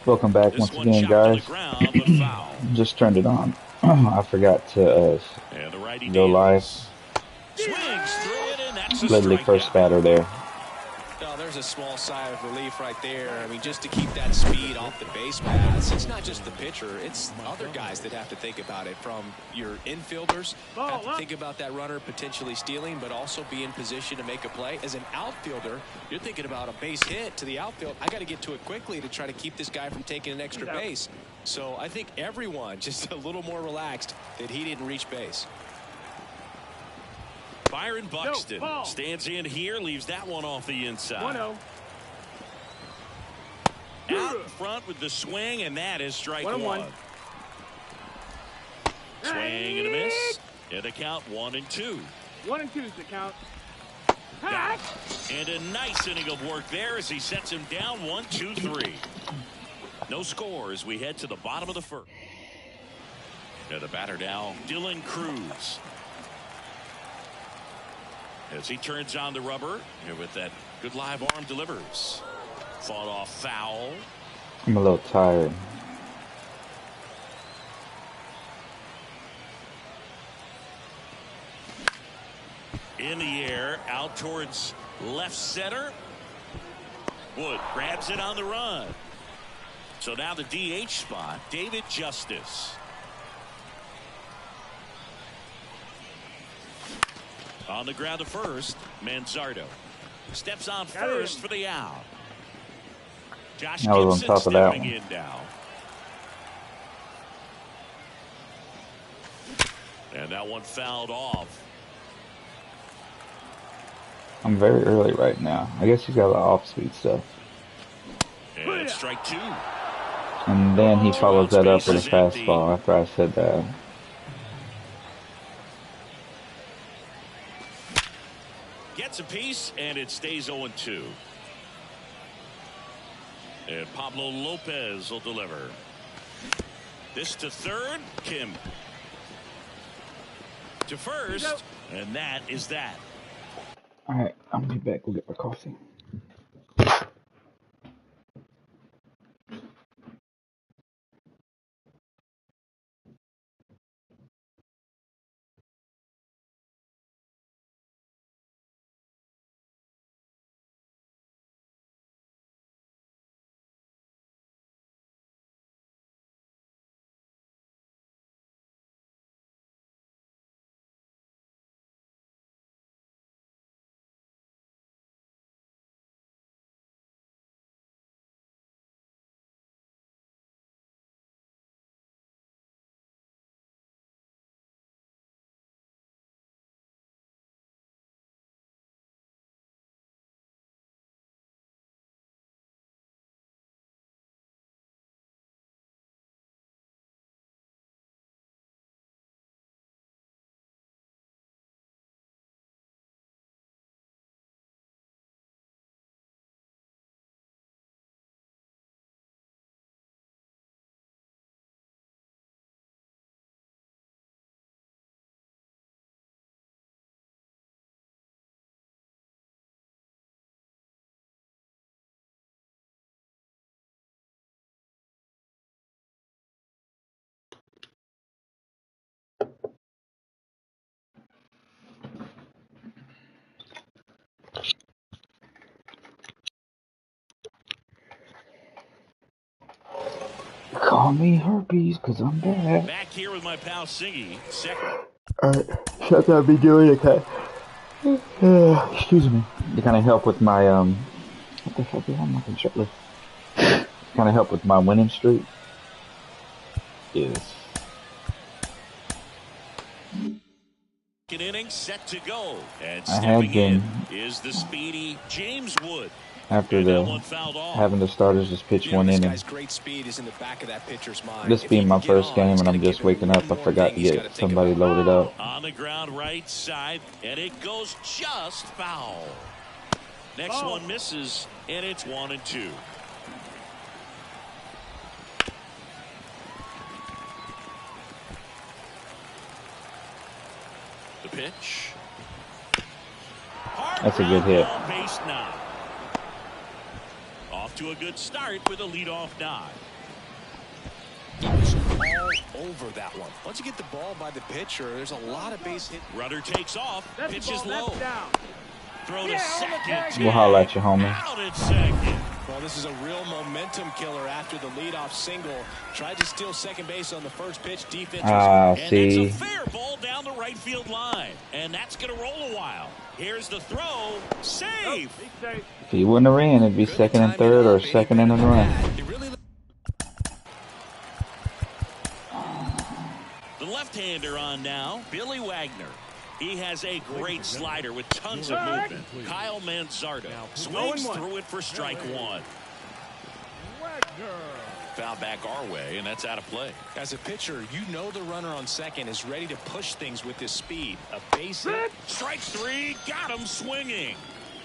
Welcome back once again, guys. Just turned it on. I forgot to go live. Literally first batter there. No, there's a small sigh of relief right there. I mean, just to keep that speed off the base paths. It's not just the pitcher. It's other guys that have to think about it. From your infielders, have to think about that runner potentially stealing, but also be in position to make a play. As an outfielder, you're thinking about a base hit to the outfield. I got to get to it quickly to try to keep this guy from taking an extra base. So I think everyone just a little more relaxed that he didn't reach base. Byron Buxton stands in here, leaves that one off the inside. 1-0. Out in front with the swing, and that is strike one. Swing and a miss. And the count 1-2. 1-2 is the count. And a nice inning of work there as he sets him down 1-2-3. No score as we head to the bottom of the first. And the batter now, Dylan Cruz. As he turns on the rubber, here with that good live arm delivers. Fought off foul. I'm a little tired. In the air, out towards left center. Wood grabs it on the run. So now the DH spot, David Justice. On the ground to first, Manzardo steps on first for the out. Josh Gibson stepping in now. And that one fouled off. I'm very early right now. I guess he's got a lot of off-speed stuff. And strike two. And then he follows that up with a fastball after I said that. Gets a piece, and it stays 0-2. And Pablo Lopez will deliver. This to third, Kim. To first, and that is that. All right, I'll be back. We'll get my coffee. Call me herpes, cause I'm bad. Back here with my pal Singy. Second. Alright, shut that be doing it, okay? Excuse me. To kind of help with my what the fuck is I'm not shirtless. Kind of help with my winning streak. Is inning set to go, and I had been is the speedy James Wood. After the having the starters just pitch one inning. Great speed is in the back of that pitcher's mind. This being my first game and I'm just waking up, I forgot to get somebody loaded up. On the ground right side, and it goes just foul. Next one misses, and it's 1-2. The pitch. That's a good hit. Base now. Off to a good start with a leadoff nod. over that one. Once you get the ball by the pitcher, there's a lot of base hit. Runner takes off. Pitch is low. Throw to second. We'll holler at you, homie. Out at second. Well, this is a real momentum killer after the leadoff single. Tried to steal second base on the first pitch. Defense. And that's a fair ball down the right field line. And that's going to roll a while. Here's the throw. Safe. If he wouldn't have ran, it'd be second and third or second and a run. The left-hander on now, Billy Wagner. He has a great slider with tons of movement. Kyle Manzardo swings through it for strike one. Foul back our way, and that's out of play. As a pitcher, you know the runner on second is ready to push things with his speed. A base hit. Strike three, got him swinging.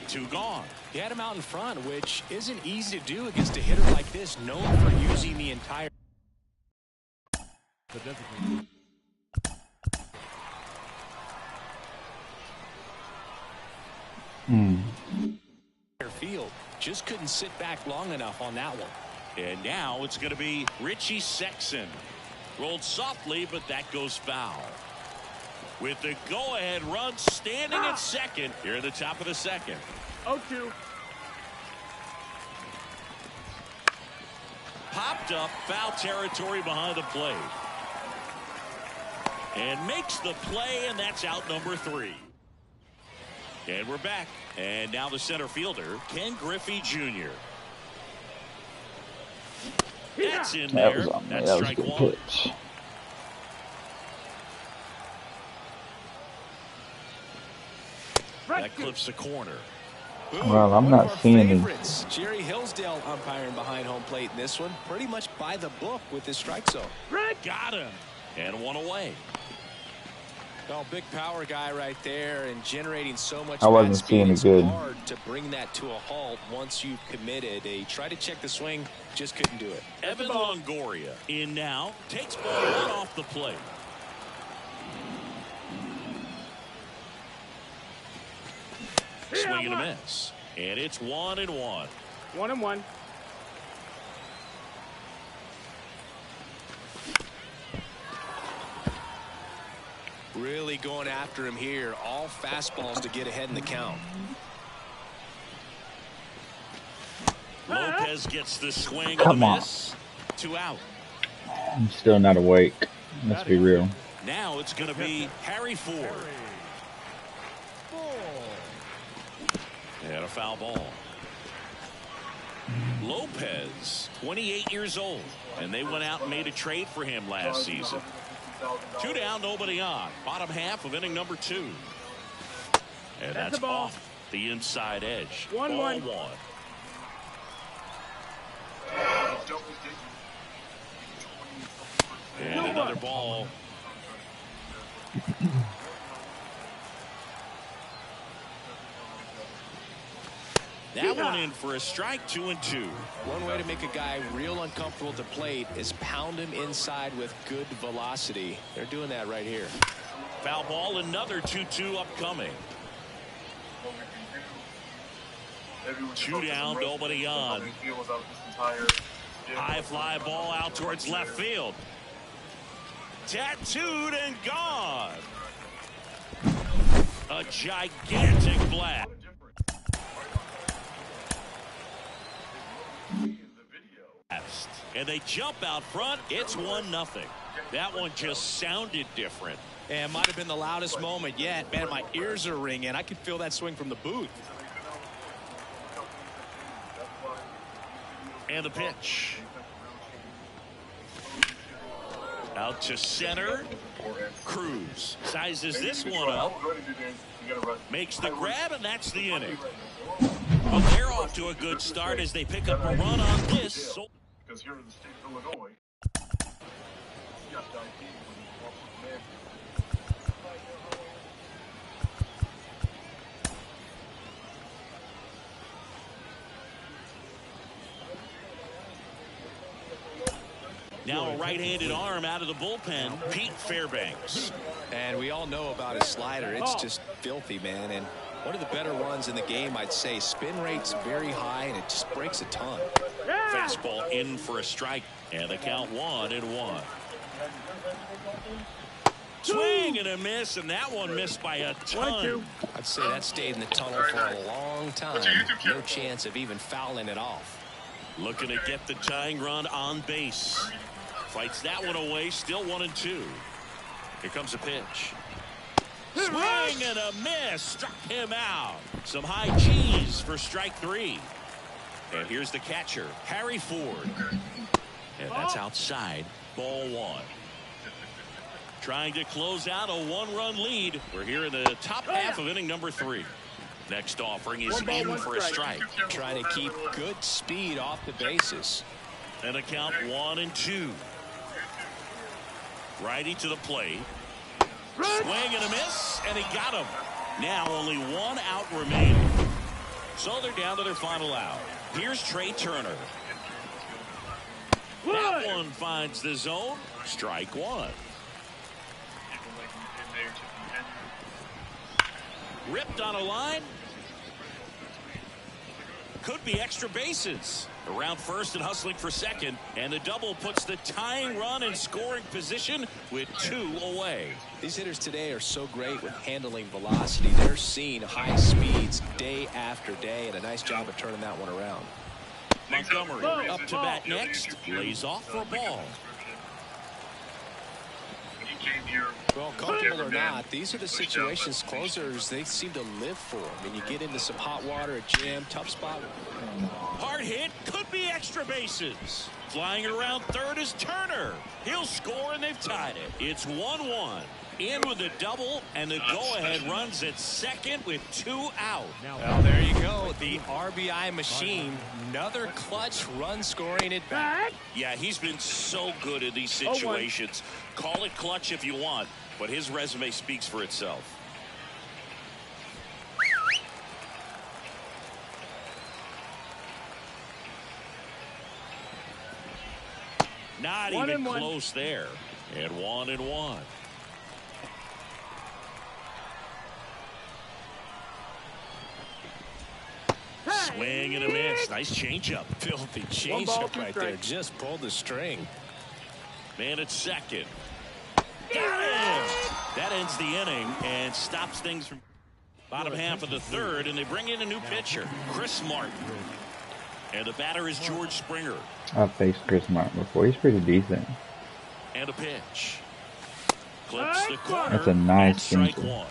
Two gone. He had him out in front, which isn't easy to do against a hitter like this, known for using the entire field. Just couldn't sit back long enough on that one. And now it's going to be Richie Sexson. Rolled softly, but that goes foul. With the go-ahead run standing at second here at the top of the second. 0-2. Popped up, foul territory behind the plate. And makes the play, and that's out number 3. And we're back. And now the center fielder, Ken Griffey Jr. That's in there. That was on me. That's That was a strike good one. pitch. That clips the corner. Well, I'm not seeing it. Jerry Hillsdale umpiring behind home plate in this one. Pretty much by the book with his strike zone. Got him. And one away. Oh, big power guy right there, and generating so much. I wasn't seeing it good. It's hard to bring that to a halt once you've committed. They tried to check the swing, just couldn't do it. Evan Longoria in now, takes ball one off the plate. Swing and a miss, and it's 1-1. 1-1. Really going after him here. All fastballs to get ahead in the count. Lopez gets the swing. Come on. Miss. 2 out. I'm still not awake. Let's be real. Now it's going to be Harry Ford. And a foul ball. Lopez, 28 years old, and they went out and made a trade for him last season. 2 down, nobody on. Bottom half of inning number 2. And that's off the inside edge. 1-1. 1. And another ball. That one in for a strike. 2-2. One way to make a guy real uncomfortable at the plate is pound him inside with good velocity. They're doing that right here. Foul ball, another 2-2 upcoming. 2 down, nobody on. High fly ball out towards left field. Tattooed and gone. A gigantic blast. And they jump out front. It's 1-0. That one just sounded different. And might have been the loudest moment yet. Man, my ears are ringing. I could feel that swing from the booth. And the pitch. Out to center. Cruz sizes this one up. Makes the grab, and that's the inning. But they're off to a good start as they pick up a run on this. Because here in the state of Illinois, now a right-handed arm out of the bullpen, Pete Fairbanks. And we all know about his slider. It's just filthy, man. And one of the better runs in the game, I'd say. Spin rate's very high, and it just breaks a ton. Fastball in for a strike, and the count 1-1. Swing and a miss, and that one missed by a ton. I'd say that stayed in the tunnel for a long time. No chance of even fouling it off. Looking to get the tying run on base. Fights that one away, still 1-2. Here comes a pitch. Swing and a miss. Struck him out. Some high cheese for strike 3. And here's the catcher, Harry Ford. And that's outside. Ball 1. Trying to close out a 1-run lead. We're here in the top half of inning number 3. Next offering is in for a strike. Trying to keep good speed off the bases. And a count 1-2. Righty to the plate. Swing and a miss, and he got him. Now only 1 out remaining. So they're down to their final out. Here's Trey Turner. That one finds the zone. Strike 1. Ripped on a line. Could be extra bases. Around first and hustling for second. And the double puts the tying run in scoring position with 2 away. These hitters today are so great with handling velocity. They're seeing high speeds day after day, and a nice job of turning that one around. Montgomery up to bat next. Lays off for a ball. Well, comfortable or not, these are the situations closers they seem to live for. I mean, you get into some hot water, a jam, tough spot. Hard hit, could be extra bases. Flying around third is Turner. He'll score, and they've tied it. It's 1-1. In with the double, and the go-ahead runs at second with 2 out. Well, there you go. The RBI machine. Another clutch run scoring at bat. Yeah, he's been so good in these situations. Call it clutch if you want, but his resume speaks for itself. Not even close there. And 1-1. Swing and a miss. Nice changeup. Filthy changeup right there. Just pulled the string. Man at second. Got him. That ends the inning and stops things from bottom half of the third, and they bring in a new pitcher, Chris Martin. And the batter is George Springer. I've faced Chris Martin before. He's pretty decent. And a pitch. Clips the corner. That's a nice strike finisher. 1.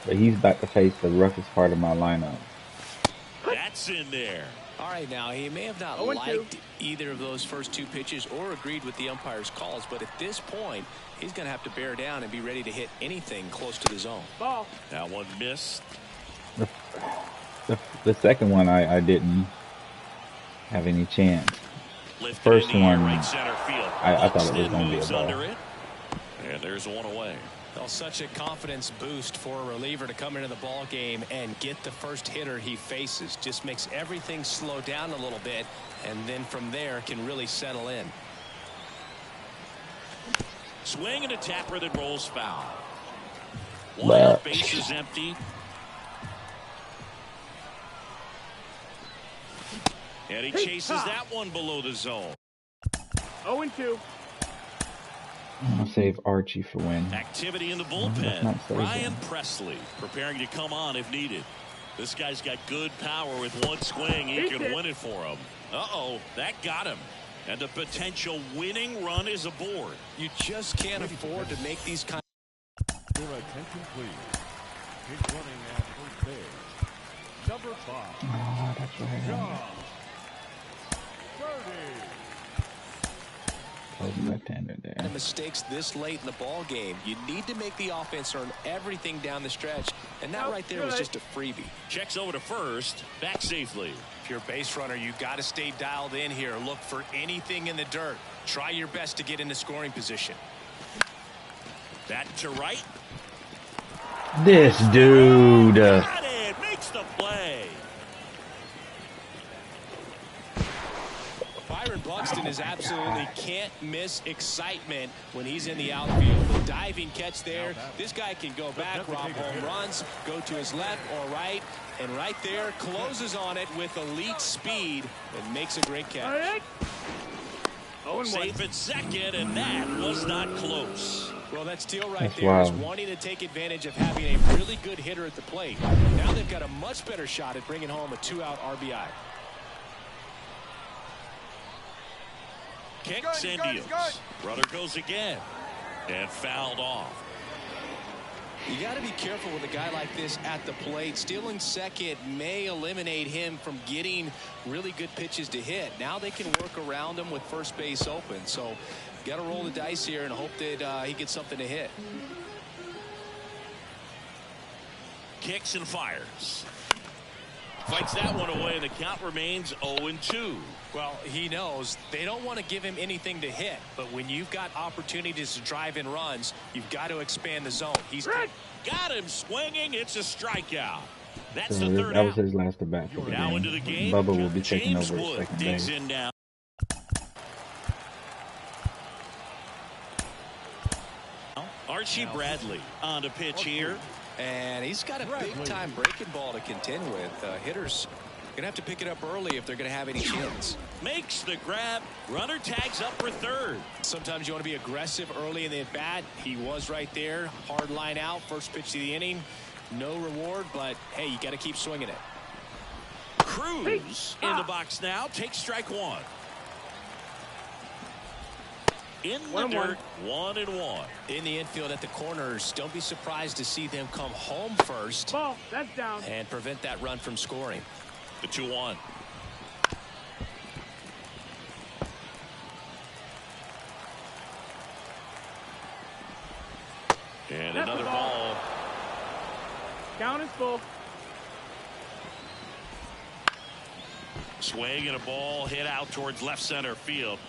But he's about to face the roughest part of my lineup. That's in there. All right, now, he may have not liked either of those first 2 pitches or agreed with the umpire's calls, but at this point, he's going to have to bear down and be ready to hit anything close to the zone. Ball. That one missed. The second one, I didn't have any chance. Lifted First in the air, one, right center field. I thought it was going to be a Moves ball. under it. And there's 1 away. Well, such a confidence boost for a reliever to come into the ball game and get the first hitter he faces. Just makes everything slow down a little bit, and then from there can really settle in. Swing and a tapper that rolls foul. 1 out, base is empty. And he chases that one below the zone. 0-2. I'm going to save Archie for when. Activity in the That's bullpen. not so Ryan bad. Presley preparing to come on if needed. This guy's got good power with 1 swing. He can win it for him. Uh-oh, that got him. And the potential winning run is aboard. You just can't afford to make these kind Your attention, please. He's running at first base. Number 5. Oh, that's right. John Birdie. I was left-handed there. mistakes this late in the ball game. You need to make the offense earn everything down the stretch, and that right there was just a freebie. Checks over to first, back safely. If you're a base runner, you got to stay dialed in here. Look for anything in the dirt. Try your best to get into scoring position. Back to right. This dude. Got it. Makes the play. Byron Buxton is absolutely can't miss excitement when he's in the outfield. The diving catch there. This guy can go back, rob home runs, go to his left or right, and right there closes on it with elite speed and makes a great catch. 0-1. Safe at second, and that was not close. Well, that steal right That's there is wild. wanting to take advantage of having a really good hitter at the plate. Now they've got a much better shot at bringing home a 2-out RBI. Kicks and deals. Runner goes again and fouled off. You got to be careful with a guy like this at the plate. Stealing second may eliminate him from getting really good pitches to hit. Now they can work around him with first base open. So got to roll the dice here and hope that he gets something to hit. Kicks and fires. Fights that one away, and the count remains 0-2. Well, he knows they don't want to give him anything to hit, but when you've got opportunities to drive in runs, you've got to expand the zone. He's got him swinging. It's a strikeout. That's So the third that was out. his last at bat for the Now game. into the game. Bubba will be taking James over at Wood second digs base. in now. Archie Bradley on to pitch here. And he's got a big-time breaking ball to contend with. Hitters going to have to pick it up early if they're going to have any chance. Makes the grab. Runner tags up for third. Sometimes you want to be aggressive early in the at-bat. He was right there. Hard line out. First pitch of the inning. No reward, but, hey, you got to keep swinging it. Cruz in the box now. Takes strike one. In the dirt, 1-1. In the infield at the corners, don't be surprised to see them come home first. Ball, that's down. And prevent that run from scoring. The 2-1. And another ball. Count is full. Swing and a ball hit out towards left center field.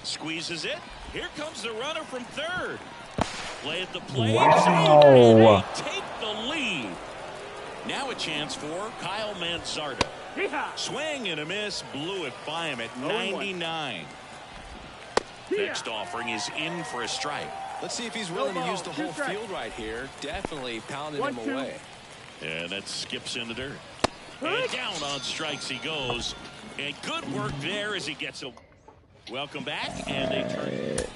Squeezes it. Here comes the runner from third. Play at the plate. Wow. And they take the lead. Now a chance for Kyle Manzardo. Yeehaw. Swing and a miss. Blew it by him at 99. Next offering is in for a strike. Let's see if he's willing to use the whole 2 strikes. field right here. Definitely pounding him 1-2. away. And that skips in the dirt. And down on strikes he goes. And good work there as he gets a welcome back. And they turn.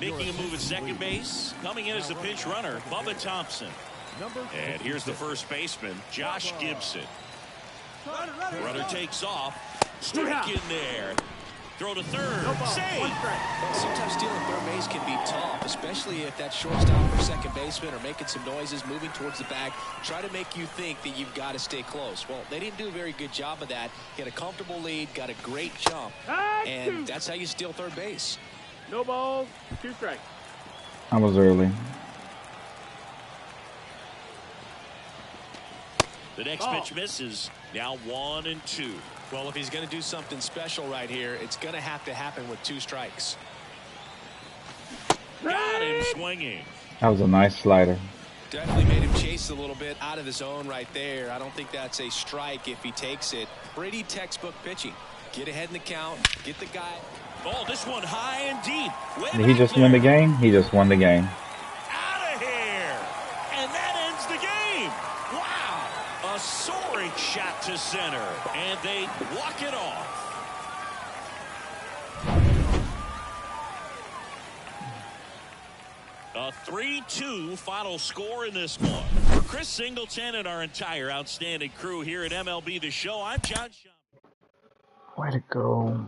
Making a move at second base. Coming in as the pinch runner, Bubba Thompson. And here's the first baseman, Josh Gibson. Runner takes off. Strike in there. Throw to third. Save. Well, sometimes stealing third base can be tough, especially if that shortstop or second baseman are making some noises, moving towards the bag, try to make you think that you've got to stay close. Well, they didn't do a very good job of that. Get a comfortable lead, got a great jump, and that's how you steal third base. No balls, 2 strikes. I was early. The next pitch misses. Now 1-2. Well, if he's going to do something special right here, it's going to have to happen with 2 strikes. Got him swinging. That was a nice slider. Definitely made him chase a little bit out of the zone right there. I don't think that's a strike if he takes it. Pretty textbook pitching. Get ahead in the count. Get the guy. Oh, this one high and deep. Way Did he back just there. win the game? He just won the game. Out of here. And that ends the game. Wow. A soaring shot to center. And they walk it off. A 3-2 final score in this one. For Chris Singleton and our entire outstanding crew here at MLB The Show, I'm John Schaub. Way to go.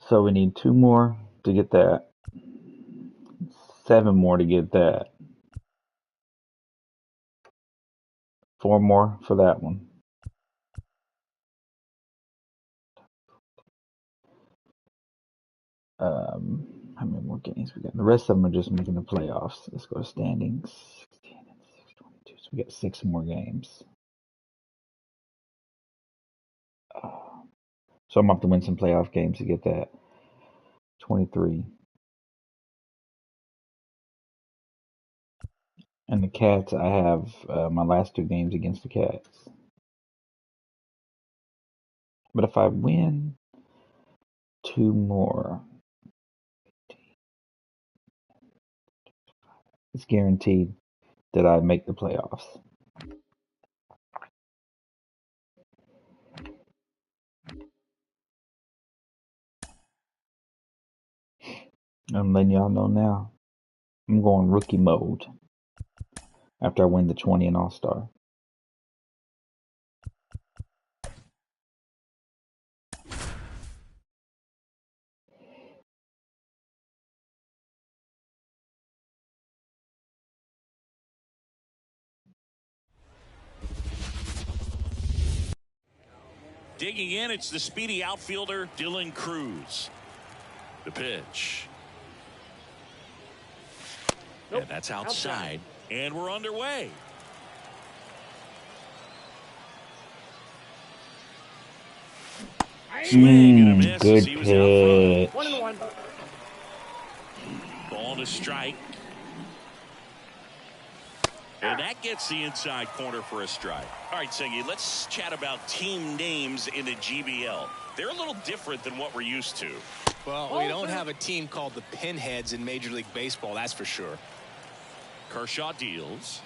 So we need 2 more to get that. 7 more to get that. 4 more for that one. How many more games we got? The rest of them are just making the playoffs. Let's go to standings. 16 and 6, 22. So we got 6 more games. So I'm going to have to win some playoff games to get that. 23. And the Cats, I have my last 2 games against the Cats. But if I win 2 2 more. It's guaranteed that I make the playoffs. I'm letting y'all know now. I'm going rookie mode after I win the 20 and All-Star. Digging in, it's the speedy outfielder, Dylan Cruz. The pitch. Nope. And that's outside. And we're underway. Swing and a miss Good as he was out front. One. Ball to strike. And that gets the inside corner for a strike. All right, Singy, let's chat about team names in the GBL. They're a little different than what we're used to. Well, we don't have a team called the Pinheads in Major League Baseball, that's for sure. Kershaw deals.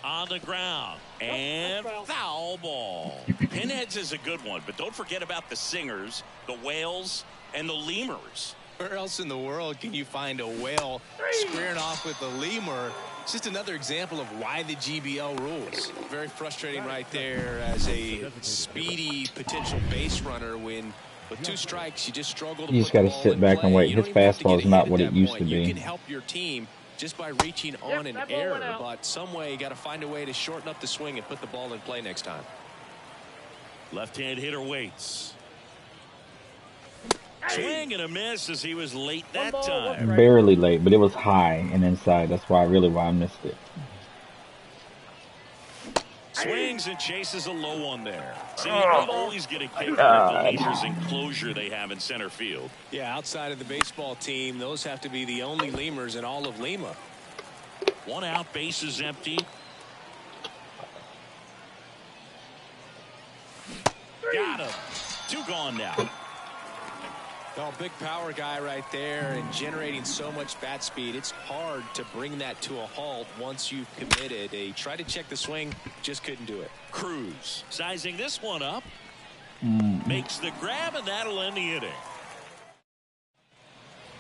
On the ground. And foul ball. Pinheads is a good one, but don't forget about the Singers, the Whales, and the Lemurs. Where else in the world can you find a whale squaring off with a lemur? It's just another example of why the GBL rules. Very frustrating right there as a speedy potential base runner when with 2 strikes you just struggle to You just put the got to ball sit in back play. and wait. You His don't even have to fastball get is hit not at what it that used point. to You be. can help your team just by reaching on an that ball error, went out. but some way you got to find a way to shorten up the swing and put the ball in play next time. Left-hand hitter waits. Swing and a miss as he was late that time. Barely late, but it was high and inside. That's why I missed it. Swings and chases a low one there. So you may always get a kick out of the lemurs enclosure they have in center field. Yeah, outside of the baseball team, those have to be the only lemurs in all of Lima. 1 out, base is empty. Got him. 2 gone now. Oh, big power guy right there and generating so much bat speed. It's hard to bring that to a halt once you've committed. They tried to check the swing, just couldn't do it. Cruz sizing this one up. Makes the grab, and that'll end the inning.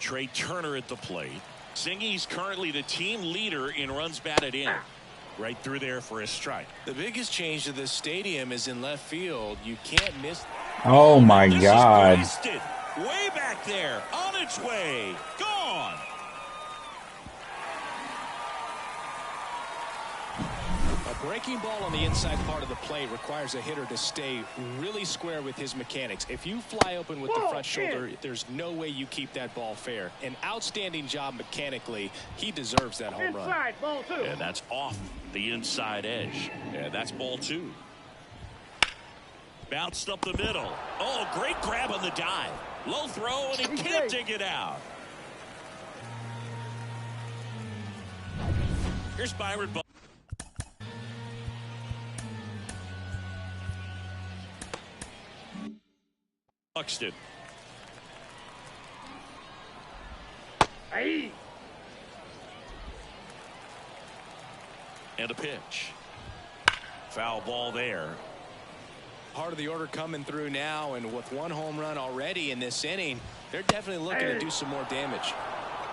Trey Turner at the plate. Singy's currently the team leader in runs batted in. Right through there for a strike. The biggest change to this stadium is in left field. You can't miss. Oh my This God. is blasted. Way back there. On its way. Gone. A breaking ball on the inside part of the plate requires a hitter to stay really square with his mechanics. If you fly open with the front shoulder, there's no way you keep that ball fair. An outstanding job mechanically. He deserves that home run. Inside, ball 2. And that's off the inside edge. And that's ball 2. Bounced up the middle. Oh, great grab on the dive. Low throw, and he can't dig it out. Here's Byron Buxton. Hey. And a pitch. Foul ball there. Part of the order coming through now, and with 1 home run already in this inning, they're definitely looking to do some more damage.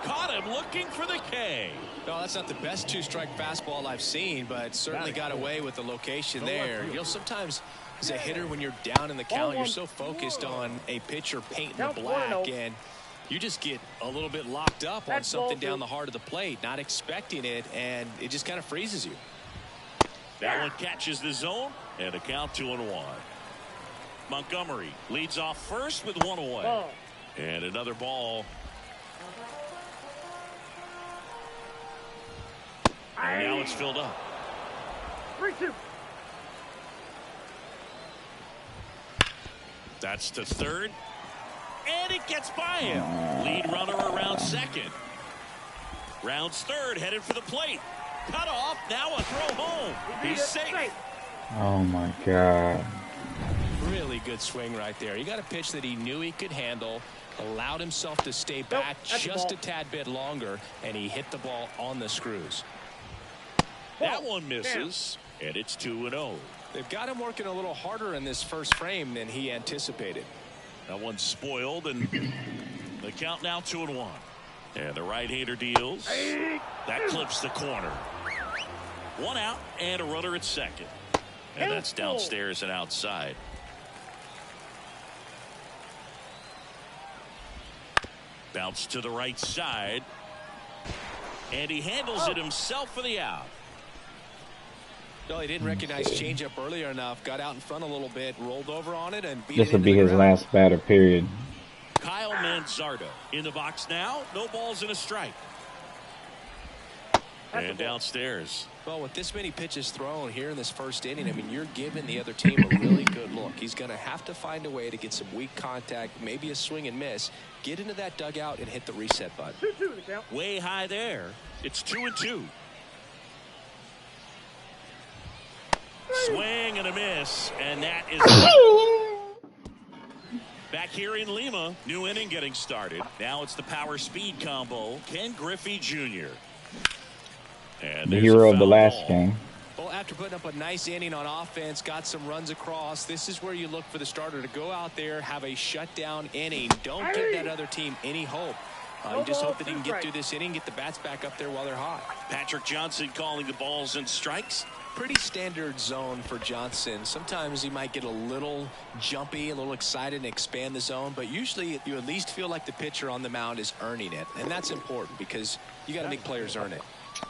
Caught him looking for the K. No, that's not the best 2-strike fastball I've seen, but certainly got away with the location there. You know, sometimes as a hitter, when you're down in the count, you're so focused on a pitcher painting the black, and you just get a little bit locked up on something down the heart of the plate, not expecting it, and it just kind of freezes you. That one catches the zone, and a count 2-1. Montgomery leads off first with 1 away. And another ball. And now it's filled up. 3-2. That's to third. And it gets by him. Lead runner around second. Rounds third, headed for the plate. Cut off, now a throw home. He's safe. Oh my God. Really good swing right there. He got a pitch that he knew he could handle, allowed himself to stay back just a tad bit longer, and he hit the ball on the screws. That one misses, and it's 2-0. They've got him working a little harder in this first frame than he anticipated. That one's spoiled, and the count now 2-1. And the right-hander deals. That clips the corner. One out and a runner at second. And that's downstairs and outside. Bounce to the right side. And he handles it himself for the out. No, he didn't recognize changeup earlier enough. Got out in front a little bit, rolled over on it, and beat it. This will be his last batter, period. Kyle Manzardo in the box now. No balls and a strike. And downstairs. Well, with this many pitches thrown here in this first inning, I mean, you're giving the other team a really good look. He's going to have to find a way to get some weak contact, maybe a swing and miss, get into that dugout and hit the reset button. 2-2 the count. Way high there. It's 2-2. Swing and a miss, and that is back here in Lima. New inning getting started. Now it's the power speed combo. Ken Griffey Jr. And The hero of the last game. Well, after putting up a nice inning on offense, got some runs across, this is where you look for the starter to go out there, have a shutdown inning. Don't give that other team any hope. You just hope that he can get through this inning, get the bats back up there while they're hot. Patrick Johnson calling the balls and strikes. Pretty standard zone for Johnson. Sometimes he might get a little jumpy, a little excited and expand the zone, but usually you at least feel like the pitcher on the mound is earning it, and that's important because you got to make players earn it.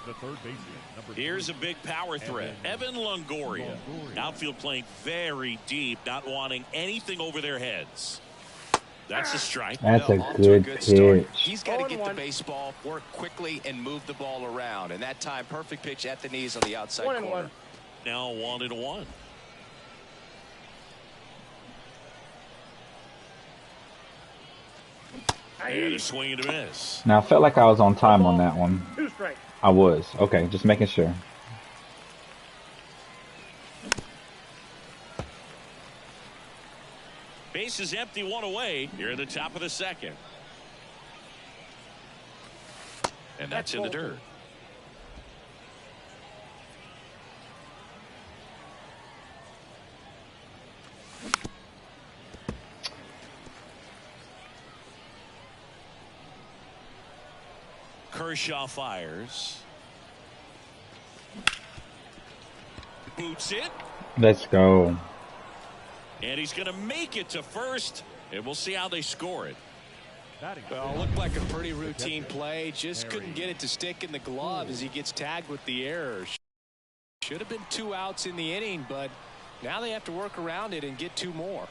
The third baseman, number Here's a big power threat. Evan Longoria. Outfield playing very deep, not wanting anything over their heads. That's a strike. That's a Off to good start. pitch. He's got to get the baseball, work quickly, and move the ball around. And that time, perfect pitch at the knees on the outside corner. Now 1-1. And a swing and a miss. Now, I felt like I was on time on that one. 2 strikes. I was. Okay, just making sure. Base is empty, one away. Here at the top of the second. And that's in the dirt. Kershaw fires. Boots it. Let's go. And he's going to make it to first. And we'll see how they score it. Well, looked like a pretty routine play. Just couldn't get it to stick in the glove as he gets tagged with the error. Should have been 2 outs in the inning, but now they have to work around it and get 2 more.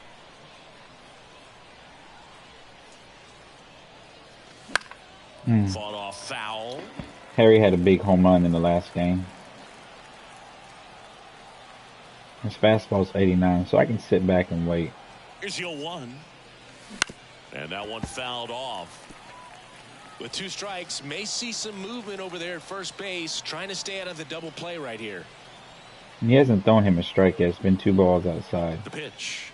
Fought off foul. Harry had a big home run in the last game. His fastball's 89, so I can sit back and wait. Here's your 1. And that one fouled off. With 2 strikes, may see some movement over there at first base, trying to stay out of the double play right here. He hasn't thrown him a strike yet. It's been 2 balls outside. The pitch.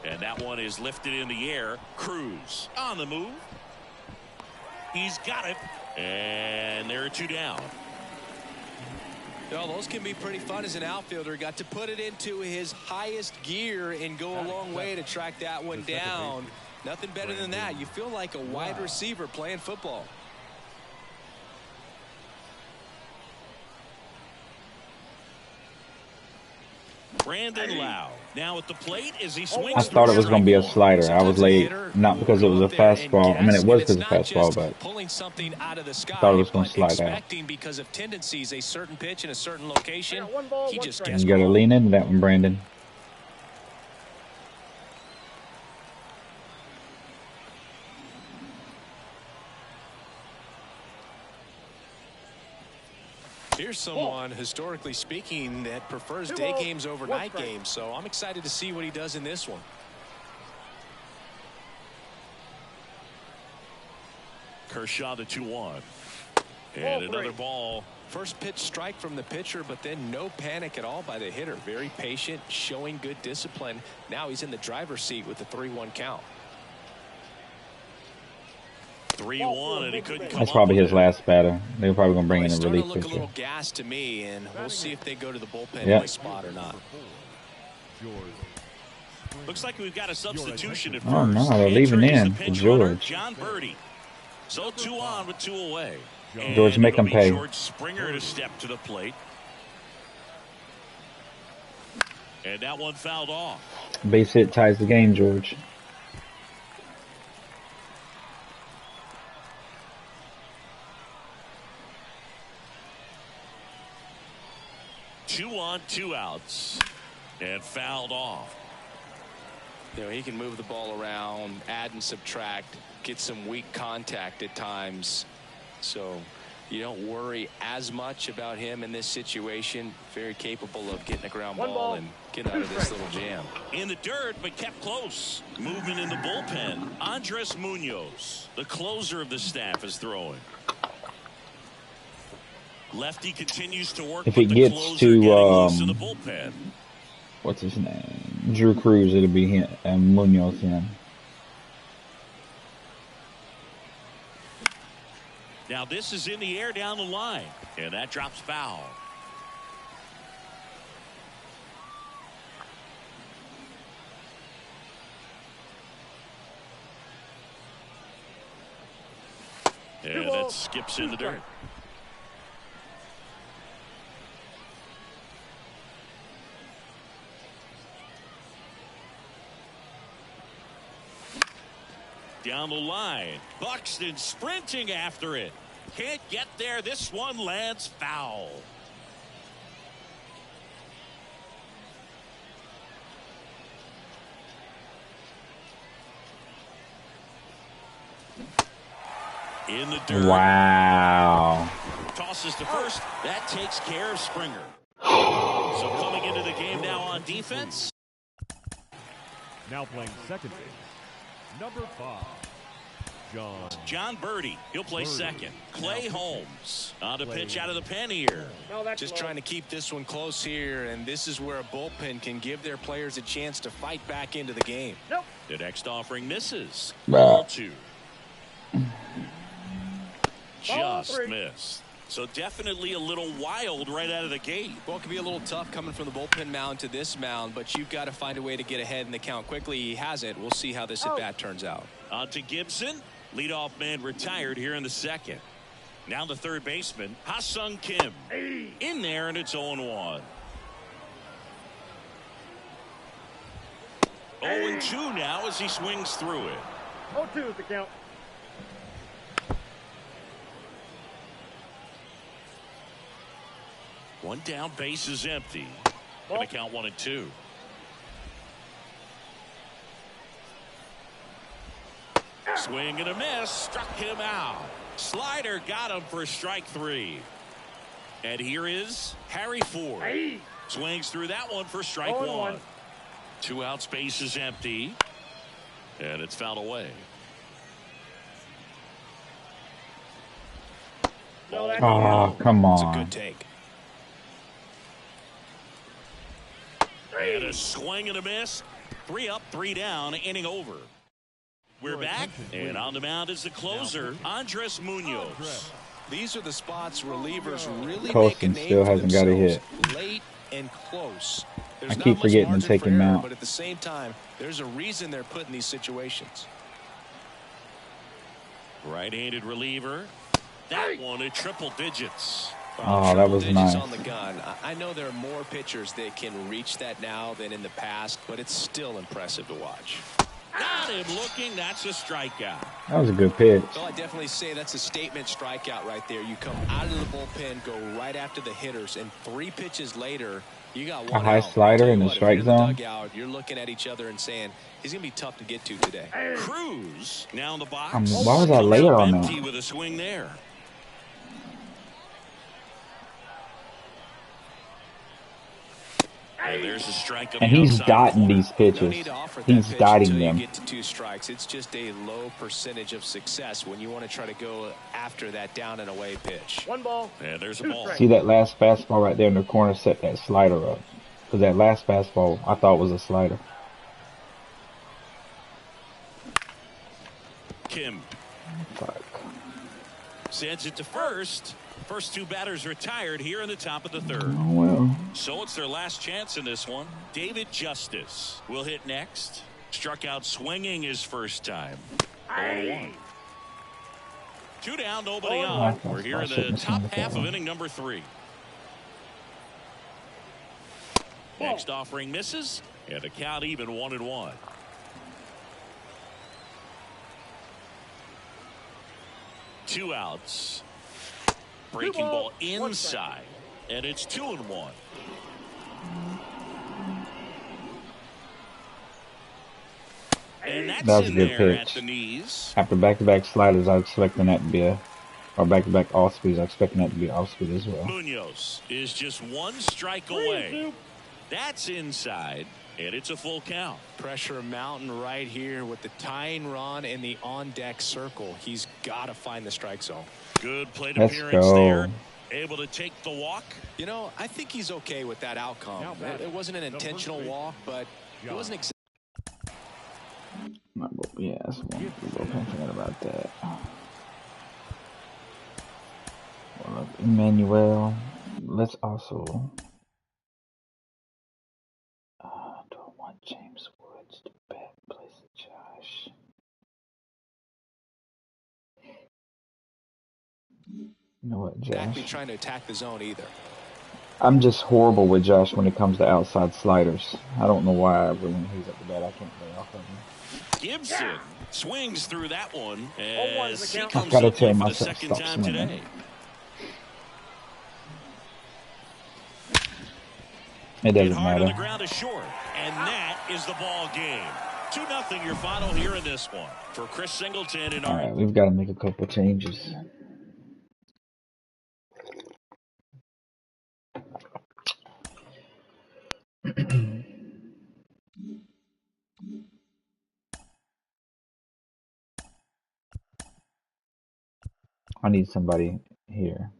And that one is lifted in the air. Cruz on the move. He's got it. And there are 2 down. Well, those can be pretty fun as an outfielder. Got to put it into his highest gear and go a long way to track that one down. Nothing better than that. You feel like a wide receiver playing football. Brandon Lau now at the plate as he swings. I thought it was going to be a slider. I was late, not because it was a fastball. I mean, it was because of fastball, but pulling something out of the sky, I thought it was going to slide out. expecting because of tendencies, a certain pitch in a certain location. He just guessed. You got to lean into that one, Brandon. Here's someone, historically speaking, that prefers day games over night games, so I'm excited to see what he does in this one. Kershaw the 2-1. And another ball. First pitch strike from the pitcher, but then no panic at all by the hitter. Very patient, showing good discipline. Now he's in the driver's seat with the 3-1 count. 3-1, and he couldn't come That's probably up his with it. last batter. They're probably gonna bring in a Starting relief to look a pitcher. little gas to me, and we'll see if they go to the bullpen Yeah. in this spot or not. Looks like we've got a substitution at first. Oh no, they're leaving Entering is in the for pinch runner, George. John Birdie. So 2 on with 2 away. George, And make it'll him be pay. George Springer to step to the plate. And that one fouled off. Base hit ties the game, George. Two on, 2 outs. And fouled off. You know, he can move the ball around, add and subtract, get some weak contact at times. So you don't worry as much about him in this situation. Very capable of getting a ground ball and getting out of this little jam. In the dirt, but kept close. Movement in the bullpen. Andres Munoz, the closer of the staff, is throwing. Lefty continues to work If with it the gets closer to, getting loose in the bullpen. What's his name? Drew Cruz. It'll be him and Munoz in. Now this is in the air down the line, and that drops foul. And that skips in the dirt. Down the line, Buxton sprinting after it. Can't get there. This one lands foul. In the dirt. Wow. Tosses to first. That takes care of Springer. So coming into the game now on defense. Now playing second base, number 5, John Birdie. He'll play Birdie. second. Clay Holmes on the pitch out of the pen here. Just trying to keep this one close here, and this is where a bullpen can give their players a chance to fight back into the game. The next offering misses. Ball 2. Just missed. So definitely a little wild right out of the gate. Well, it can be a little tough coming from the bullpen mound to this mound, but you've got to find a way to get ahead in the count quickly. He hasn't. We'll see how this at-bat turns out. On to Gibson. Leadoff man retired here in the second. Now the third baseman, Ha-Sung Kim. In there, and it's 0-1. 0-2 now as he swings through it. 0-2 is the count. One down, base is empty. Gonna count 1-2. Swing and a miss, struck him out. Slider got him for strike 3. And here is Harry Ford. Swings through that one for strike 1. 2 outs, base is empty. And it's fouled away. Oh, come It's a on. good take. And a swing and a miss. 3 up, 3 down, inning over. We're back, and on the mound is the closer, Andres Munoz. These are the spots relievers really Colson make a name still for hasn't got a hit. themselves. Late and close. There's I not keep much forgetting to margin take for him error, out. But at the same time, there's a reason they're put in these situations. Right-handed reliever. That one at triple digits. Oh, that was Digits nice. on the gun. I know there are more pitchers that can reach that now than in the past, but it's still impressive to watch. Got him looking. That's a strikeout. That was a good pitch. Well, I definitely say that's a statement strikeout right there. You come out of the bullpen, go right after the hitters, and 3 pitches later, you got one high out. slider I'll tell you in the what, if strike you're zone. dugout, you're looking at each other and saying, he's going to be tough to get to today. Cruz now in the box. Why was I later on that? Empty with a swing there. And there's a strike on And the he's outside dotting corner. these No pitches. need to offer that He's pitch dotting until you them. get to 2 strikes. It's just a low percentage of success when you want to try to go after that down and away pitch. 1 ball. And there's a 2 ball. strikes. See that last fastball right there in the corner? Set that slider up. Because that last fastball I thought was a slider. Kim Fuck. sends it to first. First 2 batters retired here in the top of the 3rd. Oh well. So it's their last chance in this one. David Justice will hit next. Struck out swinging his first time. 0-1. 2 down, nobody on. We're here in the top half of inning number 3. Next offering misses, and the count even 1-1. Two outs. Breaking ball inside, and it's 2-1. And that's That was a in good there pitch. at the knees. After back-to-back sliders, I was expecting that to be or back-to-back off speeds, I was expecting that to be off speed as well. Munoz is just 1 strike away. That's inside, and it's a full count. Pressure mountain right here with the tying run in the on-deck circle. He's got to find the strike zone. Good plate Let's appearance go. there. Able to take the walk. You know, I think he's okay with that outcome. It wasn't an intentional walk, but it wasn't exactly. Yeah, that's one. We're both thinking about that. Well, look, Emmanuel. Let's also. Do I want James Woods to back place Josh? You know what, Exactly Josh? trying to attack the zone either. I'm just horrible with Josh when it comes to outside sliders. I don't know why, but when he's at the bat, I can't lay off of him. Gibson swings through that one as he I've comes gotta up tell for the myself, second stop time swinging. today. It Hit doesn't hard on the matter. ground is short, and that is the ball game. 2-0 your final here in this one. For Chris Singleton and All our right, we've got to make a couple changes. I need somebody here.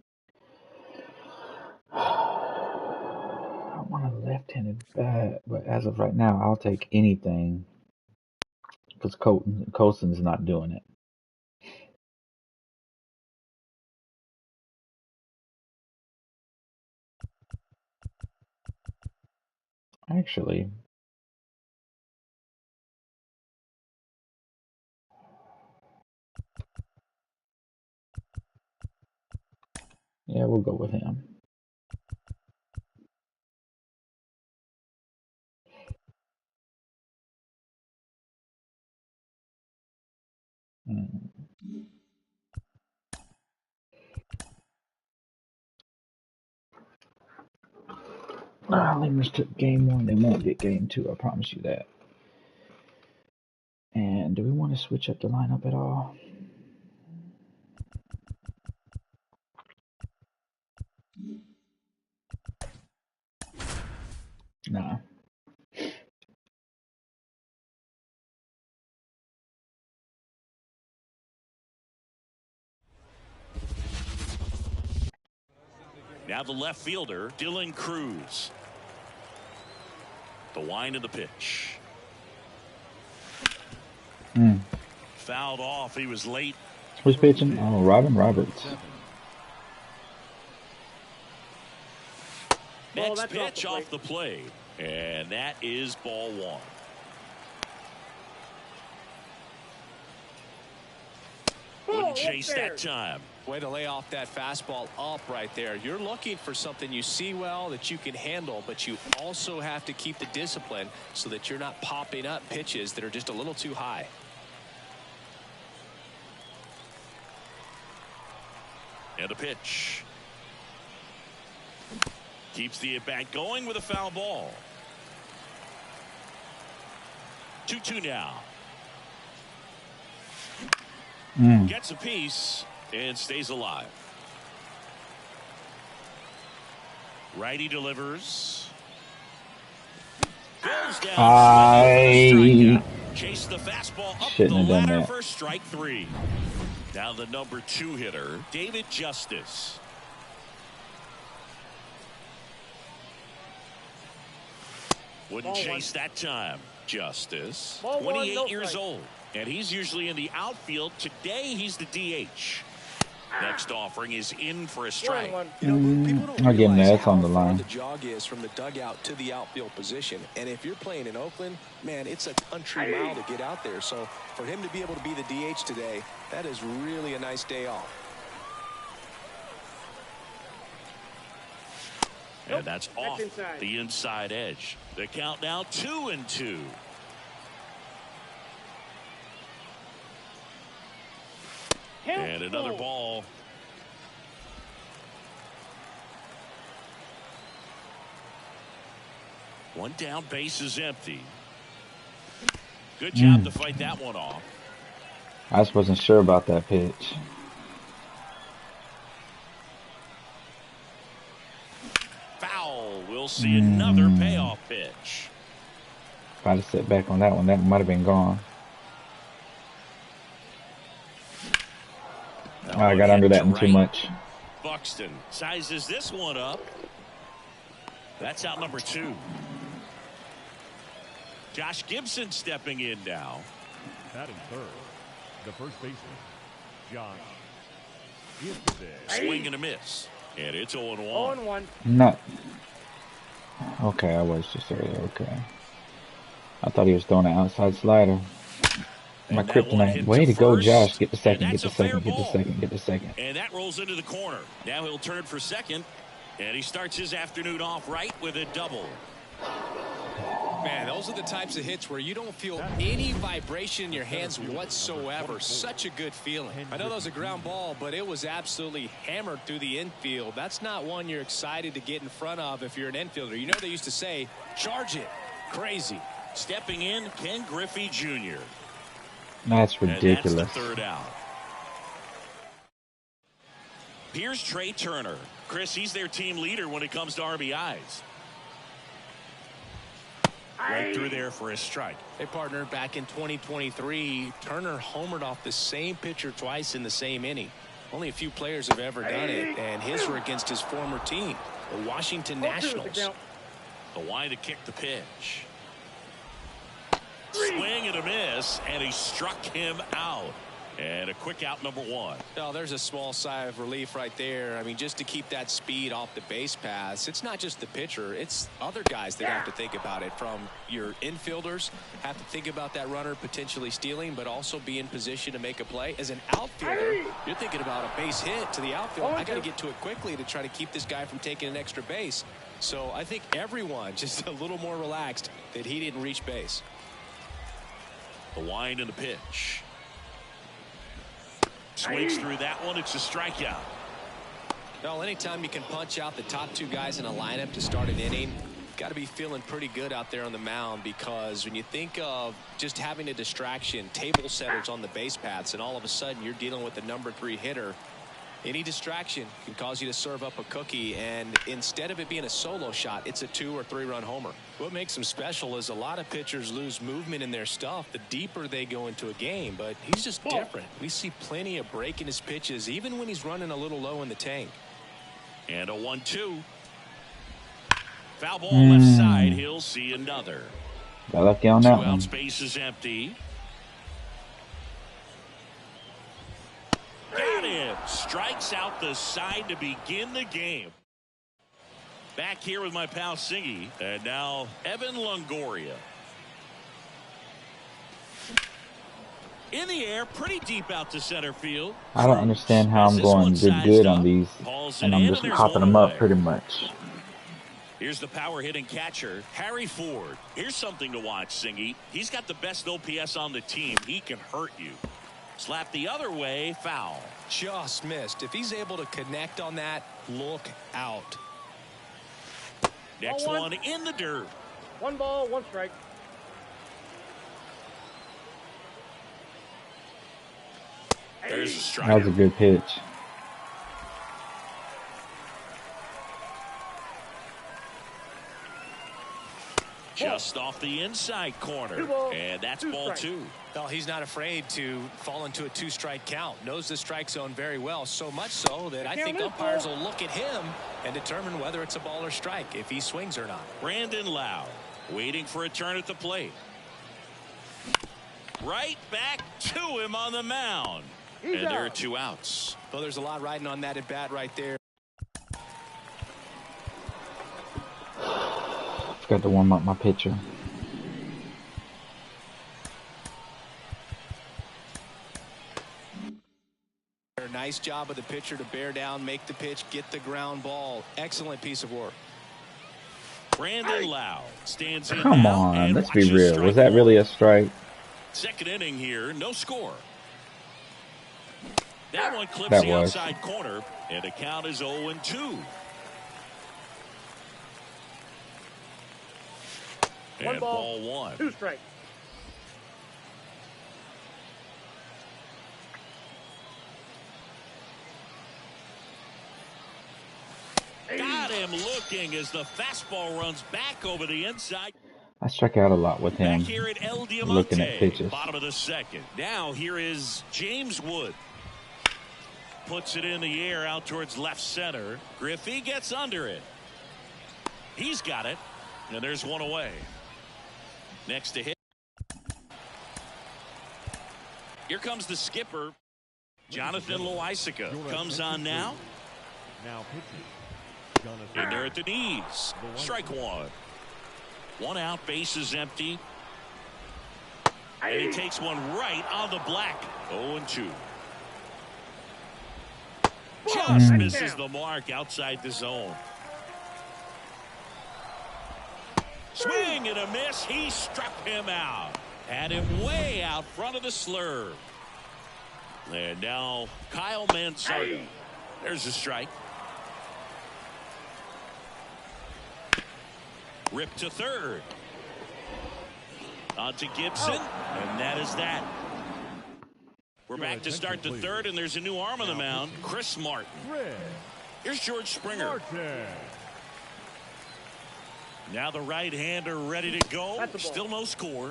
I want a left-handed bat, but as of right now, I'll take anything because Colson's not doing it. Actually, yeah, we'll go with him. Lemurs took game 1. They won't get game 2. I promise you that. And do we want to switch up the lineup at all? Nah. now the left fielder, Dylan Cruz. The wind of the pitch. Fouled off. He was late. Who's pitching? Oh, Robin Roberts. Next pitch off the plate. And that is ball 1. Wouldn't chase that time. Way to lay off that fastball up right there. You're looking for something you see well that you can handle, but you also have to keep the discipline so that you're not popping up pitches that are just a little too high. And a pitch. Keeps the at-bat going with a foul ball. 2-2 now. Gets a piece and stays alive. Righty delivers. Goes down. I Chase the fastball up shouldn't the have done ladder that. for strike 3. Now the number 2 hitter, David Justice. Wouldn't chase that time. Justice, 28 years old, and he's usually in the outfield. Today he's the DH. Next offering is in for a strike. You know, people don't I'll give him realize that. It's how on the far line. the jog is from the dugout to the outfield position. And if you're playing in Oakland, man, it's a country mile to get out there. So for him to be able to be the DH today, that is really a nice day off. And that's off the inside edge. The count now 2-2. And another ball. One down, base is empty. Good job to fight that one off. I just wasn't sure about that pitch. Foul. We'll see another payoff pitch. If I'd have set back on that one, that might have been gone. I got under that one too much. Buxton sizes this one up. That's out number 2. Josh Gibson stepping in now. Batting third, the first baseman, Josh. Swing and a miss. And it's 0-1. 0-1. Not. Okay, I was just earlier. Okay. I thought he was throwing an outside slider. My kryptonite. Way to go, Josh. Get the second. Get the second. Get the second. Get the second. And that rolls into the corner. Now he'll turn for second. And he starts his afternoon off right with a double. Man, those are the types of hits where you don't feel any vibration in your hands whatsoever. Such a good feeling. I know that was a ground ball, but it was absolutely hammered through the infield. That's not one you're excited to get in front of if you're an infielder. You know they used to say, charge it. Crazy. Stepping in, Ken Griffey Jr. That's ridiculous. And that's the third out. Here's Trey Turner. Chris, he's their team leader when it comes to RBIs. Right through there for a strike. They partnered back in 2023. Turner homered off the same pitcher twice in the same inning. Only a few players have ever done it, and his were against his former team, the Washington Nationals. The line to kick the pitch. Swing and a miss, and he struck him out. And a quick out, number 1. Oh, there's a small sigh of relief right there. I mean, just to keep that speed off the base paths. It's not just the pitcher. It's other guys that have to think about it. From your infielders, have to think about that runner potentially stealing, but also be in position to make a play. As an outfielder, you're thinking about a base hit to the outfield. I got to get to it quickly to try to keep this guy from taking an extra base. So I think everyone just a little more relaxed that he didn't reach base. The wind and the pitch. Swings through that one. It's a strikeout. Well, anytime you can punch out the top 2 guys in a lineup to start an inning, got to be feeling pretty good out there on the mound, because when you think of just having a distraction, table setters on the base paths, and all of a sudden you're dealing with the number 3 hitter, any distraction can cause you to serve up a cookie, and instead of it being a solo shot, it's a 2 or 3 run homer. What makes him special is a lot of pitchers lose movement in their stuff the deeper they go into a game, but he's just different. We see plenty of break in his pitches, even when he's running a little low in the tank. And a 1-2. Foul ball left side. He'll see another. Got lucky on that 2 one. outs, base is empty. Got him. Strikes out the side to begin the game. Back here with my pal Singy. And now Evan Longoria. In the air, pretty deep out to center field. I don't understand how I'm going good on these, and I'm just popping them up pretty much. Here's the power hitting catcher, Harry Ford. Here's something to watch, Singy. He's got the best OPS on the team. He can hurt you. Slap the other way, foul. Just missed. If he's able to connect on that, look out. Next one in the dirt. 1 ball, 1 strike. There's a strike. That was a good pitch. Just missed off the inside corner. And that's ball 2. Well, he's not afraid to fall into a 2-strike count. Knows the strike zone very well, so much so that I think umpires will look at him and determine whether it's a ball or strike, if he swings or not. Brandon Lau waiting for a turn at the plate. Right back to him on the mound. And there are 2 outs. Well, there's a lot riding on that at bat right there. Forgot to warm up my pitcher. Nice job of the pitcher to bear down, make the pitch, get the ground ball. Excellent piece of work. Brandon Lau stands in. Come now on, and let's be watches real. Was that really a strike? Second inning here, no score. That one clips That the was. outside corner, and the count is 0-2. And ball 1. 2 strikes. Got him looking as the fastball runs back over the inside. I struck out a lot with him. Back here at El Diamante, looking at pitches. bottom of the second. Now here is James Wood. Puts it in the air out towards left center. Griffey gets under it. He's got it. And there's one away. Next to hit. Here comes the skipper. Jonathan Loaisiga comes on now. Now pitching. And they're at the knees. Strike 1. 1 out, bases empty. And he takes one right on the black. 0-2. Just misses the mark outside the zone. Swing and a miss. He struck him out. Had him way out front of the slurve. And now Kyle Manzardo. There's a strike. Rip to third. On to Gibson. And that is that. We're back to start the third, and there's a new arm on the mound. Chris Martin. Here's George Springer. Now the right-hander ready to go. Still no score.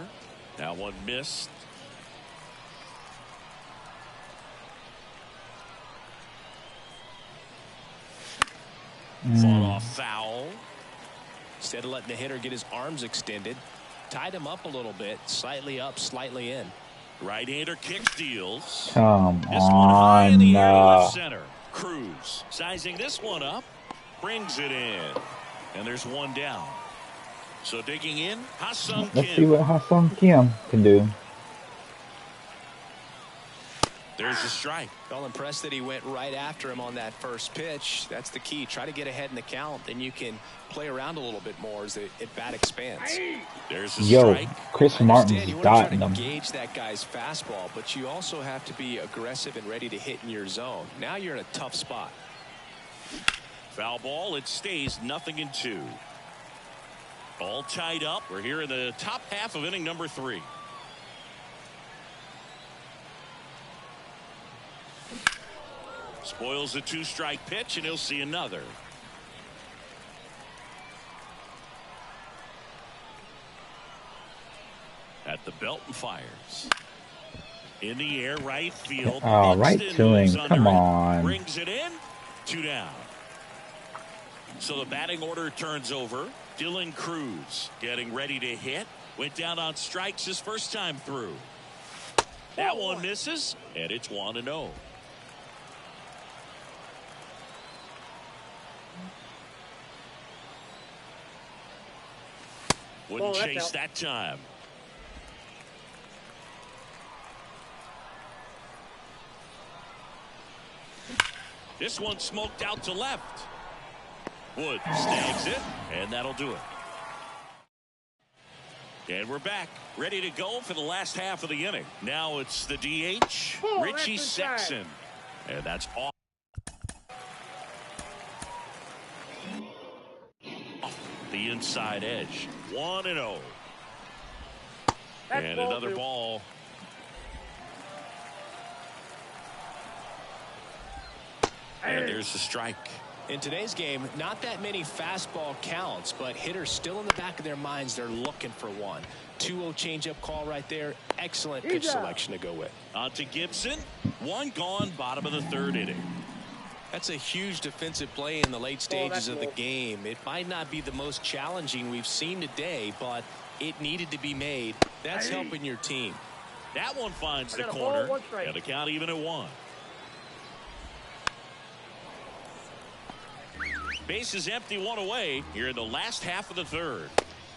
Now one missed. Fought off foul. Instead of letting the hitter get his arms extended, tied him up a little bit, slightly up, slightly in. Right-hander kick deals. Come This one high in on. the air to left center. Cruz sizing this one up, brings it in, and there's one down. So digging in, Ha-Sung Let's see Kim. what Ha-Sung Kim can do. There's the strike. Well, impressed that he went right after him on that first pitch. That's the key. Try to get ahead in the count, then you can play around a little bit more as the at-bat expands. There's the Yo, strike. Chris You Martin's want dotting to him. gauge that guy's fastball, but you also have to be aggressive and ready to hit in your zone. Now you're in a tough spot. Foul ball. It stays 0-2. All tied up. We're here in the top half of inning number 3. Spoils a 2-strike pitch, and he'll see another. At the belt and fires. In the air, right field. Oh, right Buxton to him. moves under Come it, on. brings it in. 2 down. So the batting order turns over. Dylan Cruz getting ready to hit. Went down on strikes his first time through. That one misses, and it's 1-0. Wouldn't chase that time. This one smoked out to left. Wood snags it, and that'll do it. And we're back, ready to go for the last half of the inning. Now it's the DH, Richie Sexson. And that's off the inside edge. 1-0. And another ball. And there's the strike. In today's game, not that many fastball counts, but hitters still in the back of their minds, they're looking for one. 2-0 changeup call right there. Excellent pitch selection to go with. On to Gibson. One gone, bottom of the third inning. That's a huge defensive play in the late stages of the game. It might not be the most challenging we've seen today, but it needed to be made. That's helping your team. That one finds the corner, and the count even at 1. Base is empty, 1 away here in the last half of the third.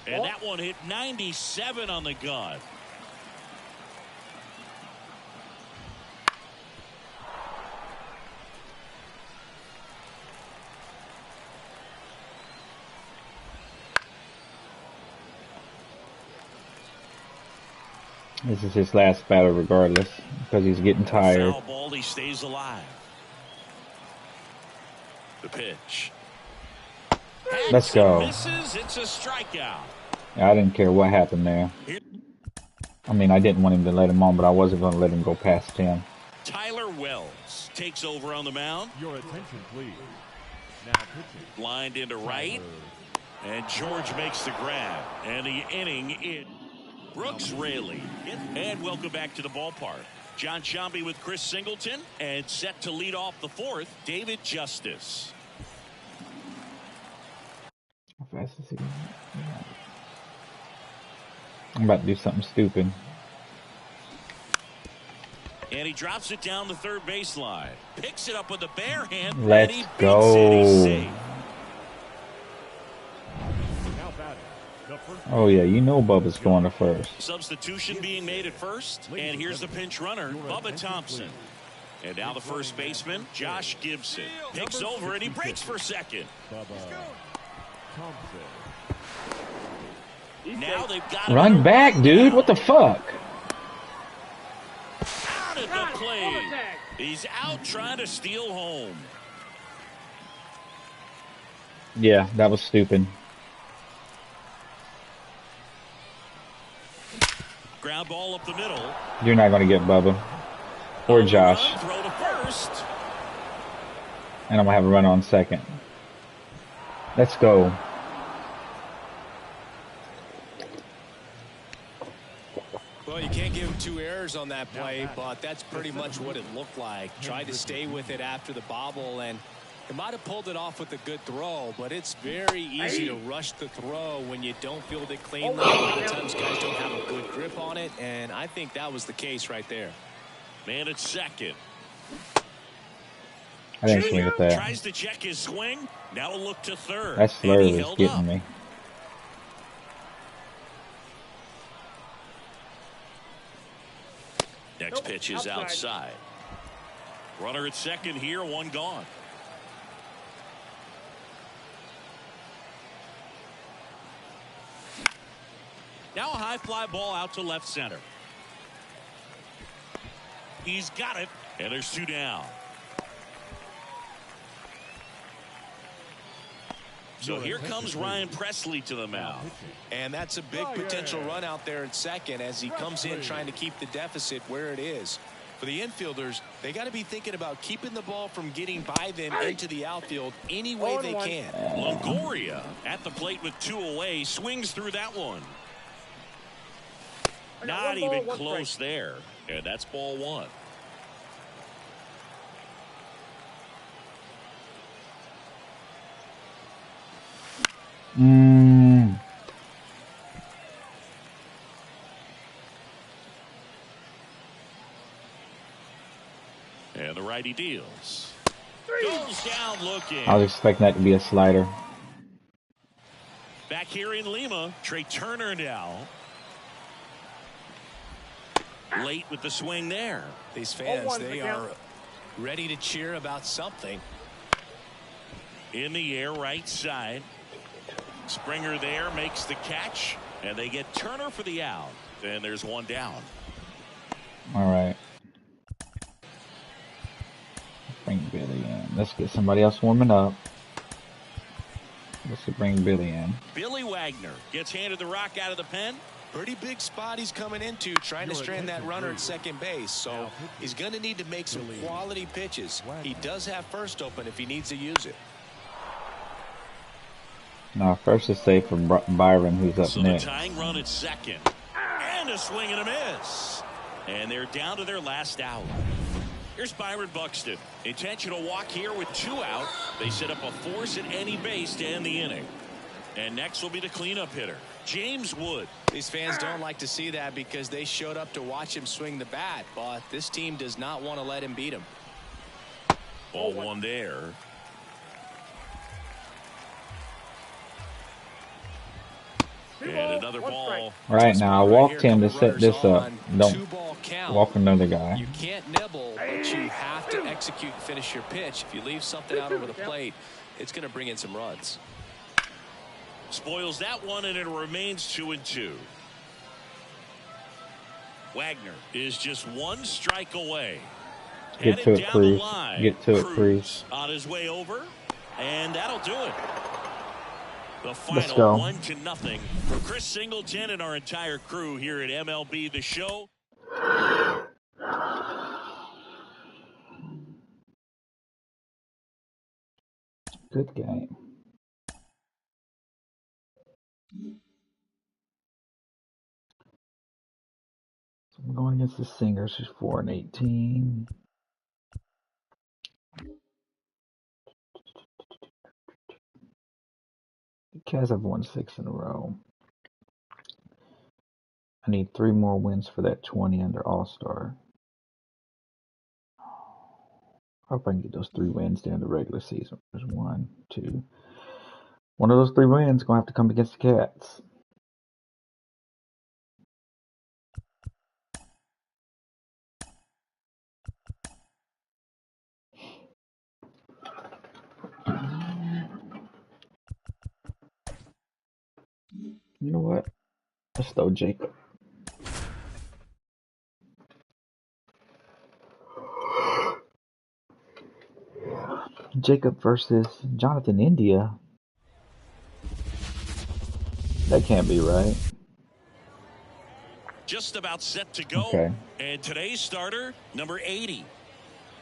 And that one hit 97 on the gun. This is his last battle regardless, because he's getting tired. Foul ball, he stays alive. The pitch. Let's go. Misses, it's a strikeout. I didn't care what happened there. I mean, I didn't want him to let him on, but I wasn't going to let him go past him. Tyler Wells takes over on the mound. Your attention, please. Now pitching. Lined into right. And George makes the grab. And the inning in. Brooks Raley. And welcome back to the ballpark. John Sciambi with Chris Singleton. And set to lead off the fourth, David Justice. How fast is he? I'm about to do something stupid. And he drops it down the third baseline. Picks it up with a bare hand. Let's and he go. Beats it. He's safe. Now batting. The first Oh, yeah, you know Bubba's going to first. Substitution being made at first. And here's the pinch runner, Bubba Thompson. And now the first baseman, Josh Gibson. Picks over and he breaks for second. Bubba Thompson. Now they've got Run back, dude. What the fuck? out at the plate. He's out trying to steal home. Yeah, that was stupid. Ground ball up the middle. You're not going to get Bubba. Or Josh. Throw to first. And I'm going to have a run on second. Let's go. Well, you can't give him 2 errors on that play, but that's pretty much what it looked like. Tried to stay with it after the bobble, and it might have pulled it off with a good throw, but it's very easy to rush the throw when you don't field it cleanly. A lot of times guys don't have a good grip on it, and I think that was the case right there. Man at second. I didn't swing at that. Tries to check his swing. Now a look to third. That slur And he was held getting up. me. Next pitch is outside. Runner at second here, 1 gone. Now a high fly ball out to left center. He's got it, and there's 2 down. So here comes Ryan Presley to the mound. And that's a big potential run out there at second as he comes in trying to keep the deficit where it is. For the infielders, they got to be thinking about keeping the ball from getting by them into the outfield any way they can. Longoria at the plate with 2 away, swings through that one. Not even close there. And that's ball 1. And the righty deals. Goes down looking. I was expecting that to be a slider. Back here in Lima, Trey Turner now. Late with the swing there. These fans, they are ready to cheer about something. In the air, right side. Springer there makes the catch, and they get Turner for the out. And there's 1 down. All right. Bring Billy in. Let's get somebody else warming up. Let's bring Billy in. Billy Wagner gets handed the rock out of the pen. Pretty big spot he's coming into, trying to strand that runner at second base. So he's going to need to make some quality pitches. He does have first open if he needs to use it. Now, first is safe from Byron, who's up So next. the tying run at second. And a swing and a miss. And they're down to their last out. Here's Byron Buxton. Intentional walk here with 2 out. They set up a force at any base to end the inning. And next will be the cleanup hitter, James Wood. These fans don't like to see that because they showed up to watch him swing the bat, but this team does not want to let him beat him. Ball one there. And another ball. Right now, I walked him to set this up. Don't walk another guy. You can't nibble, but you have to execute and finish your pitch. If you leave something out over the plate, it's going to bring in some runs. Spoils that one, and it remains 2-2. Wagner is just 1 strike away. Get to it, Cruz. Get to it, Cruz. On his way over, and that'll do it. The Let's final go. 1-0 for Chris Singleton and our entire crew here at MLB The Show. Good game. So I'm going against the Singers, who's 4-18. The Cavs have won 6 in a row. I need 3 more wins for that 20 under All-Star. I hope I can get those 3 wins during the regular season. There's 1, 2. One of those 3 wins going to have to come against the Cats. You know what? Let's throw Jacob. Jacob versus Jonathan India. That can't be right. Just about set to go. Okay. And today's starter, number 80.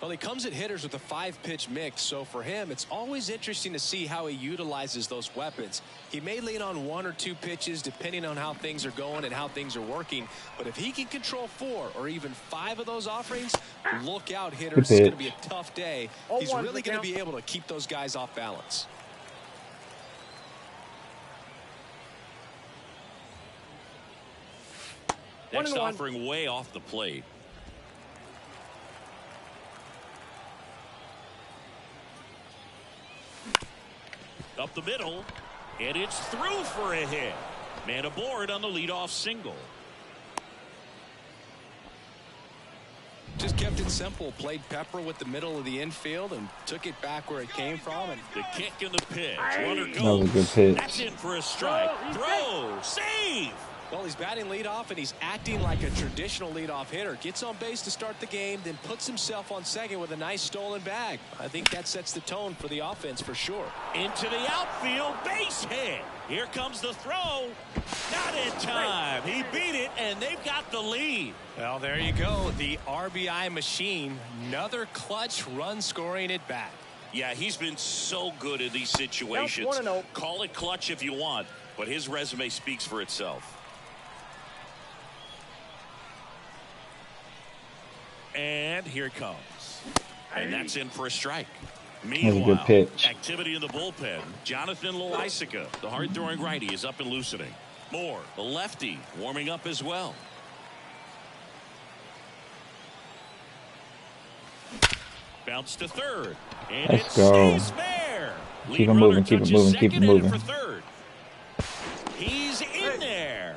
Well, he comes at hitters with a 5-pitch mix, so for him, it's always interesting to see how he utilizes those weapons. He may lean on 1 or 2 pitches depending on how things are going and how things are working, but if he can control 4 or even 5 of those offerings, look out, hitters. It's going to be a tough day. He's really going to be able to keep those guys off balance. Next offering way off the plate. Up the middle, and it's through for a hit. Man aboard on the leadoff single. Just kept it simple. Played pepper with the middle of the infield and took it back where it came from. And the kick and the pitch. Runner goes. That was a good pitch. That's in for a strike. Throw. Save. Well, he's batting leadoff, and he's acting like a traditional leadoff hitter. Gets on base to start the game, then puts himself on second with a nice stolen bag. I think that sets the tone for the offense for sure. Into the outfield, base hit. Here comes the throw. Not in time. He beat it, and they've got the lead. Well, there you go. The RBI machine. Another clutch run scoring at bat. Yeah, he's been so good in these situations. Call it clutch if you want, but his resume speaks for itself. And here it comes. And that's in for a strike. Meanwhile, good pitch. Activity in the bullpen. Jonathan Loaisiga, the hard-throwing righty, is up and loosening. Moore, the lefty, warming up as well. Bounce to third. And Let's it go. stays fair. Keep it moving, keep it moving, keep it moving. For third. He's in there.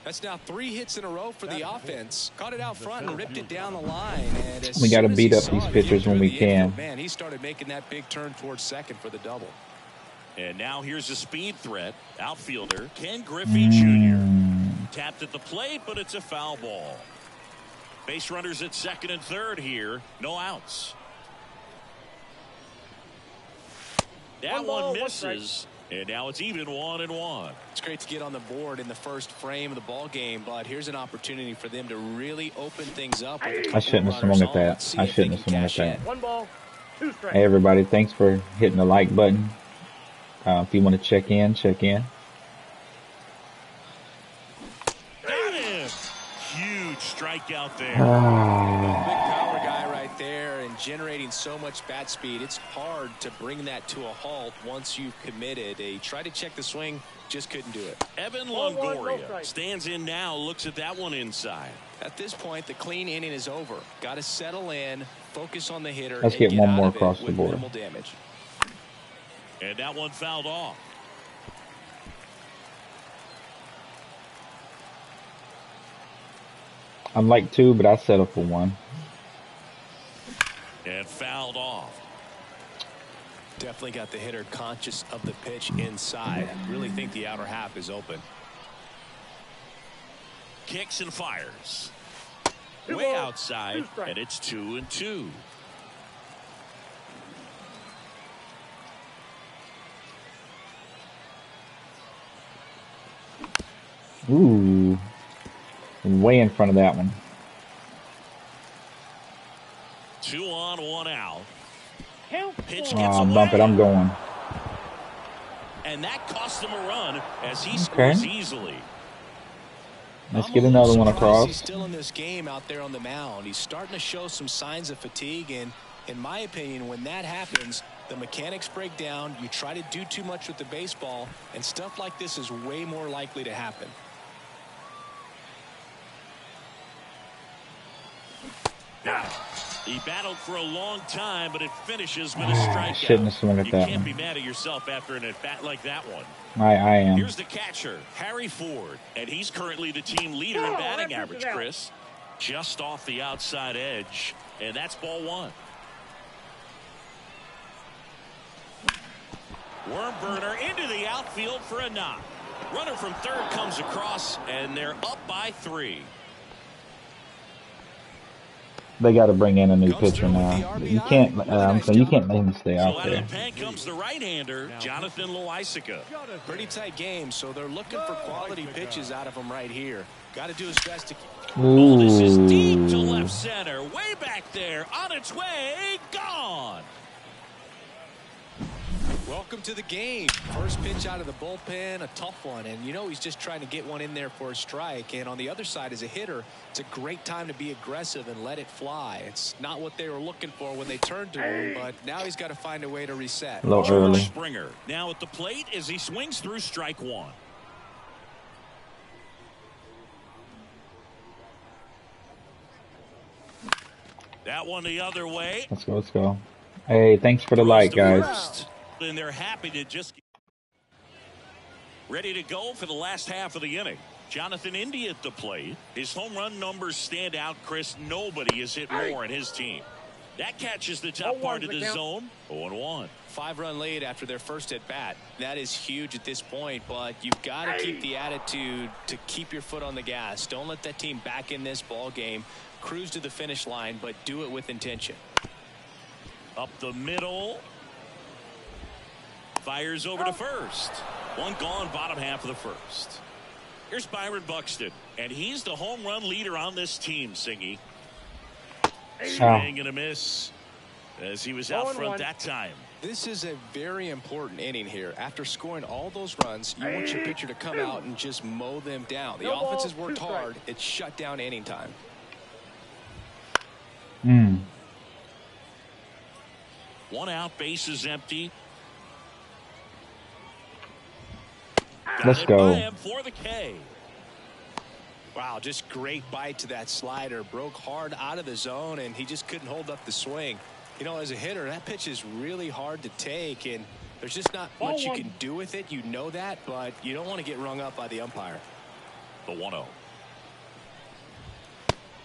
That's now 3 hits in a row for the offense. Caught it out front and ripped it down the line. And We got to beat up these pitchers when we can. Man, he started making that big turn towards second for the double. And now here's a speed threat. Outfielder Ken Griffey Jr. Tapped at the plate, but it's a foul ball. Base runners at second and third here. No outs. That one misses. And now it's even 1-1. It's great to get on the board in the first frame of the ball game, but here's an opportunity for them to really open things up. I shouldn't have swung at that. I shouldn't have swung at that. 1 ball, 2 strikes. Hey everybody, thanks for hitting the like button. If you want to check in, check in. Got him. Huge strikeout there. Big power guy right there, and generating so much bat speed. It's hard to bring that to a halt once you've committed. He tried to check the swing, just couldn't do it. Evan Ball one, no Longoria strike. stands in now, looks at that one inside. At this point, the clean inning is over. Got to settle in, focus on the hitter. Let's and get one out more of it across the with board. minimal damage. And that one fouled off. I'd like 2, but I settle for 1. And fouled off. Definitely got the hitter conscious of the pitch inside. Really think the outer half is open. Kicks and fires. Two Way balls, outside, 2 strikes. and it's 2-2. Ooh. Way in front of that one. 2 on, 1 out. Count Pitch one. gets Oh, away. bump it. I'm going. And that cost him a run as he Okay. scores easily. Let's I'm get a little another one surprised across. He's still in this game out there on the mound. He's starting to show some signs of fatigue, and in my opinion, when that happens, the mechanics break down. You try to do too much with the baseball, and stuff like this is way more likely to happen. He battled for a long time, but it finishes with a strikeout. Shouldn't have swung at You that can't one. be mad at yourself after an at-bat like that one. I am. Here's the catcher, Harry Ford, and he's currently the team leader in Oh, batting that average, pitch is out. Chris. Just off the outside edge, and that's ball 1. Worm burner into the outfield for a knock. Runner from third comes across, and they're up by 3. They got to bring in a new Comes pitcher through with now. the You RBI. can't. Really nice So you job. can't let him stay So out out of there. the pen comes the right-hander, Jonathan Loaisiga. Pretty tight game, so they're looking for quality pitches out of him right here. Got to do his best to keep. Oh, this is deep to Ooh. left center. Way back there. On its way. Gone. Welcome to the game. First pitch out of the bullpen, a tough one, and you know he's just trying to get one in there for a strike. And on the other side, as a hitter, it's a great time to be aggressive and let it fly. It's not what they were looking for when they turned to him, but now he's got to find a way to reset. A little George early. Springer now at the plate as he swings through strike 1. That one the other way. Let's go. Let's go. Hey, thanks for the like, guys. First, and they're happy to just ready to go for the last half of the inning. Jonathan India at the plate. His home run numbers stand out, Chris. Nobody has hit more in his team. That catches the top 0-1's part of the the count. zone. 0-1. 5-run lead after their first at bat. That is huge at this point, but you've got to keep the attitude to keep your foot on the gas. Don't let that team back in this ball game. Cruise to the finish line, but do it with intention. Up the middle. Fires over to first. One gone, bottom half of the first. Here's Byron Buxton, and he's the home run leader on this team, Singy. Swing and a miss as he was out front 0-1. that time. This is a very important inning here. After scoring all those runs, you want your pitcher to come out and just mow them down. The No offense ball, has worked 2 strikes. hard. It's shut down inning time. One out, base is empty. Let's Got it go. by him for the K. Wow, just great bite to that slider. Broke hard out of the zone, and he just couldn't hold up the swing. You know, as a hitter, that pitch is really hard to take, and there's just not much you can do with it. You know that, but you don't want to get rung up by the umpire. The 1-0.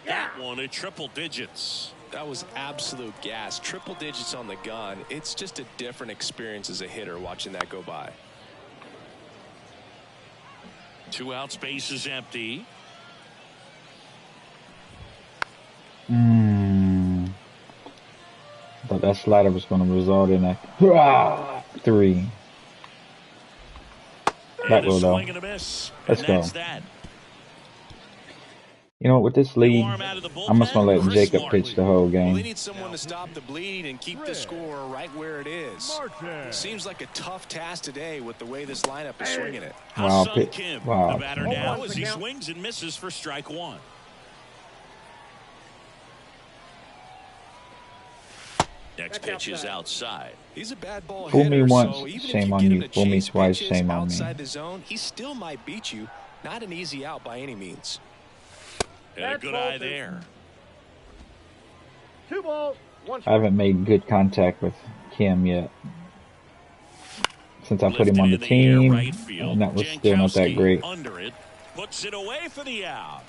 That one at triple digits. That was absolute gas. Triple digits on the gun. It's just a different experience as a hitter watching that go by. 2 outs, base is empty. Thought that slider was going to result in a 3. Back And a row though. swing and a miss. Let's And go. that's that. You know, with this lead, I'm just gonna let Jacob pitch the whole Well, they game. need someone to stop the bleeding and keep the score right where it is. Seems like a tough task today with the way this lineup is swinging it. Wow, Hassan Kim, wow. the batter now as he swings and misses for strike one. Next pitch is outside. He's a bad ball Fool hitter, me once, so even shame if you on get you. him to Fool me chase twice, pitches shame on me. outside the zone, he still might beat you. Not an easy out by any means. And a good eye there. 2 balls, 1 I strike. haven't made good contact with Kim yet. Since I put him Lifted on the in air, team, right field. and that was still not that Jankowski great. Under it, puts it away for the out.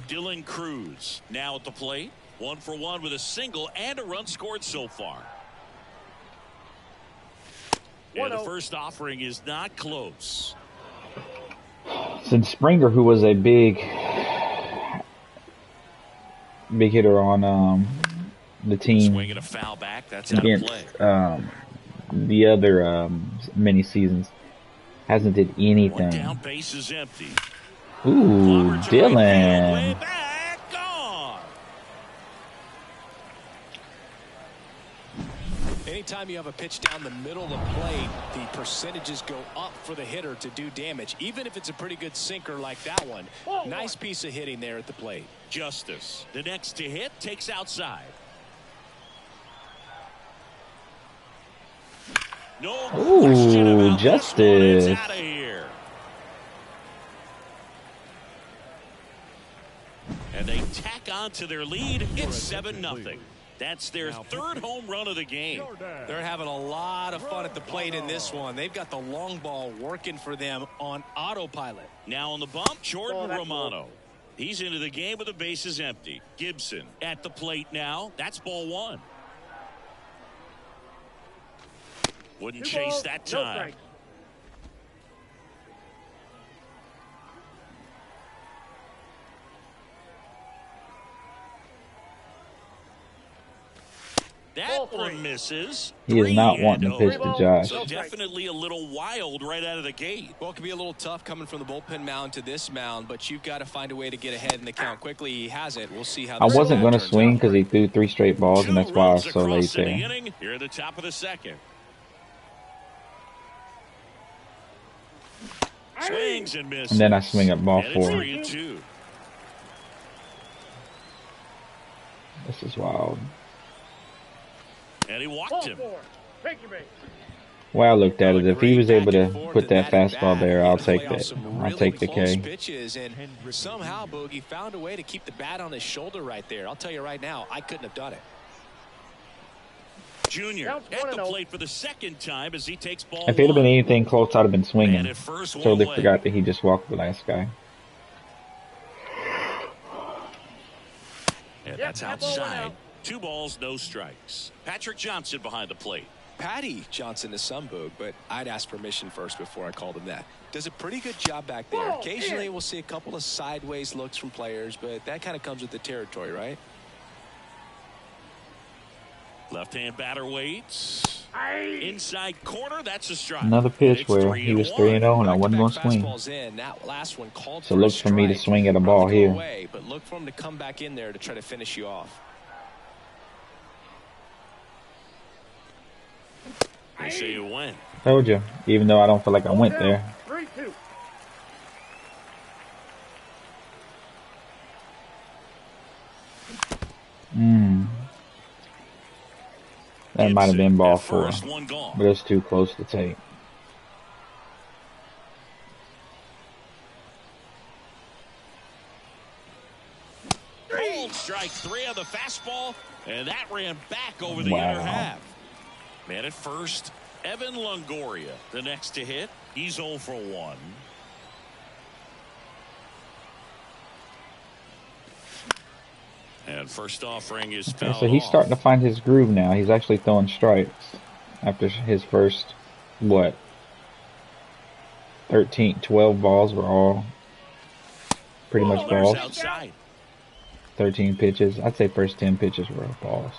Dylan Cruz now at the plate. 1 for 1 with a single and a run scored so far. And the first offering is not close. Since Springer, who was a big hitter on the team Swinging a foul back. That's out of play. against the other many seasons, hasn't did One anything. down, base is empty. Ooh, Clobbered to right field, way Dylan. back, gone. Anytime you have a pitch down the middle of the plate, the percentages go up for the hitter to do damage, even if it's a pretty good sinker like that one. Nice piece of hitting there at the plate. Justice, the next to hit, takes outside. No question Ooh, about Justice. this one. It's out of here. And they tack on to their lead. It's 7-0. That's their third home run of the game. They're having a lot of fun at the plate in this one. They've got the long ball working for them on autopilot. Now on the bump, Jordan Romano. He's into the game with the bases empty. Gibson at the plate now. That's ball 1. Wouldn't chase that time. That one misses. He is not wanting to pitch to Josh. So definitely a little wild right out of the gate. Well, it can be a little tough coming from the bullpen mound to this mound, but you've got to find a way to get ahead in the count quickly. He has it. We'll see how I this wasn't one going to turns swing out. because he threw 3 straight balls, and that's why I was so late in the there. inning. Here at the top of the second. Swings and misses. And then I swing at ball And 4. it's 3-2. This is wild. And he walked him. Take your base. Well, I looked at it. If he was able to Back and forth put in that fastball at-bat. there, He I'll had to play take off that. some I'll really take the close K. pitches, and somehow Boogie found a way to keep the bat on his shoulder right there. I'll tell you right now, I couldn't have done it. Junior at the plate for the second time as he takes ball If it had been 1. anything close, I'd have been swinging. And at first, one Totally away. forgot that he just walked the last guy. And that's outside. 2 balls, no strikes. Patrick Johnson behind the plate. Patty Johnson is some Boog, but I'd ask permission first before I called him that. Does a pretty good job back there. Occasionally we'll see a couple of sideways looks from players, but that kind of comes with the territory, right? Left-hand batter waits. Inside corner, that's a strike. Another pitch It's where he was 3-1. 3-0 and I wasn't going to swing. Fastballs in. That last one called So for a look for me to strike. swing at a ball Probably go here. away, but look for him to come back in there to try to finish you off. They say you win. Told you. Even though I don't feel like I went there. 3-2. That might have been ball At 4. first, one gone. But it's too close to take. Cold strike 3 on the fastball, and that ran back over the Wow. inner half. Man at first, Evan Longoria, the next to hit. He's 0 for 1. And first offering is Okay, fouled so he's off. starting to find his groove now. He's actually throwing strikes after his first, what, 12 balls were all pretty much There's balls. outside. 13 pitches. I'd say first 10 pitches were balls.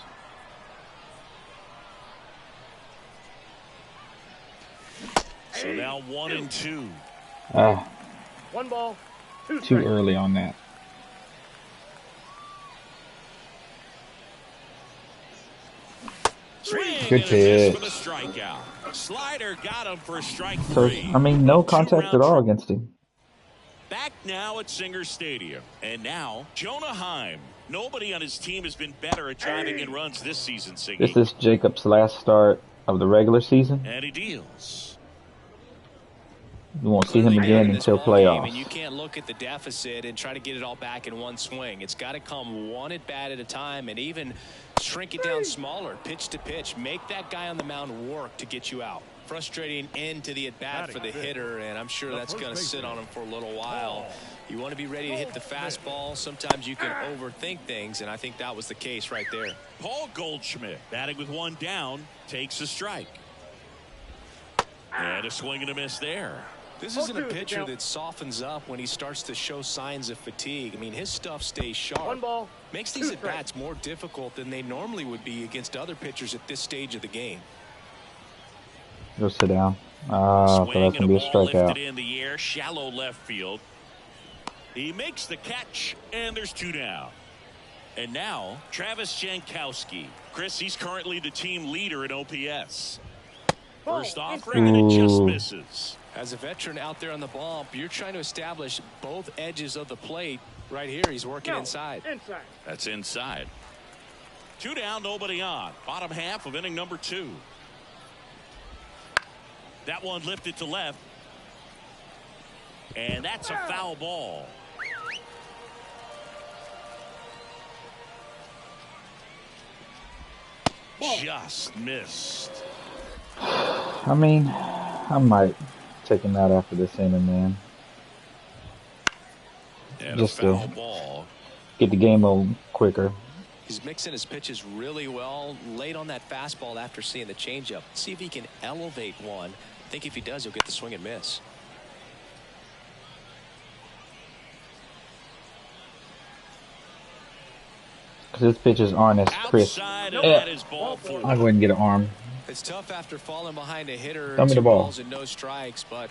So now 1-2. 1 ball, 2 Too strikes. early on that. Good and a miss for the pitch. strikeout. Slider got him for strike So, 3. I mean, no Two contact round at all trip. against him. Back now at Singer Stadium. And now, Jonah Heim. Nobody on his team has been better at driving in runs this season, Siggy. This is Jacob's last start of the regular season. And he deals. You won't see him Clearly again in this until ball game, and playoffs. you can't look at the deficit and try to get it all back in one swing. It's got to come one at bat at a time, and even shrink it down smaller, pitch to pitch. Make that guy on the mound work to get you out. Frustrating end to the at bat for the hitter, and I'm sure that's going to sit on him for a little while. You want to be ready to hit the fastball. Sometimes you can overthink things, and I think that was the case right there. Paul Goldschmidt, batting with one down, takes a strike. And a swing and a miss there. This isn't a pitcher that softens up when he starts to show signs of fatigue. I mean, his stuff stays sharp. 1 ball. Makes these at-bats more difficult than they normally would be against other pitchers at this stage of the game. Go sit down. So that's going to be a strikeout. Lifted in the air, shallow left field. He makes the catch, and there's 2 down. And now, Travis Jankowski. Chris, he's currently the team leader in OPS. First offering, and it just misses. As a veteran out there on the bump, you're trying to establish both edges of the plate. Right here, he's working inside. That's inside. 2 down, nobody on. Bottom half of inning number 2. That one lifted to left. And that's a foul ball. Just missed. I mean, I might take him out after this inning, man. And Just a foul to ball. get the game a little quicker. He's mixing his pitches really well. Late on that fastball after seeing the changeup. See if he can elevate one. I think if he does, he'll get the swing and miss. Because his pitches aren't as crisp. Outside, and that is ball 4. I'll go ahead and get an arm. It's tough after falling behind a hitter. Throw me the 2 ball. balls and no strikes, but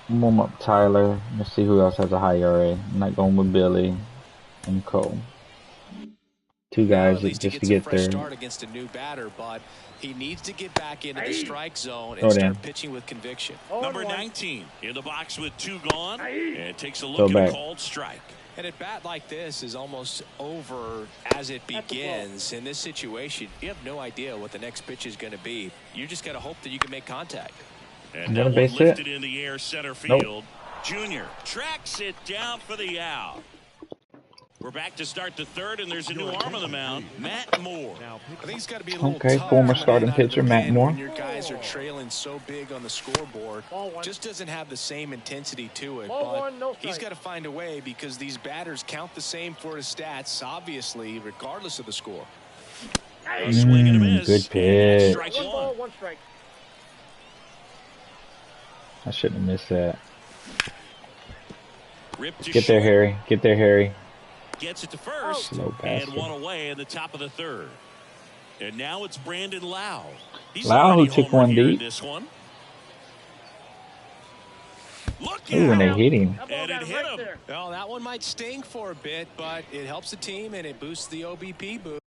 Warm up Tyler. Let's see who else has a high ERA. I'm not going with Billy and Cole. 2 guys at least just he to gets get a fresh there. start against a new batter, but he needs to get back into the strike zone Throw and it start in. pitching with conviction. Number 19 in the box with 2 gone. And takes a Throw look at a back. called strike. And a bat like this is almost over as it begins. In this situation, you have no idea what the next pitch is going to be. You just got to hope that you can make contact. And Got a that base one hit. lifted in the air center Nope. field. Junior tracks it down for the out. We're back to start the 3rd, and there's a new arm on the mound, Matt Moore. I think it's got to be a little Okay, tough former coming starting out of the pitcher, Matt pen Moore. when your guys are trailing so big on the scoreboard. Ball 1. Just doesn't have the same intensity to it. Ball But 1, no he's strike. got to find a way because these batters count the same for his stats, obviously, regardless of the score. A swing and a miss. Good pitch. Strike 1 ball, 1. 1 strike. I shouldn't have missed that. Ripped to Get there, short. Harry. Get there, Harry. Gets it to first. Slow And bastard. 1 away in the top of the 3rd. And now it's Brandon Lau. He's Lau, already who took homered one here in deep. this one. Look Ooh, and they out. hit him. That ball And it got hit right him. there. Well, that one might sting for a bit, but it helps the team and it boosts the OBP boost.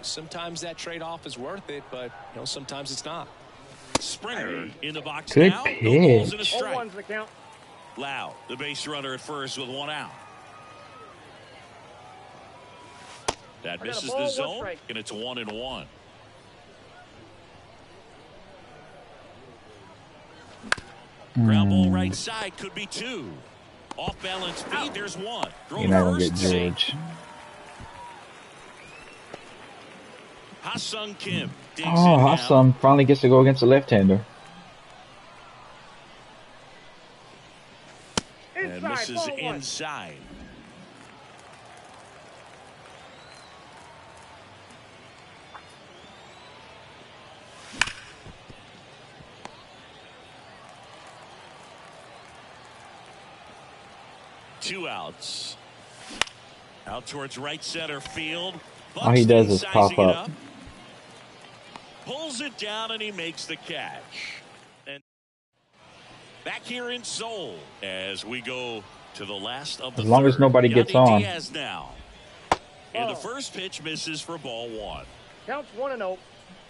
Sometimes that trade-off is worth it, but sometimes it's not. Springer in the box Good now. No balls and a pitch. Ball strike. 1's the count. Lau, the base runner at first with 1 out. That I got a misses ball, the 1 zone, strike. and it's 1-1. Ground ball right side could be 2. Off balance feed, there's 1. Throw You're not going to first, get safe. George. Ha-Sung Kim digs Oh, in now. Hassam finally gets to go against a left-hander. And Inside, misses ball 1. inside. Two outs. Out towards right center field. All he does is Buxton pop sizing it up. Pulls it down and he makes the catch. And back here in Seoul as we go to the last of the As long as third. nobody gets Yandy on. Diaz now. And the first pitch misses for ball 1. Counts 1-0.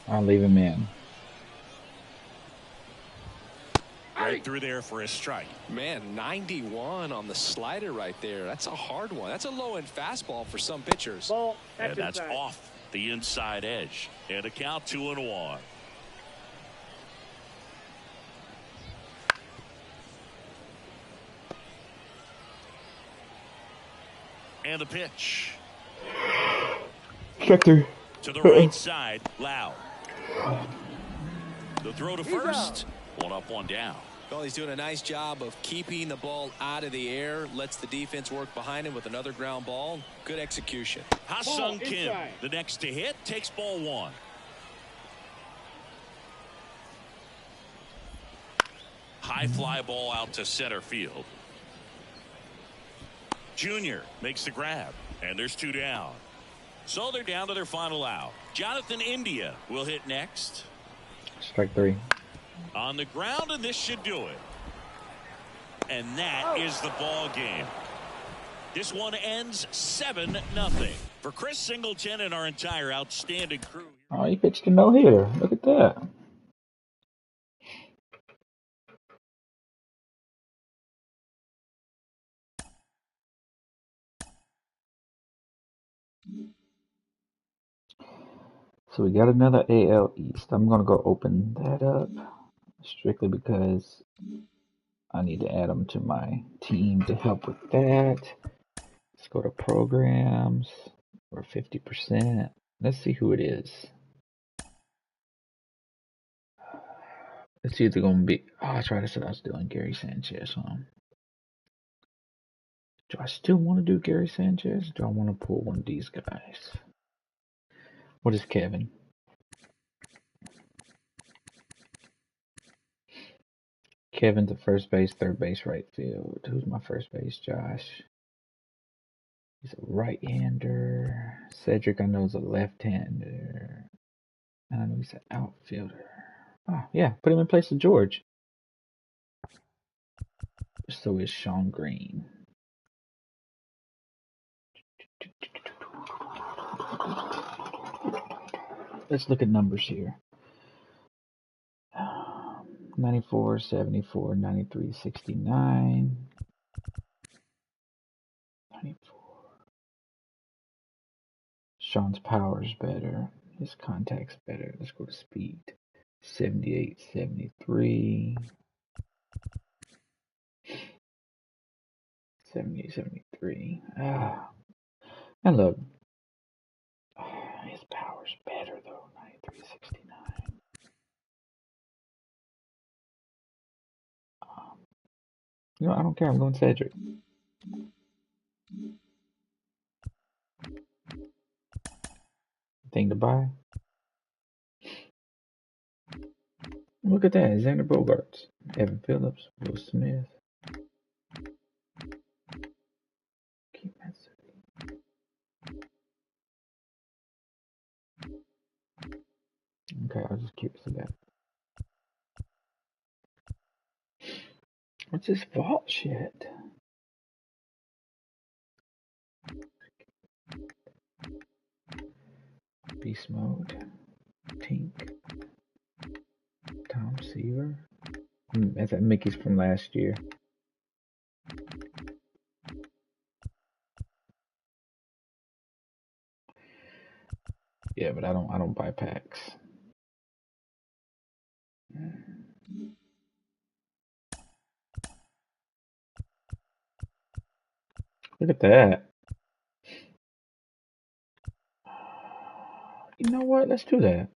I'll leave him in. Right through there for a strike. Man, 91 on the slider right there. That's a hard one. That's a low-end fastball for some pitchers. Ball. And that's off the inside edge. And a count 2-1. And the pitch. Check 3. To the right side, Lau. The throw to first. 1 up, 1 down. Well, he's doing a nice job of keeping the ball out of the air. Lets the defense work behind him with another ground ball. Good execution. Ha-Sung Kim, the next to hit, takes ball 1. High fly ball out to center field. Junior makes the grab, and there's 2 down. So they're down to their final out. Jonathan India will hit next. Strike 3. On the ground, and this should do it. And that is the ball game. This one ends 7-0. For Chris Singleton and our entire outstanding crew. Oh, he pitched a no-hitter. Look at that. So we got another AL East. I'm going to go open that up strictly because I need to add them to my team to help with that. Let's go to programs. We're 50%. Let's see who it is. It's either going to be... Oh, that's right. I said I was doing Gary Sanchez. Do I still want to do Gary Sanchez? Or do I want to pull one of these guys? What is Kevin? Kevin's at first base, third base, right field. Who's my first base? Josh. He's a right-hander. Cedric, I know, is a left-hander. And I know he's an outfielder. Oh, yeah. Put him in place of George. So is Sean Green. Let's look at numbers here. 94, 74, 93, 69. 94. Sean's power is better. His contact's better. Let's go to speed. 78, 73. 78, 73. And look. His power's better though. 93, 69. You know, I don't care. I'm going Cedric. Thing to buy. Look at that. Xander Bogaerts. Evan Phillips. Will Smith. Keep that city. Okay, I'll just keep it to that. What's this vault shit? Beast mode. Tink. Tom Seaver. That's that Mickey's from last year. Yeah, but I don't buy packs. Look at that. You know what? Let's do that.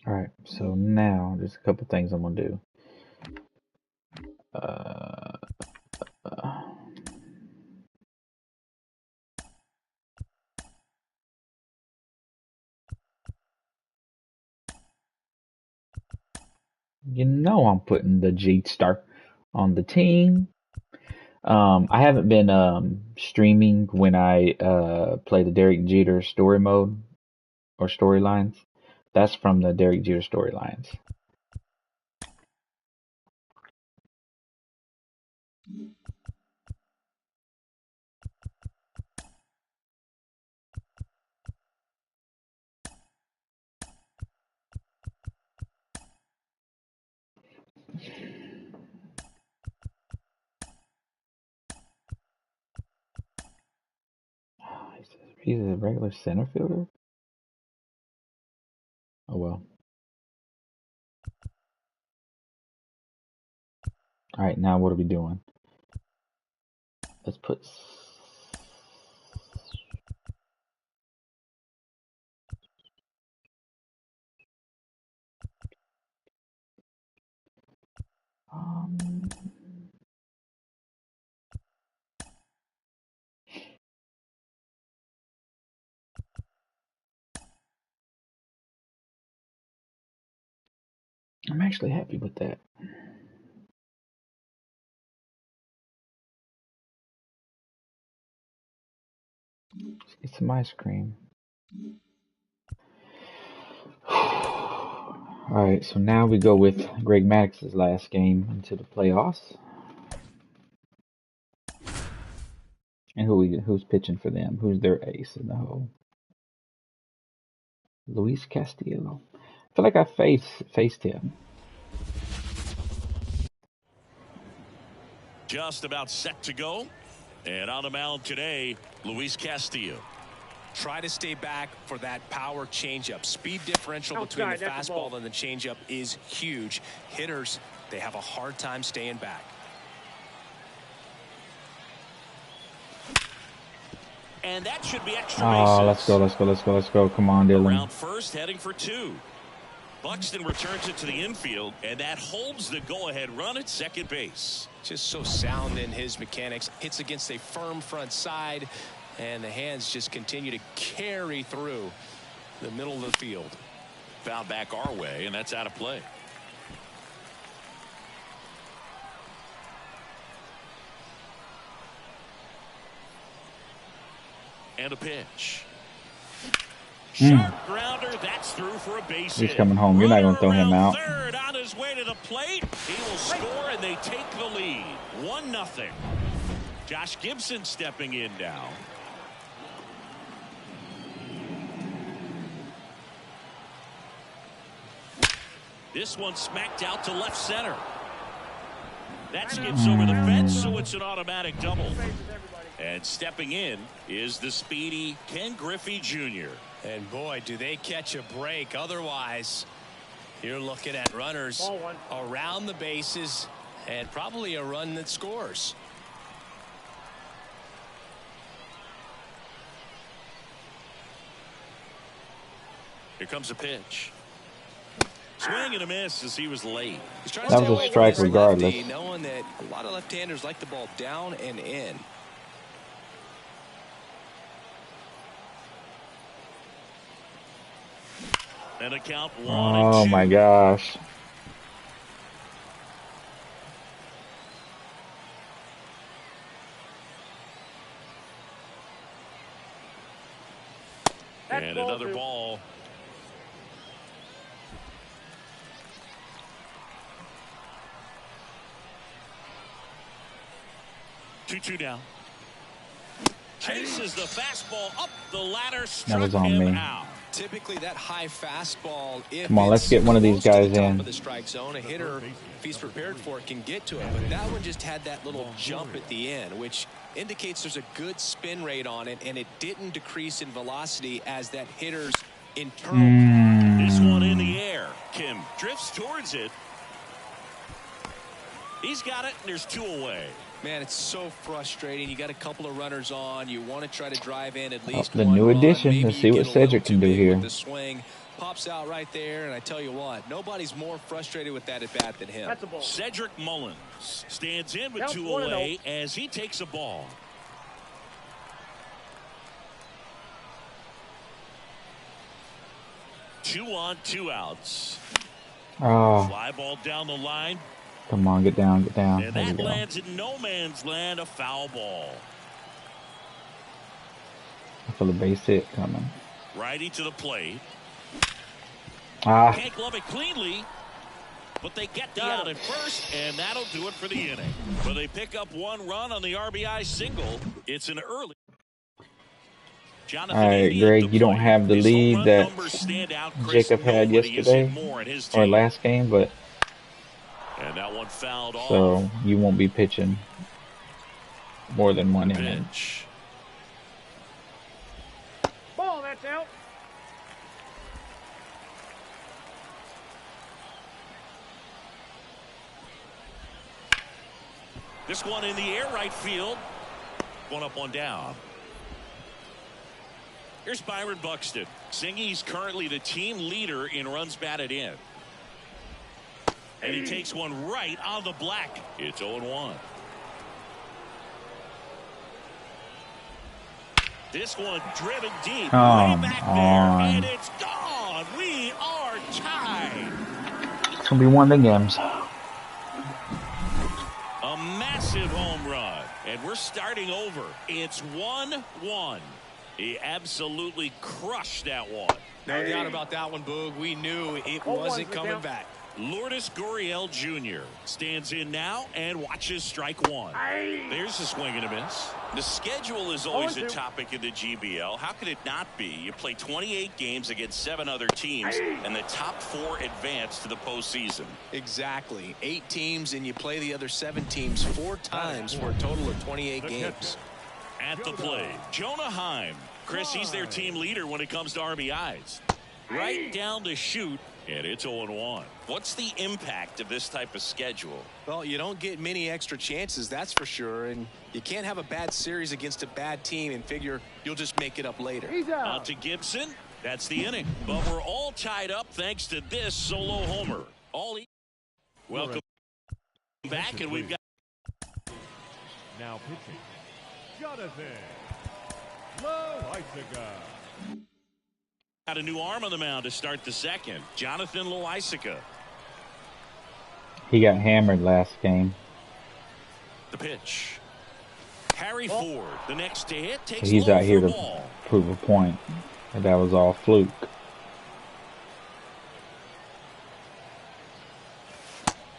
Alright, so now there's a couple things I'm gonna do. You know I'm putting the G-Star on the team. I haven't been streaming when I play the Derek Jeter story mode or storylines. That's from the Derek Jeter storylines. He's a regular center fielder? Oh well. Alright, now what are we doing? Let's put... I'm actually happy with that. Let's get some ice cream. Alright, so now we go with Greg Maddox's last game into the playoffs. And who's pitching for them? Who's their ace in the hole? Luis Castillo. I feel like I faced him. Just about set to go. And on the mound today, Luis Castillo. Try to stay back for that power changeup. Speed differential between the fastball and the changeup is huge. Hitters, they have a hard time staying back. And that should be extra bases. Let's go. Come on, Dylan. Around first, heading for 2. Buxton returns it to the infield, and that holds the go-ahead run at second base. Just so sound in his mechanics. Hits against a firm front side, and the hands just continue to carry through the middle of the field. Foul back our way, and that's out of play. And a pitch. Sharp grounder, that's through for a base hit. He's coming home. You're not going to throw him out. Third on his way to the plate. He will score, and they take the lead. 1-0. Josh Gibson stepping in now. This one smacked out to left center. That skips over the fence, so it's an automatic double. And stepping in is the speedy Ken Griffey Jr. And boy, do they catch a break. Otherwise, you're looking at runners around the bases and probably a run that scores. Here comes a pitch. Swing and a miss as he was late. That was a strike regardless. Lefty, knowing that a lot of left-handers like the ball down and in. And a count 1-2. Oh my gosh. And another ball. Two down. Chases the fastball up the ladder. That was on me. Out. Typically, that high fastball. Come on, let's get one of these guys in. The strike zone, a hitter, if he's prepared for it, can get to it. But that one just had that little jump at the end, which indicates there's a good spin rate on it, and it didn't decrease in velocity as that hitter's internal. This one in the air. Kim drifts towards it. He's got it, and there's 2 away. Man, it's so frustrating. You got a couple of runners on. You want to try to drive in at least the one new run. addition. Maybe Let's see what Cedric can do here. The swing pops out right there, and I tell you what, nobody's more frustrated with that at bat than him. That's a ball. Cedric Mullins stands in with 2 away as he takes a ball. Two on, 2 outs. Oh, Fly ball down the line. come on, get down, get down. And There we that go. lands in no man's land, a foul ball. I feel a base hit coming. Righty to the plate. Ah, Can't glove it cleanly, but they get the out at first, and that'll do it for the inning. But they pick up one run on the RBI single. It's an early. all right, Greg, you don't have the lead that Jacob had yesterday or last game, but and that one fouled off. so you won't be pitching more than one inning. Pitch. Ball, that's out. This one in the air, right field. One up, one down. Here's Byron Buxton. Singy's currently the team leader in runs batted in. And he takes one right on the black. It's 0-1. This one driven deep. Way back there. And it's gone. We are tied. It's going to be one of the games. A massive home run. And we're starting over. It's 1-1. He absolutely crushed that one. No doubt about that one, Boog. We knew it wasn't coming back. Lourdes Gurriel Jr. stands in now and watches strike one. There's a swing and a miss. The schedule is always a topic in the GBL. How could it not be? You play 28 games against 7 other teams, and the top 4 advance to the postseason. Exactly. 8 teams, and you play the other 7 teams 4 times for a total of 28 games. At the plate, Jonah Heim. Chris, he's their team leader when it comes to RBIs. Right down the chute, and it's 0-1. What's the impact of this type of schedule? Well, you don't get many extra chances, that's for sure, and you can't have a bad series against a bad team and figure you'll just make it up later. Out to Gibson. That's the inning. But we're all tied up thanks to this solo homer. Welcome back, and we've got Now pitching, Jonathan Loaisiga. a new arm on the mound to start the second. Jonathan Loaisiga. He got hammered last game. The pitch. Harry Ford, the next to hit, takes He's low out here for to ball. prove a point. That was all fluke.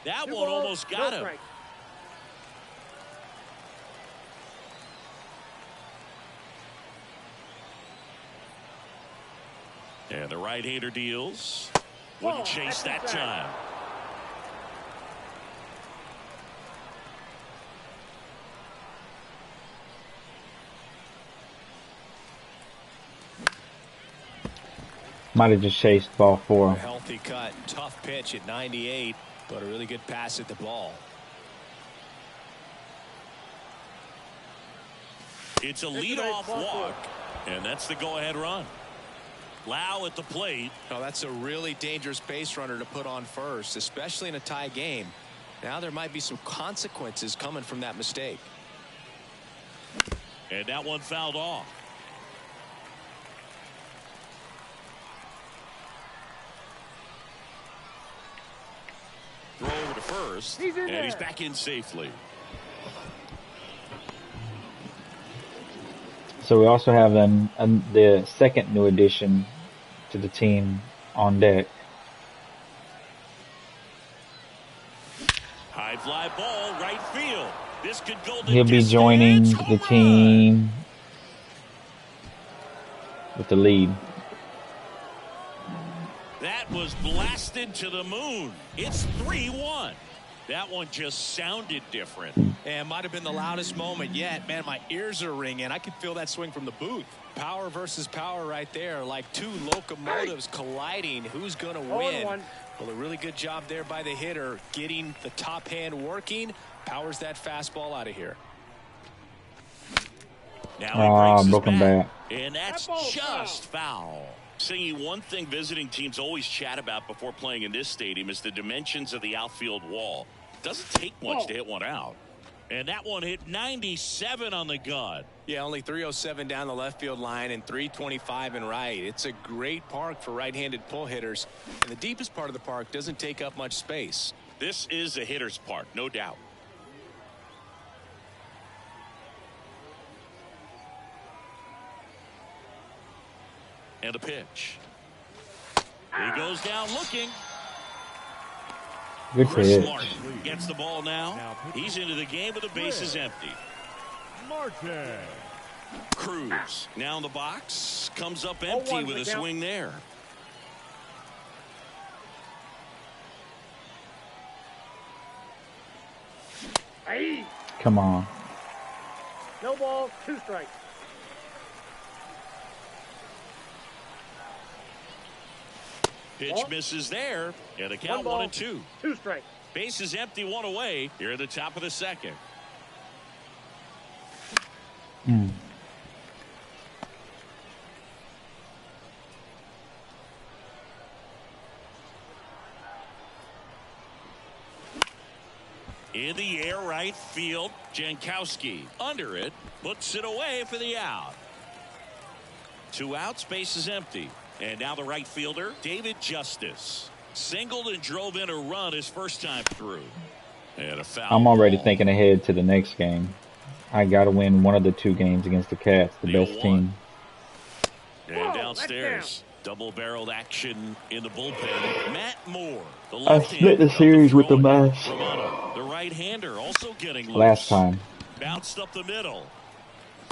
That one almost got him. And the right-hander deals. Wouldn't chase that time. Might have just chased ball 4. A healthy cut, tough pitch at 98, but a really good pass at the ball. It's a leadoff walk, and that's the go-ahead run. Lau at the plate. Oh, that's a really dangerous base runner to put on first, especially in a tie game. Now there might be some consequences coming from that mistake. And that one fouled off. Throw over to first, and he's back in safely. So we also have the second new addition to the team on deck. High fly ball, right field. This could go the He'll be distance. joining the Home run. team with the lead. That was blasted to the moon. It's 3-1. That one just sounded different. And might have been the loudest moment yet. Man, my ears are ringing. I could feel that swing from the booth. Power versus power right there, like 2 locomotives colliding. Who's going to win? Well, a really good job there by the hitter, getting the top hand working. Powers that fastball out of here. Now he breaks broken his bat. And that's just foul. Saying one thing visiting teams always chat about before playing in this stadium is the dimensions of the outfield wall. Doesn't take much to hit one out. And that one hit 97 on the gun. Yeah, only 307 down the left field line and 325 in right. It's a great park for right-handed pull hitters. And the deepest part of the park doesn't take up much space. This is a hitter's park, no doubt. And a pitch. He goes down looking. Good Chris pitch. Martin gets the ball now. He's into the game with the bases empty. Martin. Cruz now in the box. Comes up empty with a swing there. Hey. Come on. No ball, 2 strikes. Pitch misses there. And a count 1 1-2. 2 strikes. Bases empty, 1 away. Here at the top of the second. In the air, right field. Jankowski under it. Puts it away for the out. 2 outs. Base is empty. And now the right fielder, David Justice. Singled and drove in a run his first time through. And a foul. I'm already thinking ahead to the next game. I got to win one of the 2 games against the Cats, the best team. And downstairs, double-barreled action in the bullpen. Matt Moore, the I left-hander, split the series with the Mets Romano, the right-hander, also getting loose. last time. Bounced up the middle.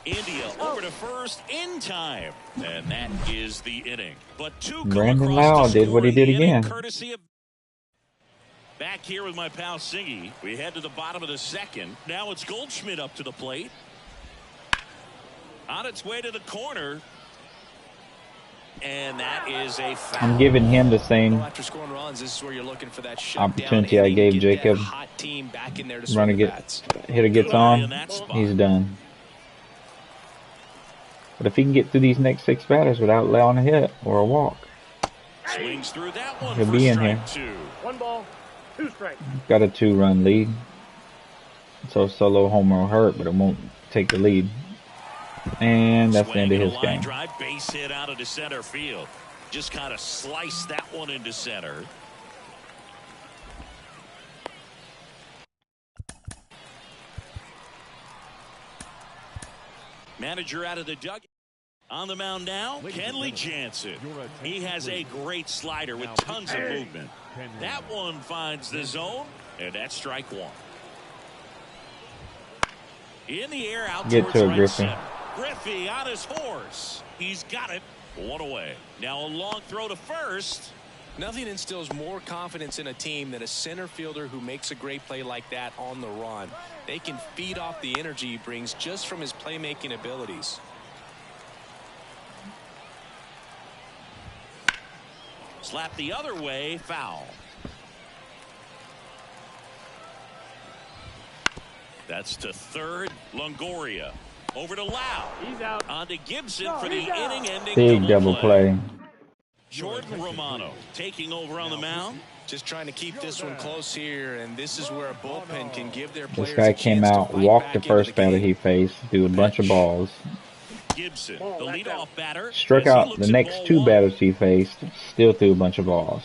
India over to first in time. And that is the inning. But 2 come Brandon across Lau to did score what he in the did inning, again. courtesy of. Back here with my pal Singy. We head to the bottom of the second. Now it's Goldschmidt up to the plate. On its way to the corner. And that is a foul. I'm giving him the same After scoring runs, this is where you're looking for that shutdown opportunity I inning, gave get Jacob. that hot team back in there to Runner swing the gets bats. hitter gets Good eye in on, that spot. he's done. But if he can get through these next 6 batters without allowing a hit or a walk, Swings through that one he'll for be in strike here. 2. 1 ball, 2 strikes. Got a 2-run lead. So solo homer will hurt, but it won't take the lead. And that's the end of Swing and his a line game. drive, base hit out of the center field. Just kind of sliced that one into center. Manager out of the dugout. On the mound now, Kenley Jansen. He has a great slider with tons of movement. That one finds the zone, and that's strike 1. In the air, out Get towards to it, right Griffey. center. Griffey on his horse. He's got it. 1 away. Now a long throw to first. Nothing instills more confidence in a team than a center fielder who makes a great play like that on the run. They can feed off the energy he brings just from his playmaking abilities. Slap the other way, foul. That's to third, Longoria. Over to Lau. He's out. On to Gibson for the inning-ending Big double play. Jordan Romano taking over on the mound. Just trying to keep this one close here, and this is where a bullpen can give their players This guy a came chance to out, fight walked back the into first batter game. he faced, threw a bunch of balls. Gibson, the leadoff batter. Struck as he out looks the at next ball 2 one. batters he faced, still threw a bunch of balls.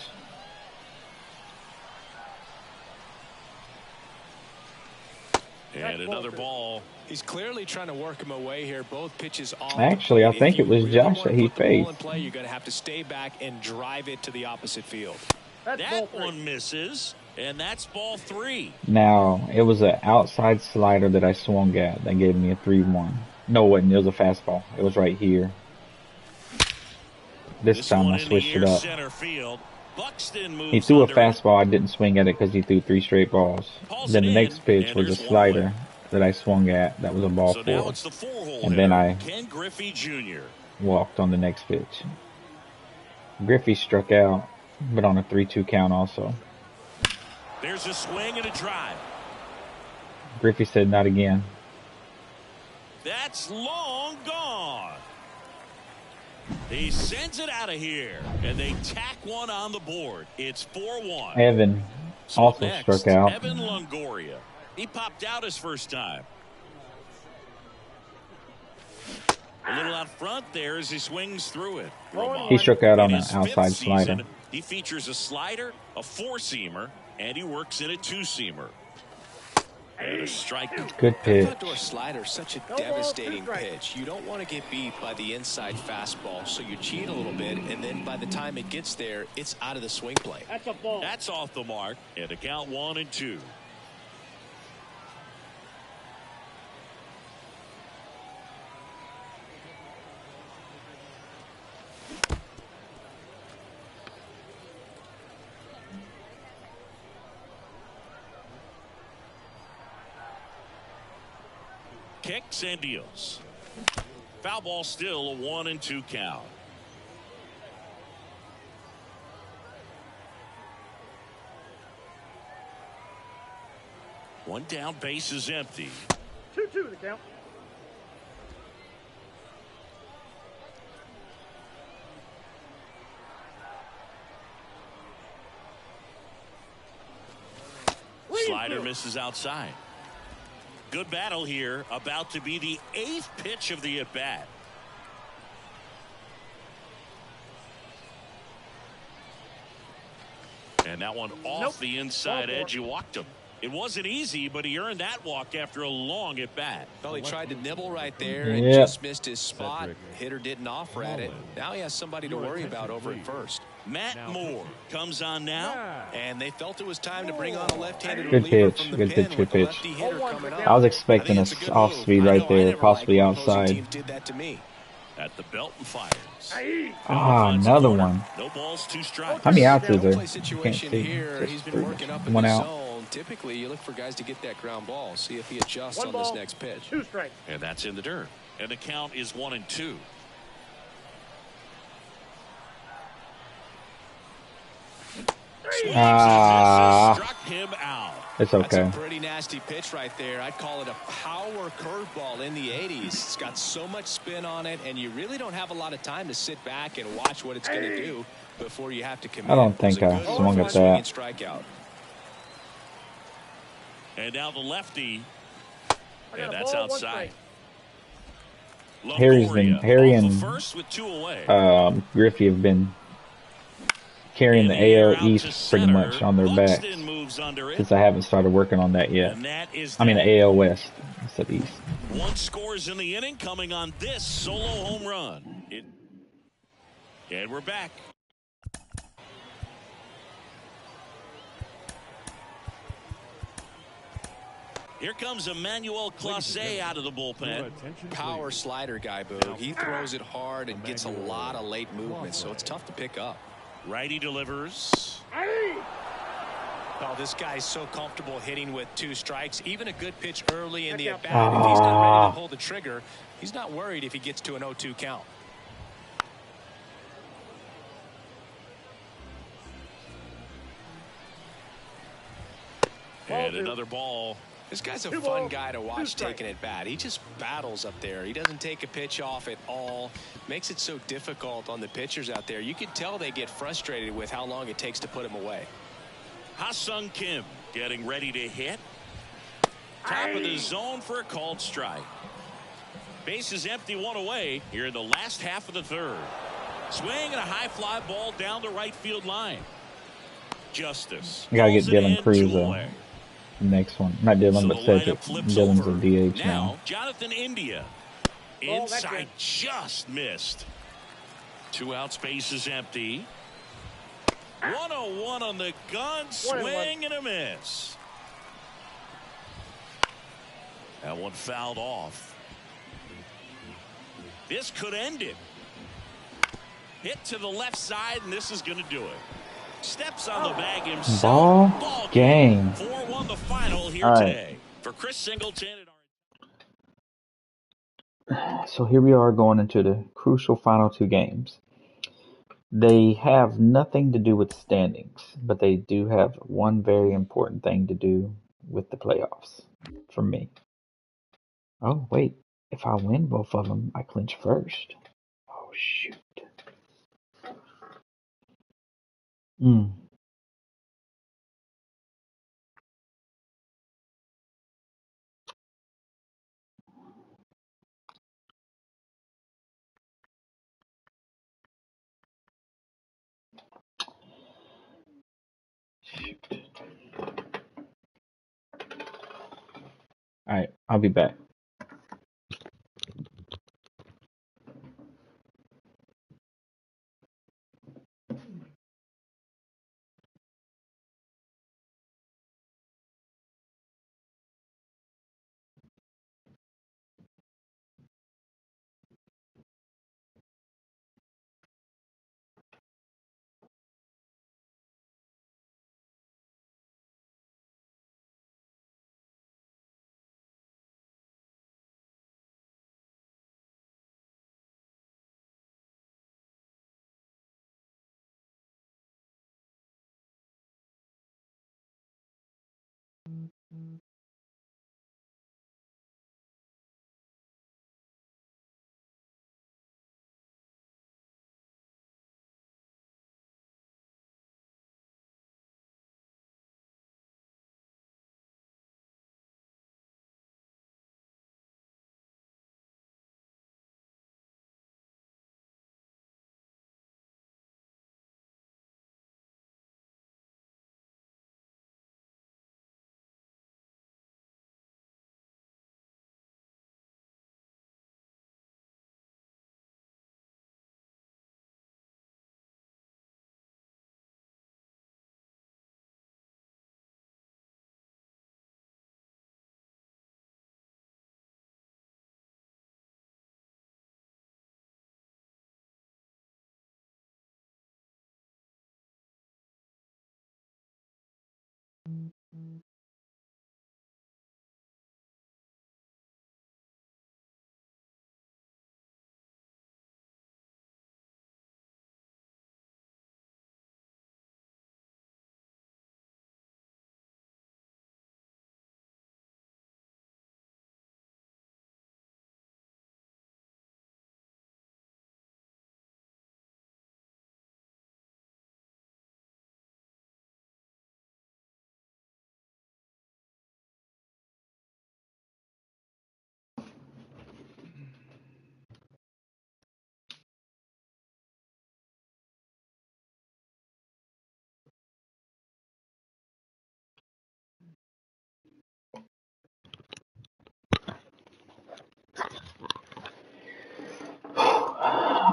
And another ball. He's clearly trying to work him away here. Both pitches off. Actually, I If think you it was really Josh wanna that he put the ball in faced. play, you're going to have to stay back and drive it to the opposite field. That's ball That 3. one misses, and that's ball 3. Now, it was an outside slider that I swung at that gave me a 3-1. No, it wasn't. It was a fastball. It was right here. This time one I in the switched it air, up. Center field. Buxton moves He threw a under it. fastball. I didn't swing at it because he threw 3 straight balls. Pulls Then it the next in, pitch and was a there's one slider away. that I swung at. That was a ball So now 4. it's the 4-hole And then I Ken Griffey Jr. walked on the next pitch. Griffey struck out, but on a 3-2 count also. There's a swing and a drive. Griffey said not again. That's long gone. He sends it out of here, and they tack one on the board. It's 4-1. Evan So also next, struck out. Evan Longoria. He popped out his first time. A little out front there as he swings through it. He struck out on In an his outside fifth season, slider. he features a slider, a four-seamer, and he works in a two-seamer. And a strike. Good That pitch. front door slider is such a devastating pitch. You don't want to get beat by the inside fastball, so you cheat a little bit, and then by the time it gets there, it's out of the swing plane. That's a ball. That's off the mark, and a count 1-2. Kicks and deals. Foul ball, still a 1-2 count. One down, base is empty. 2-2 the count. Slider misses outside. Good battle here. About to be the 8th pitch of the at-bat. And that one off the inside edge. He walked him. It wasn't easy, but he earned that walk after a long at-bat. Well, he tried to nibble right there and Yep. just missed his spot. Hitter didn't offer at it. Now he has somebody to worry about over at first. Matt Moore comes on now. And they felt it was time to bring on a left-handed Good reliever pitch. from the Good pen pitch. with Good the pitch. lefty hitter coming up. I was expecting I a think it's good off move. speed I right know I there, never possibly liked when opposing outside. teams did that to me. At the belt and fires. Ah, another one. No balls, 2 strikes. How many outs is Double there? play I can't situation see. here. Just He's been three. working up in One the out. zone. Typically, you look for guys to get that ground ball. See if he adjusts One on ball, this next pitch. 2 strikes. And that's in the dirt. And the count is 1-2. Struck him out. It's That's okay. a pretty nasty pitch right there. I'd call it a power curveball in the 80s. It's got so much spin on it, and you really don't have a lot of time to sit back and watch what it's going to do before you have to commit. I don't think It was a I good swung at swinging that. strikeout. And now the lefty. I got And a that's ball, 1 outside. strike. Harry Off and the first with 2 away. Griffey have been carrying the AL East pretty much on their backs Buxton moves under it. since I haven't started working on that yet. And that is I mean, that. the AL West instead of East. 1 scores in the inning, coming on this solo home run. And we're back. Here comes Emmanuel Clase out of the bullpen. Power slider guy, Boog. He throws it hard and gets a lot of late movement, so it's tough to pick up. Righty delivers. Oh, this guy's so comfortable hitting with 2 strikes. Even a good pitch early in the at-bat. If he's not ready to pull the trigger, he's not worried if he gets to an 0-2 count. And another ball. This guy's a fun guy to watch taking it bat. He just battles up there. He doesn't take a pitch off at all. Makes it so difficult on the pitchers out there. You can tell they get frustrated with how long it takes to put him away. Ha-Sung Kim getting ready to hit. Top of the zone for a called strike. Base is empty, 1 away here in the last half of the 3rd. Swing and a high fly ball down the right field line. Justice. I gotta get Calls it Dylan in, Cruz 2 away. next one. Not Dylan, So but the Cedric. lineup flips Dylan's over. a DH now. Jonathan India. Oh, that's Inside, good. just missed. 2 outs, base is empty. 1-0-1 on the gun. Swing and a miss. That one fouled off. This could end it. Hit to the left side, and this is going to do it. Steps on the bag himself. Ball game. 4-1 the final here All right. today. For Chris Singleton. So here we are going into the crucial final 2 games. They have nothing to do with standings, but they do have one very important thing to do with the playoffs for me. Oh, wait. If I win both of them, I clinch first. Oh, shoot. All right, I'll be back.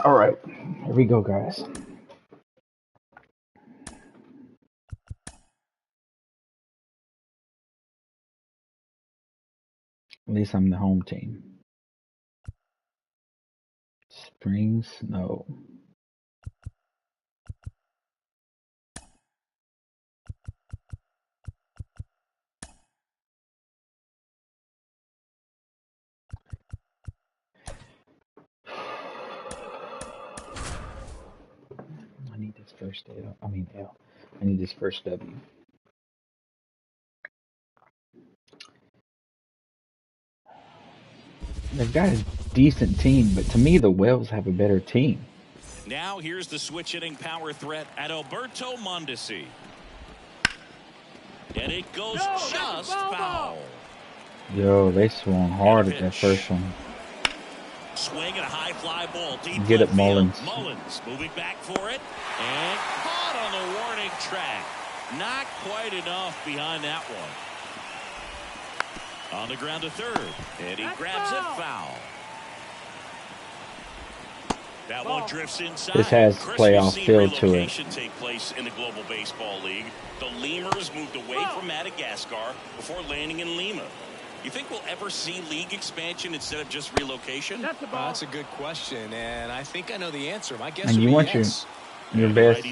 All right, here we go, guys. At least I'm the home team. Spring snow. I need this first L. I mean L. I need this first W. They've got a decent team, but to me, the Whales have a better team. Now here's the switch hitting power threat at Alberto Mondesi. And it goes just foul. Yo, they swung hard at that first one. Swing and a high fly ball deep Get left it, Mullins. field. Mullins moving back for it and caught on the warning track. Not quite enough behind that one. On the ground to third, and he grabs it, foul. That one drifts inside. This has playoff feel to it. Relocation take place in the Global Baseball League. The Lemurs moved away from Madagascar before landing in Lima. You think we'll ever see league expansion instead of just relocation? That's a good question, and I think I know the answer. My guess And would you be want yes. your best.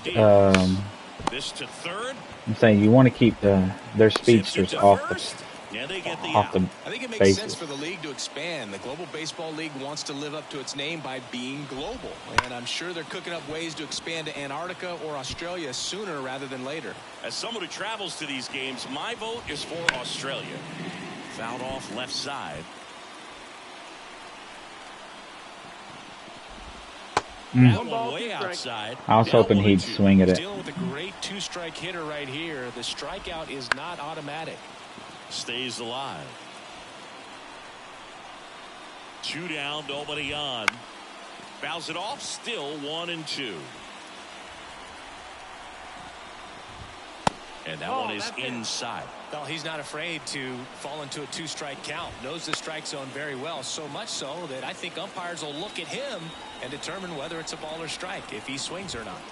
This to third. I'm saying you want to keep their speedsters off the Yeah, they get the off the I think it makes bases. sense for the league to expand. The Global Baseball League wants to live up to its name by being global. And I'm sure they're cooking up ways to expand to Antarctica or Australia sooner rather than later. As someone who travels to these games, my vote is for Australia. Fouled off left side. That one way outside. I was hoping he'd swing at it. Dealing with a great two-strike hitter right here. The strikeout is not automatic. Stays alive. 2 down, nobody on. Fouls it off, still 1-2. And that one is inside. Well, he's not afraid to fall into a 2-strike count. Knows the strike zone very well, so much so that I think umpires will look at him and determine whether it's a ball or strike, if he swings or not.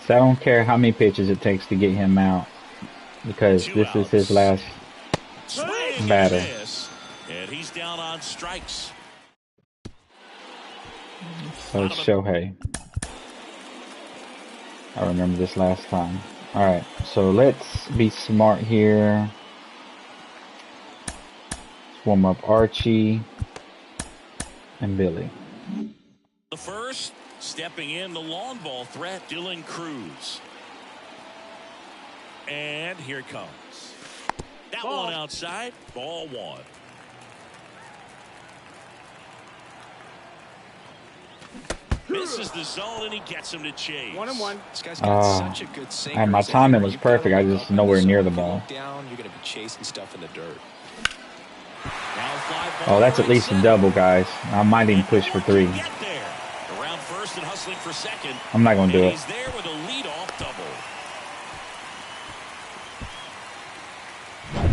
So I don't care how many pitches it takes to get him out, because this is his last batter. And he's down on strikes. So it's Shohei. I remember this last time. Alright, so let's be smart here. Let's warm up Archie and Billy. The first, stepping in the long ball threat, Dylan Cruz. And here it comes. That one outside, ball 1. Misses the zone and he gets him to chase. 1-1. This guy's got such a good sinker. And my timing was perfect. I was just nowhere near the ball. Down, you're going to be chasing stuff in the dirt. Oh, that's at least a double, guys. I might even push for 3. Around first and hustling for second. I'm not going to do it. He's there with a leadoff double.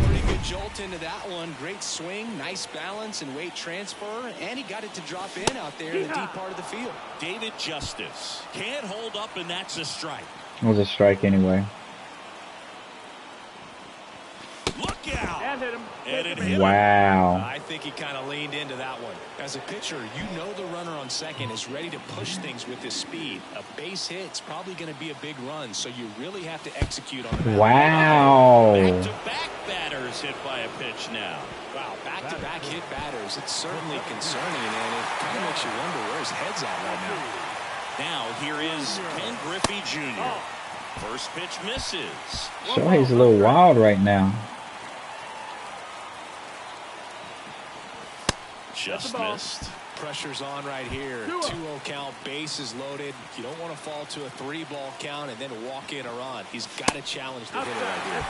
Pretty good jolt into that one. Great swing, nice balance and weight transfer, and he got it to drop in out there in the deep part of the field. David Justice can't hold up, and that's a strike. It was a strike anyway. Look out! And hit him. And it hit him. Wow. I think he kind of leaned into that one. As a pitcher, you know the runner on second is ready to push things with his speed. A base hit's probably going to be a big run, so you really have to execute on it. Wow. Back-to-back batters hit by a pitch now. Wow, back-to-back hit batters. It's certainly concerning, and it kind of makes you wonder where his head's at right now. Now here is Ken Griffey Jr. First pitch misses. Shohei's a little wild right now. Just missed. Pressure's on right here. 2-0 count, bases loaded. You don't want to fall to a 3-ball count and then walk in or on. He's got to challenge the hitter right here.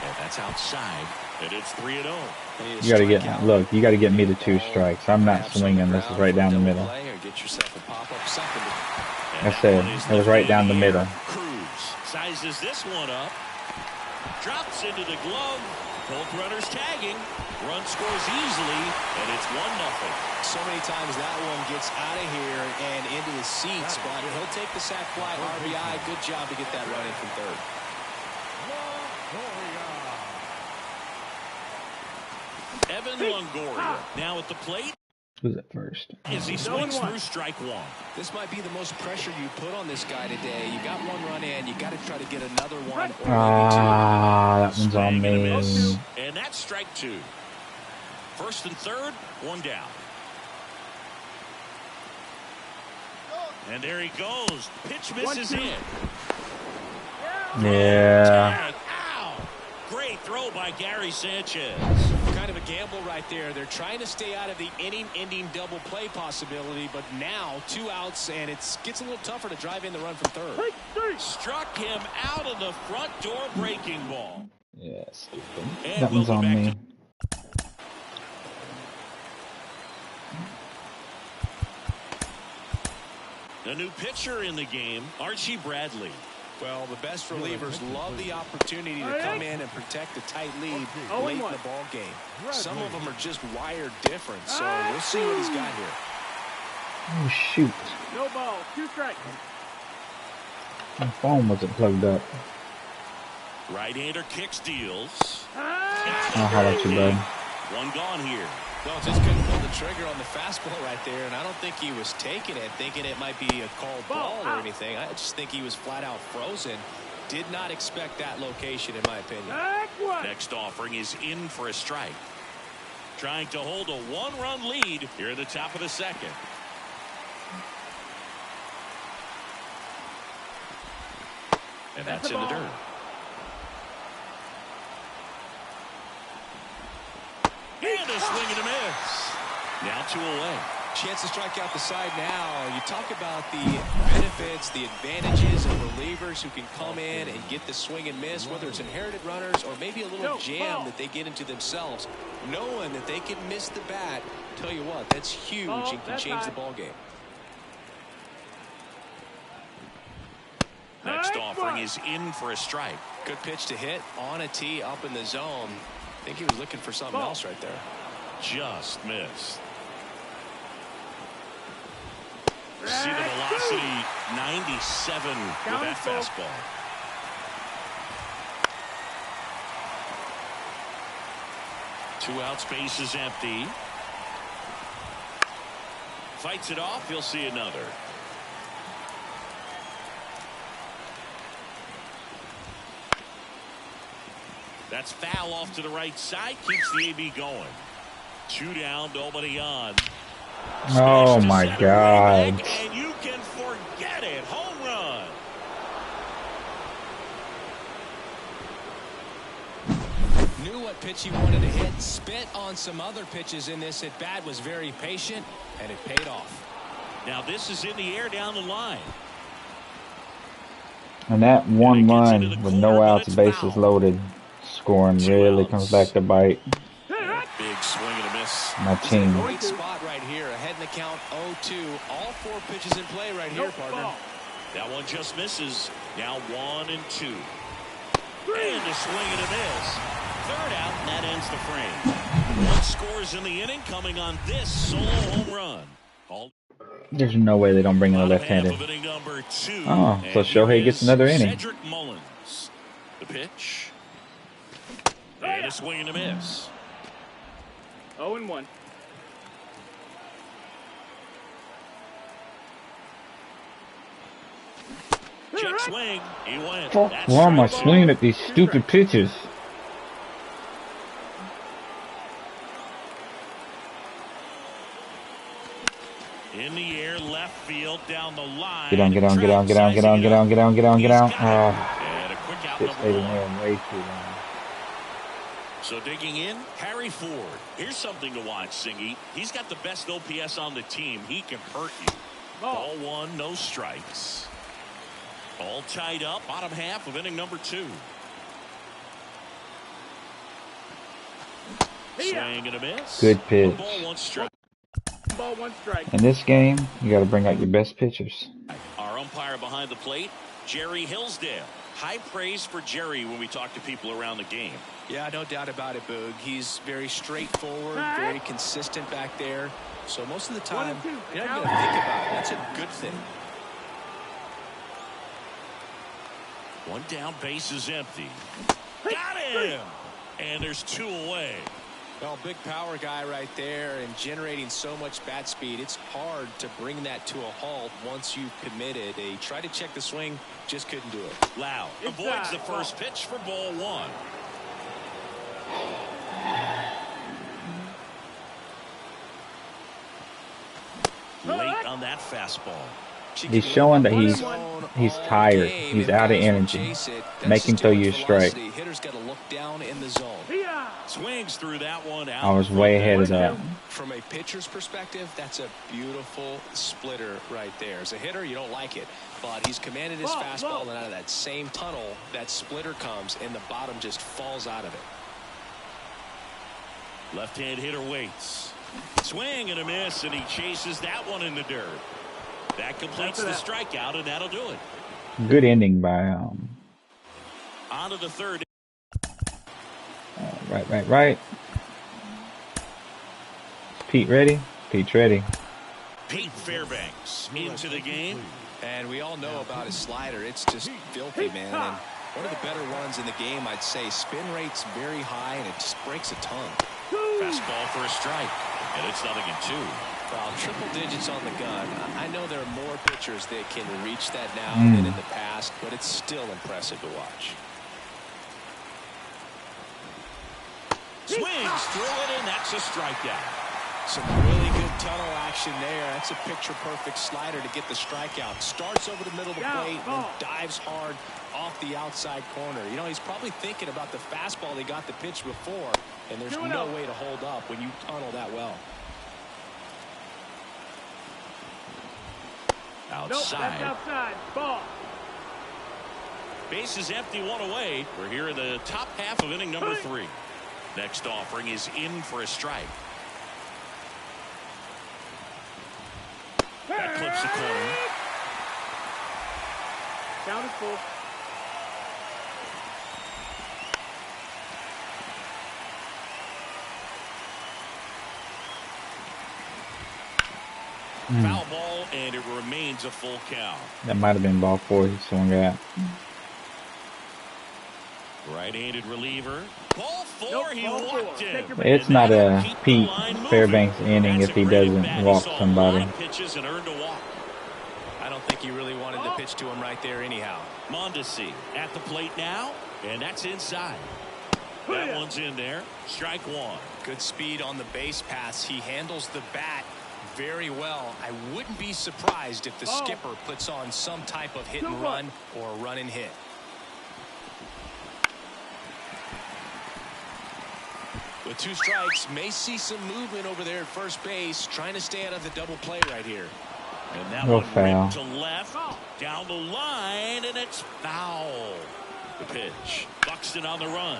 And that's outside. And it's 3-0. You got to get, look, you got to get me to 2 strikes. I'm not swinging. This is right down the middle. I said, it was right down the middle. Cruz sizes this one up. Drops into the glove. Both runners tagging. Run scores easily, and it's 1-0. So many times that one gets out of here and into the seats, but he'll take the sac fly RBI. Good job to get that run in from third. Evan Longoria now at the plate. Who's at first? As he swings through strike 1. This might be the most pressure you put on this guy today. You got 1 run in. You got to try to get another one. That one's on me. And that's strike 2. First and third, 1 down. And there he goes. Pitch misses in. Yeah. Ow! Great throw by Gary Sanchez. Kind of a gamble right there. They're trying to stay out of the inning-ending double play possibility, but now 2 outs, and it gets a little tougher to drive in the run from third. Struck him out of the front door breaking ball. Yeah, stupid. That one's on me. The new pitcher in the game, Archie Bradley. Well, the best relievers love the opportunity to come in and protect a tight lead late in the ball game. Some of them are just wired different, so we'll see what he's got here. Oh, shoot. No ball, 2 strikes. My phone wasn't plugged up. Right-hander kicks, deals. I'll holler at you, bud. 1 gone here. Well, just couldn't pull the trigger on the fastball right there, and I don't think he was taking it, thinking it might be a called ball or anything. I just think he was flat out frozen. Did not expect that location, in my opinion. Next offering is in for a strike. Trying to hold a 1-run lead here at the top of the second. And that's in the dirt. And a swing and a miss. Now 2 away. Chance to strike out the side now. You talk about the benefits, the advantages of relievers who can come in and get the swing and miss, whether it's inherited runners or maybe a little jam that they get into themselves. Knowing that they can miss the bat, tell you what, that's huge and can change the ball game. Next offering offering is in for a strike. Good pitch to hit on a tee up in the zone. I think he was looking for something else right there. Just missed. See the velocity, 97 with that fastball. Two outs, base is empty. Fights it off. He'll see another. That's foul off to the right side. Keeps the AB going. 2 down, nobody on. Oh my God. And you can forget it. Home run. Knew what pitch he wanted to hit. Spit on some other pitches in this at bat. Was very patient, and it paid off. Now this is in the air down the line. And that one run with no outs, bases loaded, scoring really comes back to bite Big swing and a miss. my team. Great spot right here. Ahead in the count 0-2. All 4 pitches in play right here, partner. That one just misses. Now 1 and 2. And a swing and a miss. Third out, and that ends the frame. 1 scores in the inning, coming on this solo home run. There's no way they don't bring in a left-handed. Oh, so Shohei gets another inning. Cedric Mullins. The pitch. And a swing and a miss. 0-1. Check swing. He went. Fuck, why am I swinging at these stupid pitches? In the air, left field, down the line. Get on, get on, get on, get on, get on, get on, get on, get on, get on. And a quick out, Just stayed in there way too long. So digging in, Harry Ford. Here's something to watch, Singy. He's got the best OPS on the team. He can hurt you. Ball 1, no strikes. All tied up, bottom half of inning number 2. Swing and a miss. Good pitch. Ball 1 strike. Ball 1 strike. In this game, you got to bring out your best pitchers. Our umpire behind the plate, Jerry Hillsdale. High praise for Jerry when we talk to people around the game. Yeah, no doubt about it, Boog. He's very straightforward, very consistent back there. So most of the time, you're not going to think about it. That's a good thing. 1 down, base is empty. Got him! And there's 2 away. Well, big power guy right there and generating so much bat speed. It's hard to bring that to a halt once you've committed. He tried to check the swing, just couldn't do it. Loud avoids the first pitch for ball 1. Late on that fastball. He's showing that he's tired. He's out of energy. Make him throw you a strike. Hitter's got to look down in the zone. Swings through that one out. I was way ahead of that. From a pitcher's perspective, that's a beautiful splitter right there. As a hitter, you don't like it, but he's commanded his fastball, and out of that same tunnel, that splitter comes, and the bottom just falls out of it. Left-hand hitter waits. Swing and a miss, and he chases that one in the dirt. That completes the strikeout, and that'll do it. Good ending by On to the third. right. Pete ready? Pete's ready. Pete Fairbanks into the game. And we all know about his slider. It's just filthy, man. And one of the better runs in the game, I'd say. Spin rate's very high, and it just breaks a ton. Fastball for a strike, and it's 0-2. Well, triple digits on the gun. I know there are more pitchers that can reach that now than in the past, but it's still impressive to watch. Swings through it, and that's a strikeout. Some really good tunnel action there. That's a picture-perfect slider to get the strikeout. Starts over the middle of the plate and dives hard off the outside corner. You know, he's probably thinking about the fastball he got the pitch before, and there's no way to hold up when you tunnel that well. Outside. Nope, that's outside. Ball. Base is empty, 1 away. We're here in the top half of inning number 3. Next offering is in for a strike. That clips the corner. Count is full. Foul ball, and it remains a full count. That might have been ball 4 he swung at. Right-handed reliever. Ball 4, he walked him. It's not a Pete Fairbanks inning if he doesn't walk somebody. Pitches and earned a walk. I don't think he really wanted to pitch to him right there anyhow. Mondesi at the plate now, and that's inside. That one's in there. Strike one. Good speed on the base paths. He handles the bat very well. I wouldn't be surprised if the skipper puts on some type of hit and run or run and hit. With 2 strikes, may see some movement over there at first base, trying to stay out of the double play right here. And that one ripped to left, down the line, and it's foul. The pitch. Buxton on the run.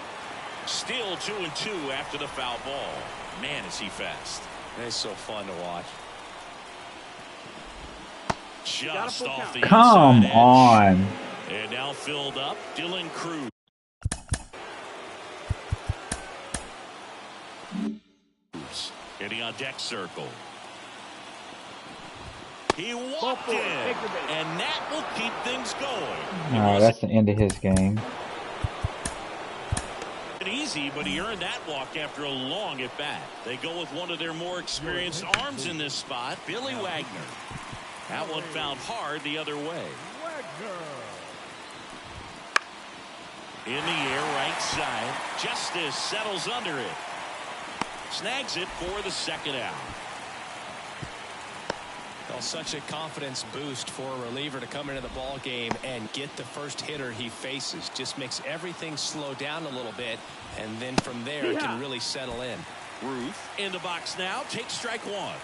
Still 2-2 after the foul ball. Man, is he fast. It's so fun to watch. Just off the Come on. And now filled up, Dylan Cruz. Getting on deck circle. He walked in, and that will keep things going. Oh, that's the end of his game. Easy, but he earned that walk after a long at bat. They go with one of their more experienced arms in this spot, Billy Wagner. That one found hard the other way. In the air, right side. Justice settles under it. Snags it for the second out. Well, such a confidence boost for a reliever to come into the ball game and get the first hitter he faces. Just makes everything slow down a little bit, and then from there it can really settle in. Ruth in the box now. Takes strike one.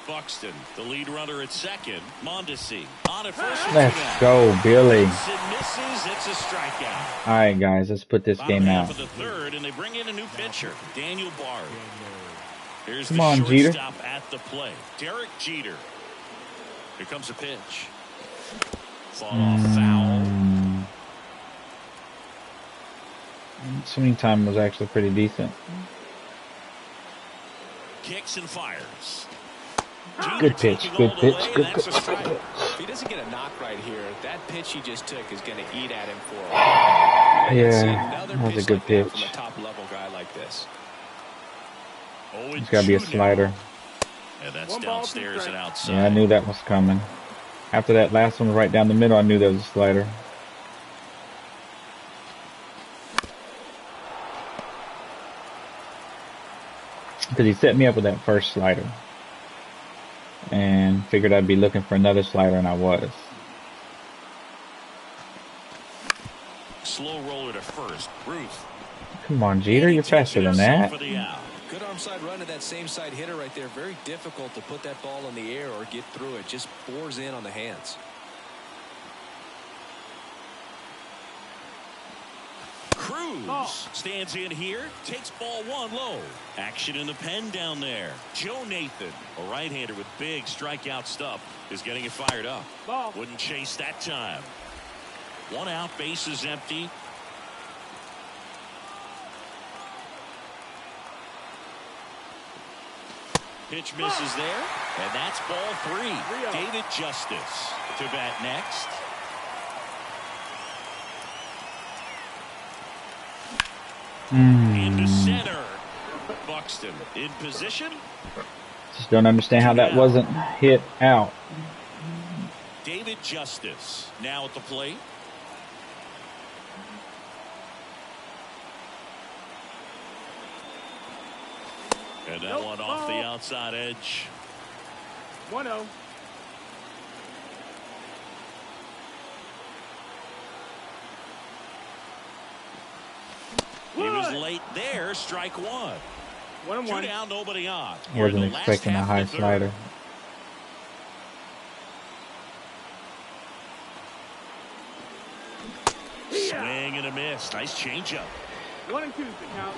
Buxton, the lead runner at second. Mondesi on at first. Let's go, Billy. Misses. It's a strikeout. All right, guys, let's put this game out. Of the third, and they bring in a new pitcher, Daniel Bard. Here's Come the on, Jeter. shortstop at the plate, Derek Jeter. Here comes a pitch. Fall off foul. Swing time was actually pretty decent. Kicks and fires. Good pitch, good pitch, good pitch. If he doesn't get a knock right here, that pitch he just took is going to eat at him for a while. Yeah, that was a good pitch. From a top-level guy like this. It's got to be a slider. And that's downstairs and outside. Yeah, I knew that was coming. After that last one right down the middle, I knew that was a slider. Because he set me up with that first slider. And figured I'd be looking for another slider, and I was. Slow roller to first. Ruth. Come on, Jeter, you're faster than that. Good arm side run to that same side hitter right there. Very difficult to put that ball in the air or get through it. Just bores in on the hands. Cruz stands in here, takes ball one low. Action in the pen down there. Joe Nathan, a right-hander with big strikeout stuff, is getting it fired up. Wouldn't chase that time. One out, base is empty. Pitch misses there, and that's ball 3. David Justice to bat next. Into center. Buxton in position. Just don't understand how that wasn't hit out. David Justice now at the plate. And that one off the outside edge. 1-0. He was late there. Strike one. 1-1. 2 down, nobody on. Wasn't expecting a high slider. Swing and a miss. Nice changeup. 1-2 is the count.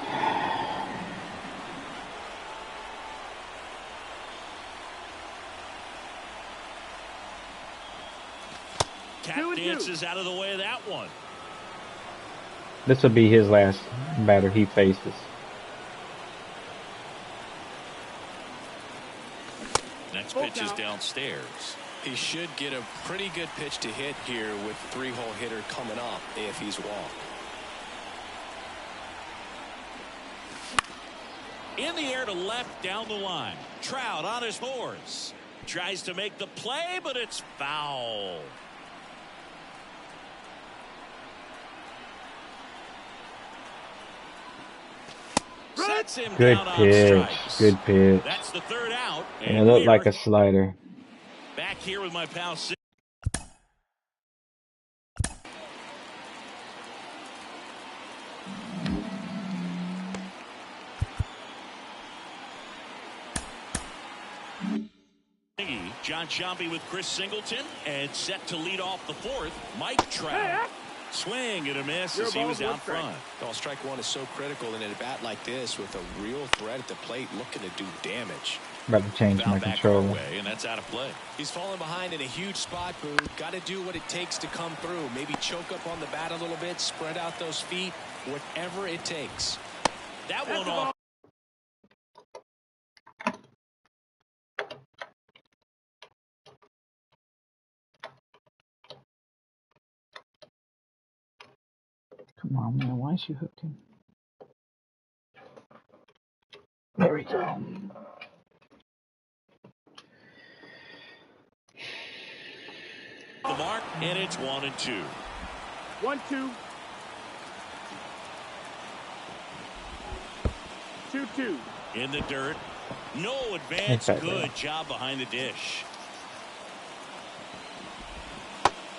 Cat dances out of the way of that one. This will be his last batter he faces. pitches downstairs. He should get a pretty good pitch to hit here with 3-hole hitter coming up if he's walked. In the air to left down the line. Trout on his horse. Tries to make the play, but it's foul. Sets him Good down on pitch. strikes. Good pitch. That's the third out. And it looked like a slider. Back here with my pal. John Sciambi with Chris Singleton, and set to lead off the fourth, Mike Trout. Swing and a miss as he was out front. Well, strike one is so critical in a bat like this with a real threat at the plate looking to do damage. About to change my controller. Way, and that's out of play. He's falling behind in a huge spot, Boo. Got to do what it takes to come through. Maybe choke up on the bat a little bit, spread out those feet, whatever it takes. That one off. Come on, man. Why is she hooked in? There we go. The mark, and it's 1-2. 1-2. 2-2. In the dirt. No advance. Good job behind the dish.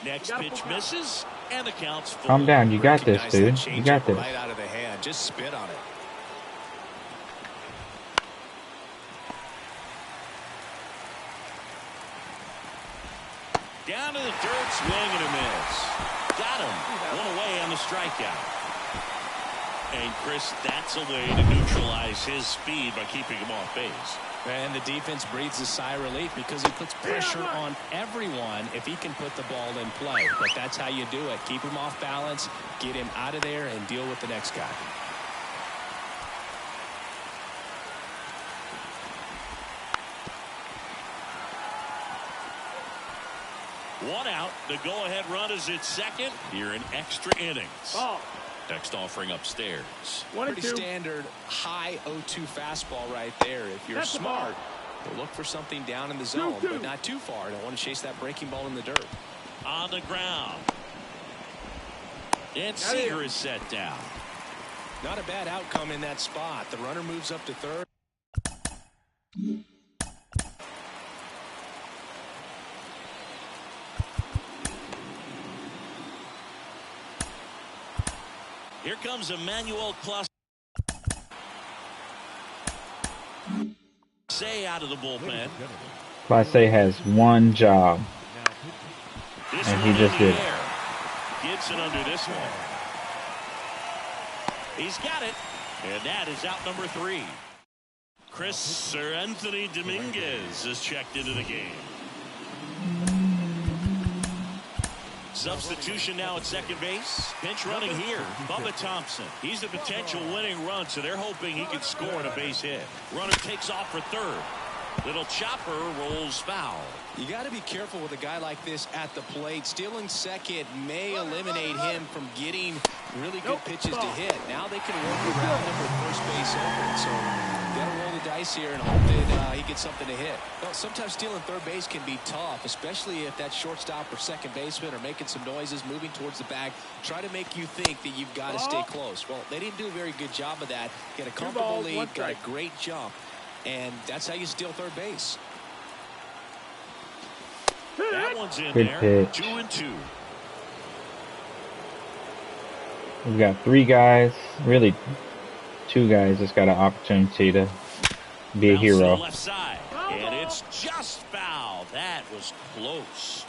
Next pitch misses, and the count's full. Calm down. You got this, dude. You got this. Right out of the hand. Just spit on it. Down to the dirt, swing and a miss. Got him. One away on the strikeout. And Chris, that's a way to neutralize his speed by keeping him off base. And the defense breathes a sigh of relief because he puts pressure on everyone if he can put the ball in play. But that's how you do it. Keep him off balance, get him out of there, and deal with the next guy. One out. The go-ahead run is at second here in extra innings. Ball. Next offering upstairs. Pretty standard high 0-2 fastball right there. If you're smart, you'll look for something down in the zone, but not too far. Don't want to chase that breaking ball in the dirt. On the ground. And Seager is set down. Not a bad outcome in that spot. The runner moves up to third. Here comes Emmanuel Clase out of the bullpen. Clase has one job, and he just did it. Gibson under this one. He's got it, and that is out number 3. Sir Anthony Dominguez is checked into the game. Substitution now at second base. Pinch running here. Bubba Thompson. He's a potential winning run, so they're hoping he can score on a base hit. Runner takes off for third. Little chopper rolls foul. You got to be careful with a guy like this at the plate. Stealing second may eliminate him from getting really good pitches to hit. Now they can work around him with first base open. So got to roll the dice here and hope that he gets something to hit. Well, sometimes stealing third base can be tough, especially if that shortstop or second baseman are making some noises, moving towards the bag, try to make you think that you've got to stay close. Well, they didn't do a very good job of that. Got a comfortable lead, got a great jump, and that's how you steal third base. That one's in Good there. pitch. 2-2. We've got 3 guys, really 2 guys that's got an opportunity to be a hero. Left side, and it's just foul. That was close.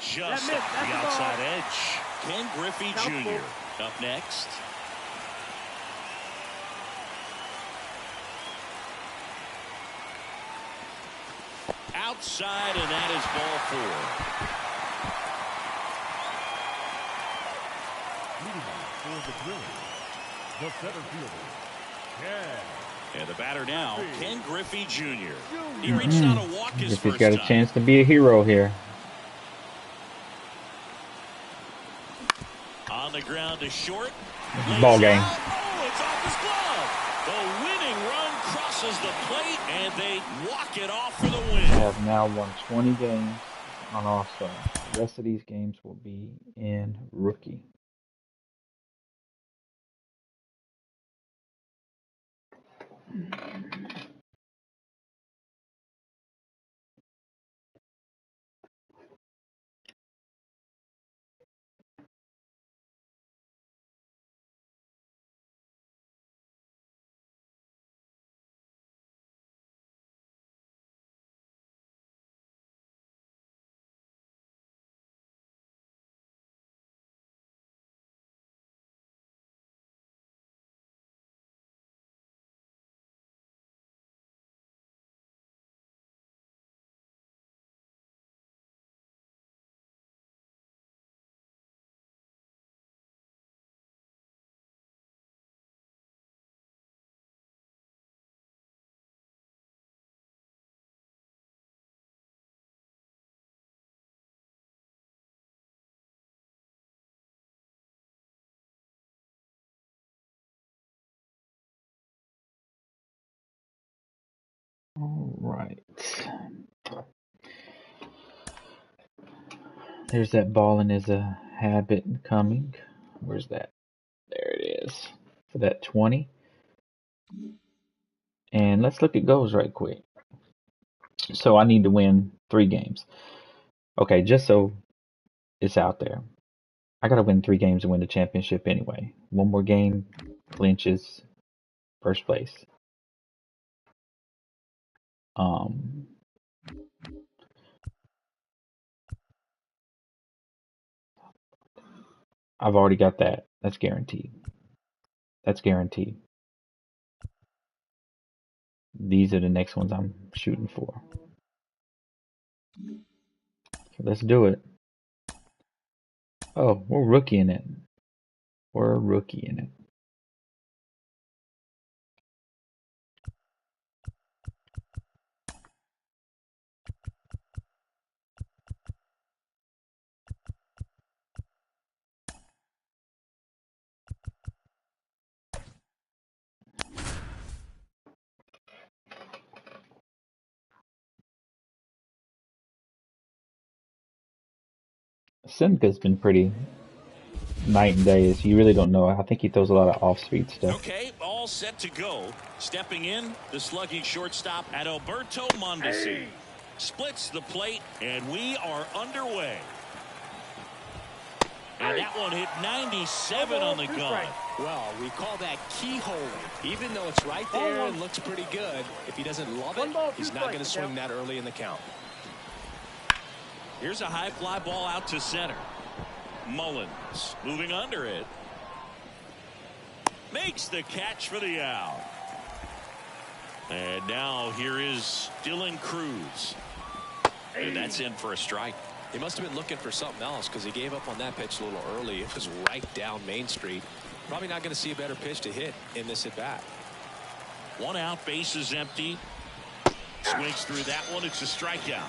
Just the outside edge. Ken Griffey Jr. up next. Outside, and that is ball 4. Leading off for the Brewers, the center fielder, Ken And the batter now, Ken Griffey Jr. He reached out to walk his Griffey's first got a time. chance to be a hero here. On the ground to short. Ball game. Oh, it's off his glove. The winning run crosses the plate, and they walk it off for the I win. have now won 20 games on All-Star. The rest of these games will be in rookie. All right. There's that balling is a habit coming. Where's that? There it is. For that 20. And let's look at goals right quick. So I need to win 3 games. Okay, just so it's out there. I got to win 3 games to win the championship anyway. One more game clinches first place. I've already got that. That's guaranteed. That's guaranteed. These are the next ones I'm shooting for. So let's do it. Oh, we're rookie in it. We're rookie in it. Simka's been pretty night and day. You really don't know. I think he throws a lot of off-speed stuff. Okay, all set to go. Stepping in, the slugging shortstop at Alberto Mondesi. Splits the plate, and we are underway. And that one hit 97 on the gun. Well, we call that keyholing. Even though it's right there and looks pretty good, if he doesn't love it, he's not going to swing that early in the count. Here's a high fly ball out to center. Mullins moving under it. Makes the catch for the out. And now here is Dylan Cruz. And that's in for a strike. He must have been looking for something else because he gave up on that pitch a little early. It was right down Main Street. Probably not going to see a better pitch to hit in this at bat. 1 out, base is empty. Swings through that one. It's a strikeout.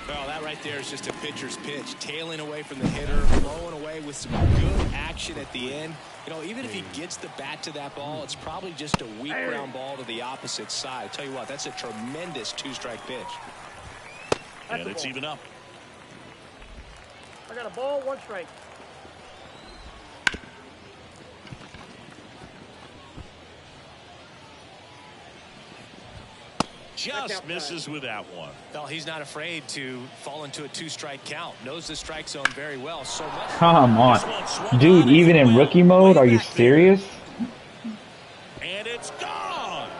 Well, that right there is just a pitcher's pitch. Tailing away from the hitter, blowing away with some good action at the end. You know, even if he gets the bat to that ball, it's probably just a weak ground ball to the opposite side. Tell you what, that's a tremendous 2-strike pitch. And it's even up. I got a ball, 1 strike. Just misses with that one. Well, he's not afraid to fall into a 2-strike count. Knows the strike zone very well. So much. Come on. Dude, even in rookie mode, are you serious? And it's gone.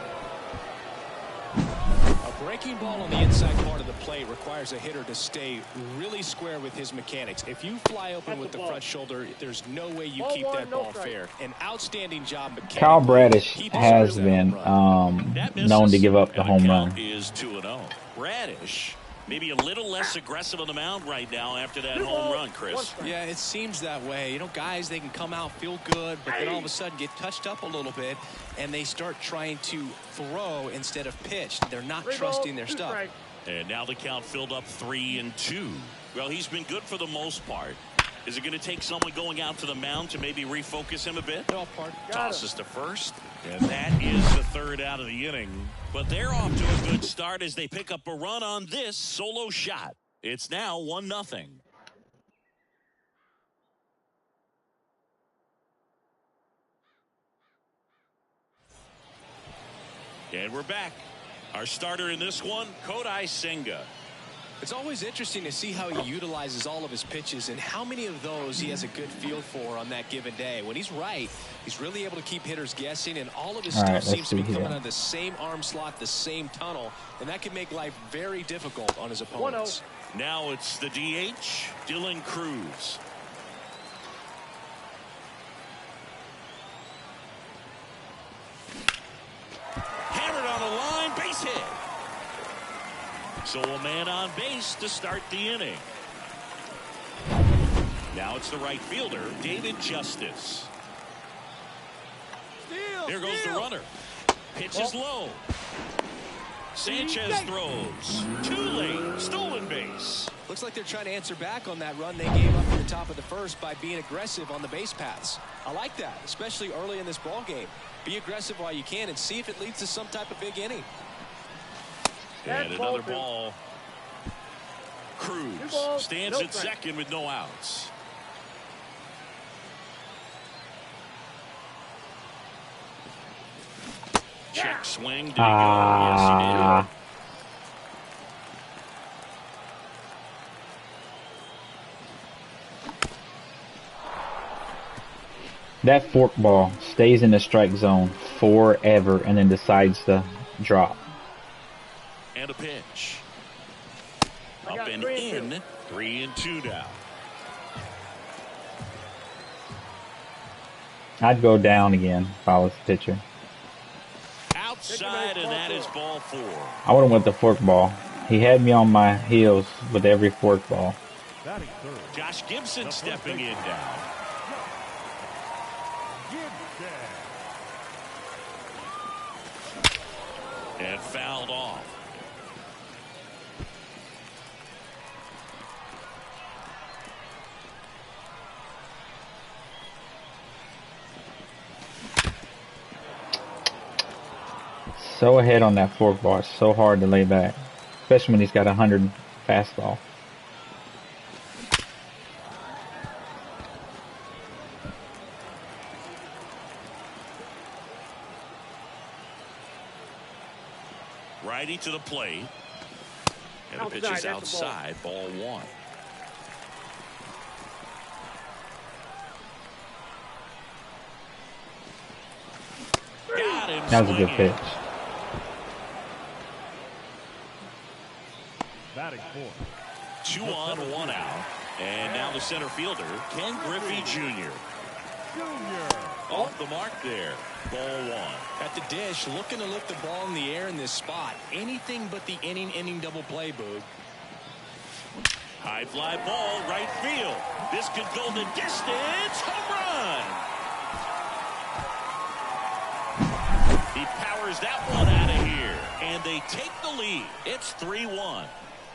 A breaking ball on the inside part of the plate requires a hitter to stay really square with his mechanics. If you fly open with the front shoulder, there's no way you keep that ball fair. An outstanding job mechanically. Kyle Bradish has been known to give up the home run. Is 2-0. Bradish Maybe a little less aggressive on the mound right now after that home run, Chris. Yeah, it seems that way. You know, guys, they can come out, feel good, but then all of a sudden get touched up a little bit, and they start trying to throw instead of pitch. They're not trusting their stuff. And now the count filled up 3-2. Well, he's been good for the most part. Is it going to take someone going out to the mound to maybe refocus him a bit? No, Tosses to first. And that is the third out of the inning. But they're off to a good start as they pick up a run on this solo shot. It's now 1-0. And we're back. Our starter in this one, Kodai Senga. It's always interesting to see how he utilizes all of his pitches and how many of those he has a good feel for on that given day. When he's right, he's really able to keep hitters guessing, and all of his stuff seems to be coming out of the same arm slot, the same tunnel, and that can make life very difficult on his opponents. Now it's the DH, Dylan Cruz. Hammered on the line, base hit. So a man on base to start the inning. Now it's the right fielder, David Justice. Here goes the runner. Pitch is low. Sanchez throws. Too late. Stolen base. Looks like they're trying to answer back on that run they gave up at the top of the first by being aggressive on the base paths. I like that, especially early in this ball game. Be aggressive while you can and see if it leads to some type of big inning. And another ball. Cruz stands at second with no outs. Check swing. Did he go? Yes, he did. That fork ball stays in the strike zone forever and then decides to drop. And a pitch. Up and in. 3-2 now. I'd go down again if I was the pitcher. Outside, and that is ball 4. I would have went the fork ball. He had me on my heels with every fork ball. Josh Gibson stepping in now. And fouled off. So ahead on that fork ball. It's so hard to lay back, especially when he's got 100 fastball. Righty to the plate. And the pitch is outside. Ball 1. Got him. That was a good pitch. Batting 4. 2 on, 1 out. And now the center fielder, Ken Griffey Jr. Off the mark there. Ball 1. At the dish, looking to lift the ball in the air in this spot. Anything but the inning double play, Boog. High fly ball, right field. This could go the distance. Home run. He powers that one out of here. And they take the lead. It's 3-1.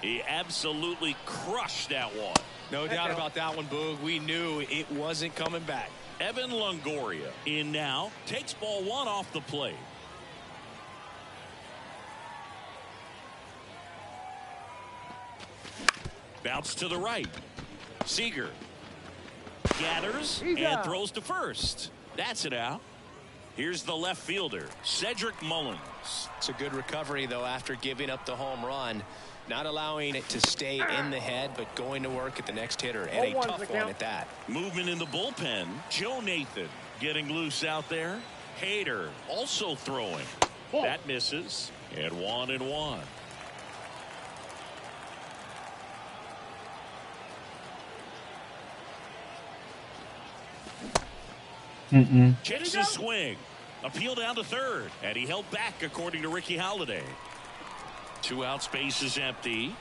He absolutely crushed that one. No doubt about that one, Boog. We knew it wasn't coming back. Evan Longoria in now, takes ball 1 off the plate. Bounce to the right. Seager gathers and throws to first. That's it out. Here's the left fielder, Cedric Mullins. It's a good recovery, though, after giving up the home run. Not allowing it to stay in the head, but going to work at the next hitter. And a tough one at that. Movement in the bullpen. Joe Nathan getting loose out there. Hader also throwing. That misses. And 1-1. Checks his swing. Appeal down to third. And he held back, according to Ricky Halladay. 2 out, space is empty.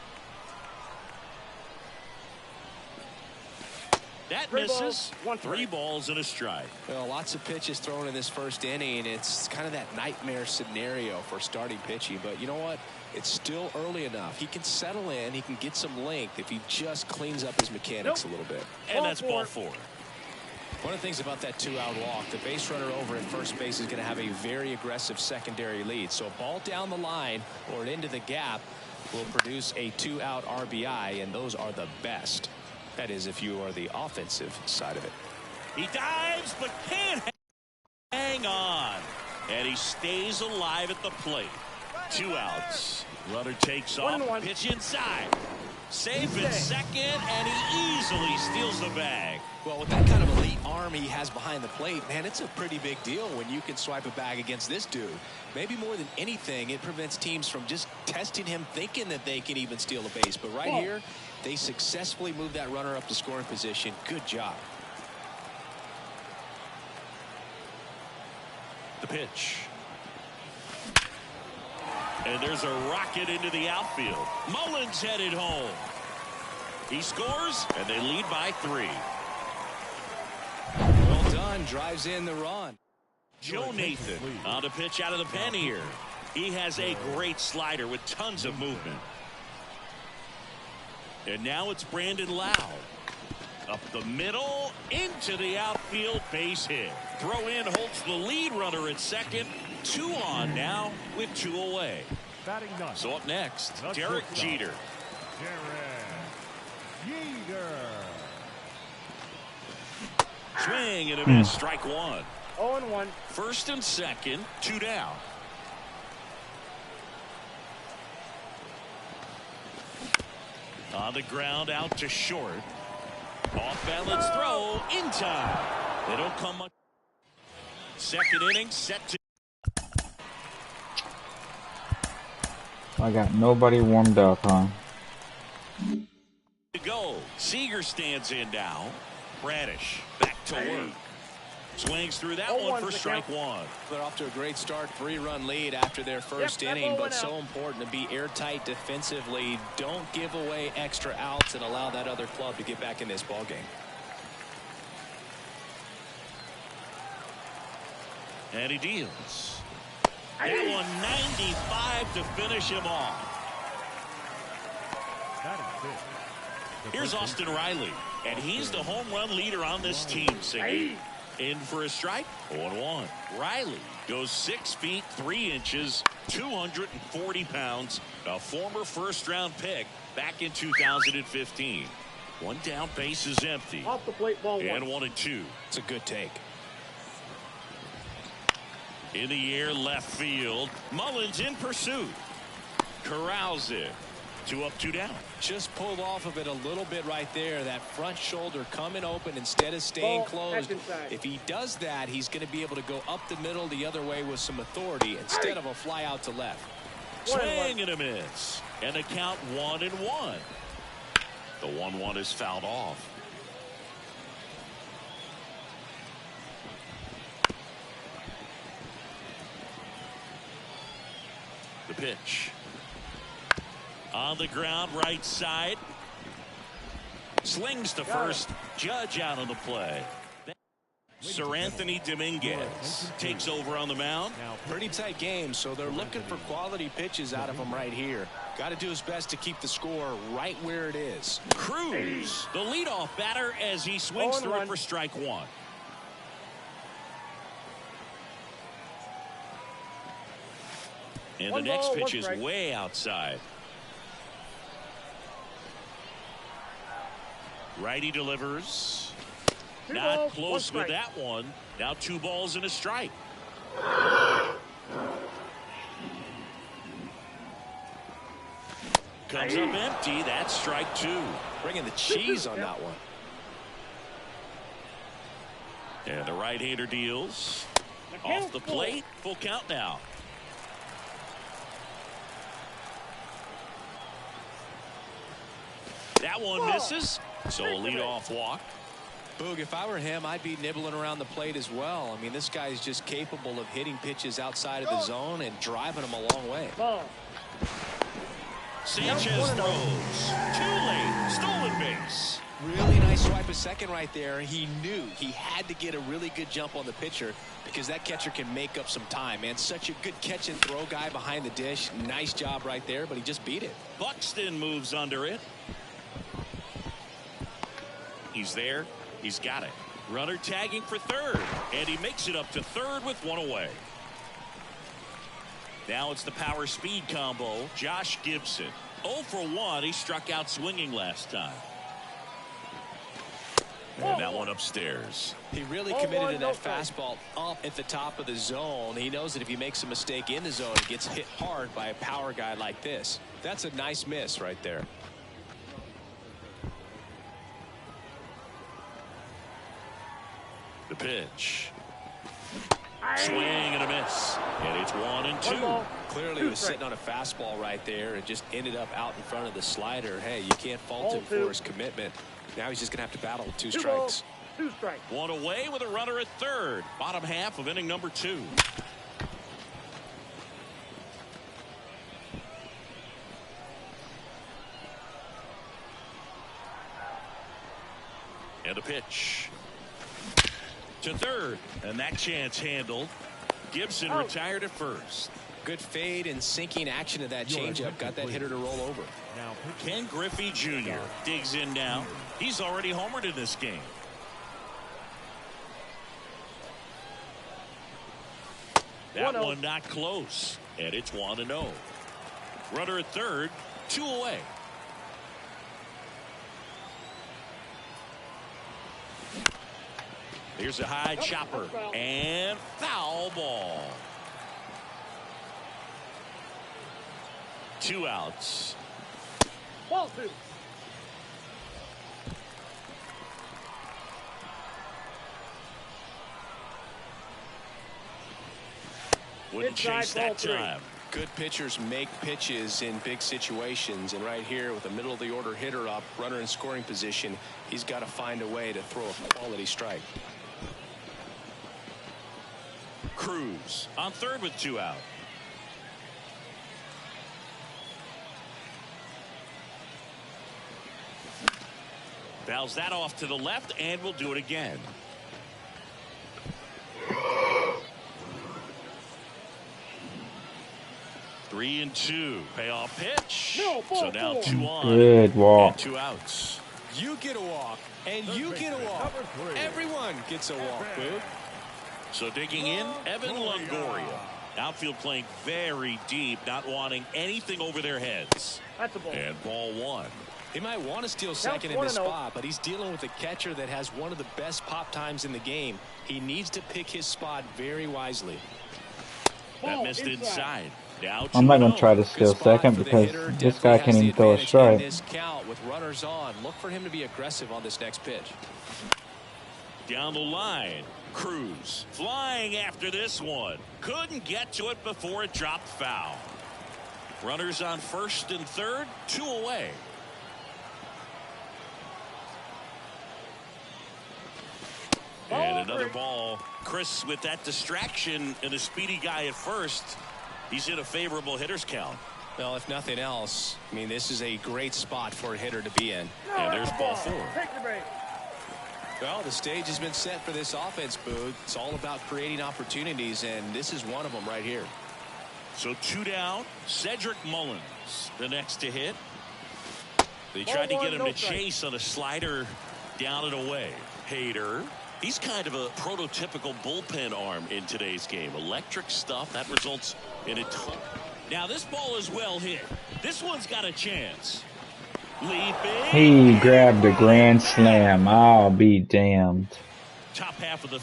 That Three misses. balls, 3 balls and a strike. Well, lots of pitches thrown in this first inning. It's kind of that nightmare scenario for starting pitching. But you know what? It's still early enough. He can settle in. He can get some length if he just cleans up his mechanics a little bit. And that's ball 4. One of the things about that 2-out walk, the base runner over at first base is going to have a very aggressive secondary lead. So a ball down the line or into the gap will produce a 2-out RBI, and those are the best. That is, if you are the offensive side of it. He dives, but can't hang on. And he stays alive at the plate. 2 outs. Runner takes off. 1-1. Pitch inside. Safe at second, and he easily steals the bag. Well, with that kind of elite arm he has behind the plate, man, it's a pretty big deal when you can swipe a bag against this dude. Maybe more than anything, it prevents teams from just testing him, thinking that they can even steal a base. But right here, they successfully moved that runner up to scoring position. Good job. The pitch. And there's a rocket into the outfield. Mullins headed home. He scores, and they lead by 3. Well done. Drives in the run. Joe Nathan on the pitch out of the pen here. He has a great slider with tons of movement. And now it's Brandon Lowe. Up the middle, into the outfield, base hit. Throw in holds the lead runner at second. 2 on now with 2 away. Batting ninth. So up next, The Derek shortstop. Jeter. Derek Jeter. Swing and a miss, strike 1. 0-1. First and second, 2 down. On the ground, out to short. Off balance throw in time. They don't come much. Second inning set to I got nobody warmed up, huh? go. Seager stands in now. Bradish back to work. Swings through that one for strike 1. They're off to a great start. 3-run lead after their first inning, but so important to be airtight defensively. Don't give away extra outs and allow that other club to get back in this ball game. And he deals. That one 95 to finish him off. Batting fifth. Here's Austin Riley, and he's the home run leader on this team. Singing in for a strike. 0-1. Riley goes 6 feet 3 inches, 240 pounds, a former first-round pick back in 2015. 1 down, base is empty. Off the plate, ball 1. And 1-2. It's a good take. In the air, left field. Mullins in pursuit. Corrals it. 2 up, 2 down. Just pulled off of it a little bit right there. That front shoulder coming open instead of staying closed. If he does that, he's going to be able to go up the middle the other way with some authority instead of a fly out to left. Swing and a miss. And the count 1-1. The 1-1 is fouled off. The pitch. On the ground, right side. Slings to first. Judge out on the play. Sir Anthony Dominguez takes over on the mound. Now, pretty tight game, so they're looking for quality pitches out of him right here. Got to do his best to keep the score right where it is. Cruz, the leadoff batter, as he swings through it for strike 1. And the next pitch is way outside. Righty delivers. Not close with that one. Now 2 balls and a strike. Comes up empty. That's strike 2. Bringing the cheese on that one. And the right-hander deals. Off the plate. Full count now. That one misses. So a leadoff walk. Boog, if I were him, I'd be nibbling around the plate as well. I mean, this guy is just capable of hitting pitches outside of the zone and driving them a long way. Sanchez throws. Too late. Stolen base. Really nice swipe a second right there. He knew he had to get a really good jump on the pitcher because that catcher can make up some time, man. Such a good catch and throw guy behind the dish. Nice job right there, but he just beat it. Buxton moves under it. He's there. He's got it. Runner tagging for third, and he makes it up to third with one away. Now it's the power speed combo. Josh Gibson. 0 for 1. He struck out swinging last time. And that one upstairs. He really committed to that fastball up at the top of the zone. He knows that if he makes a mistake in the zone, he gets hit hard by a power guy like this. That's a nice miss right there. The pitch. Swing and a miss. And it's 1-2. Clearly he was sitting on a fastball right there and just ended up out in front of the slider. Hey, you can't fault him for his commitment. Now he's just going to have to battle with 2 strikes. 2 strikes. One away with a runner at third. Bottom half of inning number 2. And a pitch. To third. And that chance handled. Gibson retired at first. Good fade and sinking action of that changeup. Got that hitter to roll over. Now Ken Griffey Jr. digs in now. He's already homered in this game. That one not close. And it's 1-0. Runner at third. 2 away. Here's a high chopper and foul ball. 2 outs. Ball 2. Wouldn't chase that time. Good pitchers make pitches in big situations, and right here with a middle of the order hitter up, runner in scoring position, he's got to find a way to throw a quality strike. Cruz on third with 2 out. Fouls that off to the left, and we'll do it again. Three and 2. Payoff pitch. So now 2 on. Good walk. And 2 outs. You get a walk, and you get a walk. Everyone gets a walk, Boog. So digging in, Evan Longoria. Outfield playing very deep, not wanting anything over their heads. That's a ball. And ball 1. He might want to steal second in this spot, but he's dealing with a catcher that has one of the best pop times in the game. He needs to pick his spot very wisely. That missed inside. Now I'm not going to try to steal second because this guy can't even throw a strike. This count with runners on. Look for him to be aggressive on this next pitch. Down the line. Cruz flying after this one. Couldn't get to it before it dropped foul. Runners on first and third. 2 away. And another ball. Chris with that distraction and a speedy guy at first. He's in a favorable hitter's count. Well, if nothing else, I mean, this is a great spot for a hitter to be in. And there's ball 4. Take the break. Well, the stage has been set for this offense, Boog. It's all about creating opportunities, and this is one of them right here. So 2 down. Cedric Mullins, the next to hit. They tried to get him to chase on a slider down and away. Hader. He's kind of a prototypical bullpen arm in today's game. Electric stuff that results in a ton. Now this ball is well hit. This one's got a chance. Leaping. He grabbed a grand slam. I'll be damned. Top half of the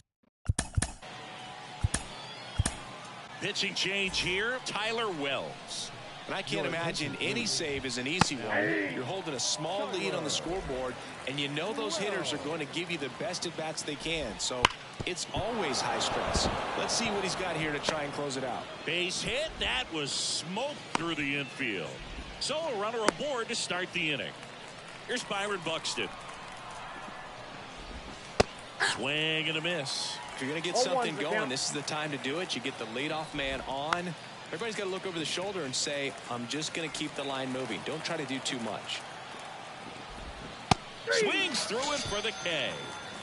pitching change here. Tyler Wells. And I can't imagine any save is an easy one. You're holding a small lead on the scoreboard, and you know those hitters are going to give you the best at-bats they can. So it's always high stress. Let's see what he's got here to try and close it out. Base hit. That was smoked through the infield. So a runner aboard to start the inning. Here's Byron Buxton. Swing and a miss. If you're going to get something going, this is the time to do it. You get the leadoff man on. Everybody's got to look over the shoulder and say, I'm just going to keep the line moving. Don't try to do too much. Swings through it for the K.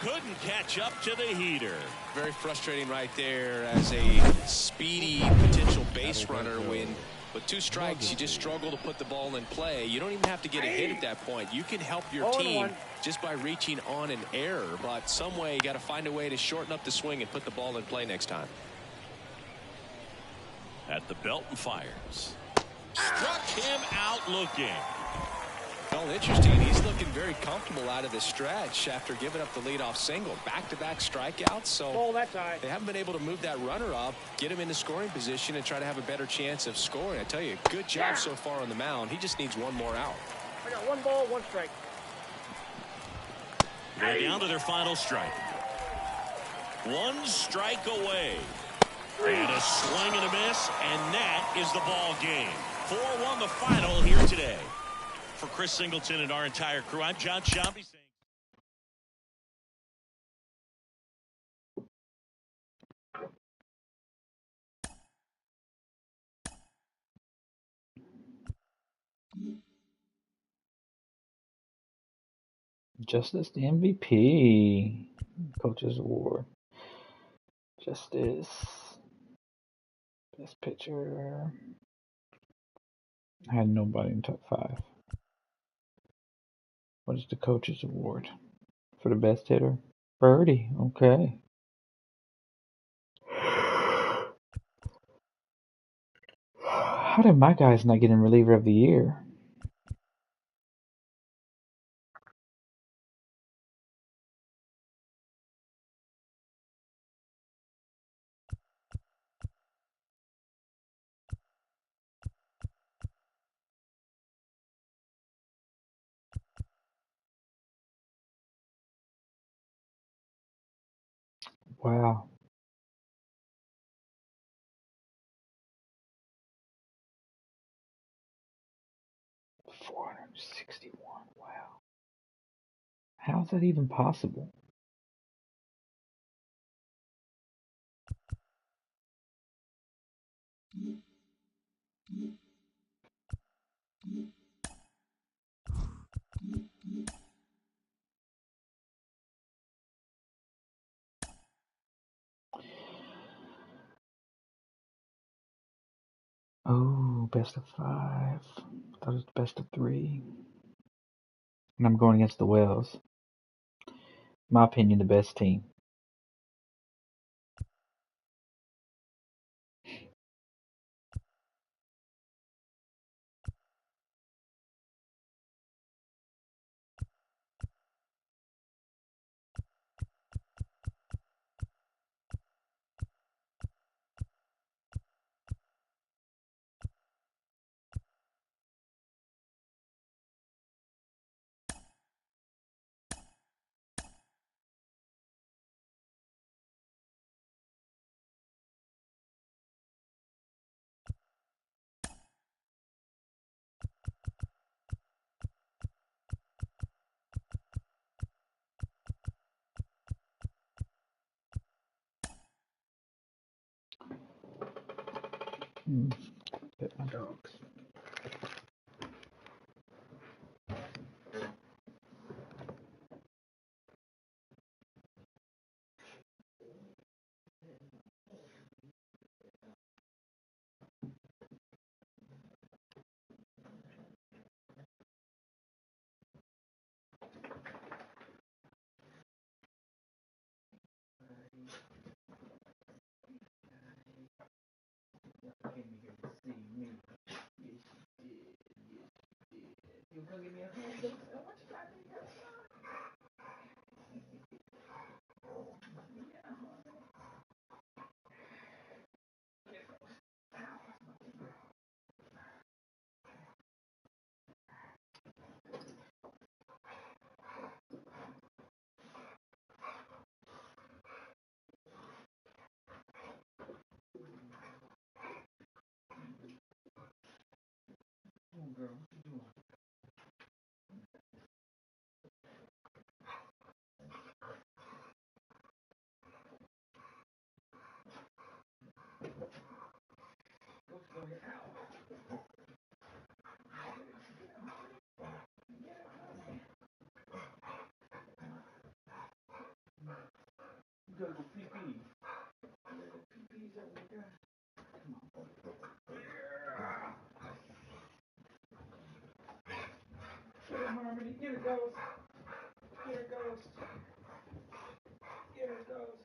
Couldn't catch up to the heater. Very frustrating right there as a speedy potential base runner when with 2 strikes you just struggle to put the ball in play. You don't even have to get a hit at that point. You can help your team just by reaching on an error, but some way you got to find a way to shorten up the swing and put the ball in play next time. At the belt and fires. Struck him out looking. Well, interesting. He's looking very comfortable out of the stretch after giving up the leadoff single. Back-to-back strikeouts. So they haven't been able to move that runner up, get him into scoring position, and try to have a better chance of scoring. I tell you, good job so far on the mound. He just needs 1 more out. I got 1 ball, 1 strike. They're down to their final strike. 1 strike away. And a swing and a miss, and that is the ball game. 4-1 the final here today. For Chris Singleton and our entire crew, I'm John Shambi saying. Justice the MVP. Coach's Award. Justice. Best pitcher. I had nobody in top 5. What is the Coach's Award? For the best hitter? Birdie. Okay. How did my guys not get in reliever of the year? Wow. $461. Wow. How is that even possible? Oh, best of 5. I thought it was best of 3. And I'm going against the Wells. In my opinion, the best team. Get my dogs. because of the PP. PP's over there. Come on. Yeah. Get it, Harmony. Get it, Ghost. Get it, Ghost. Get it, Ghost.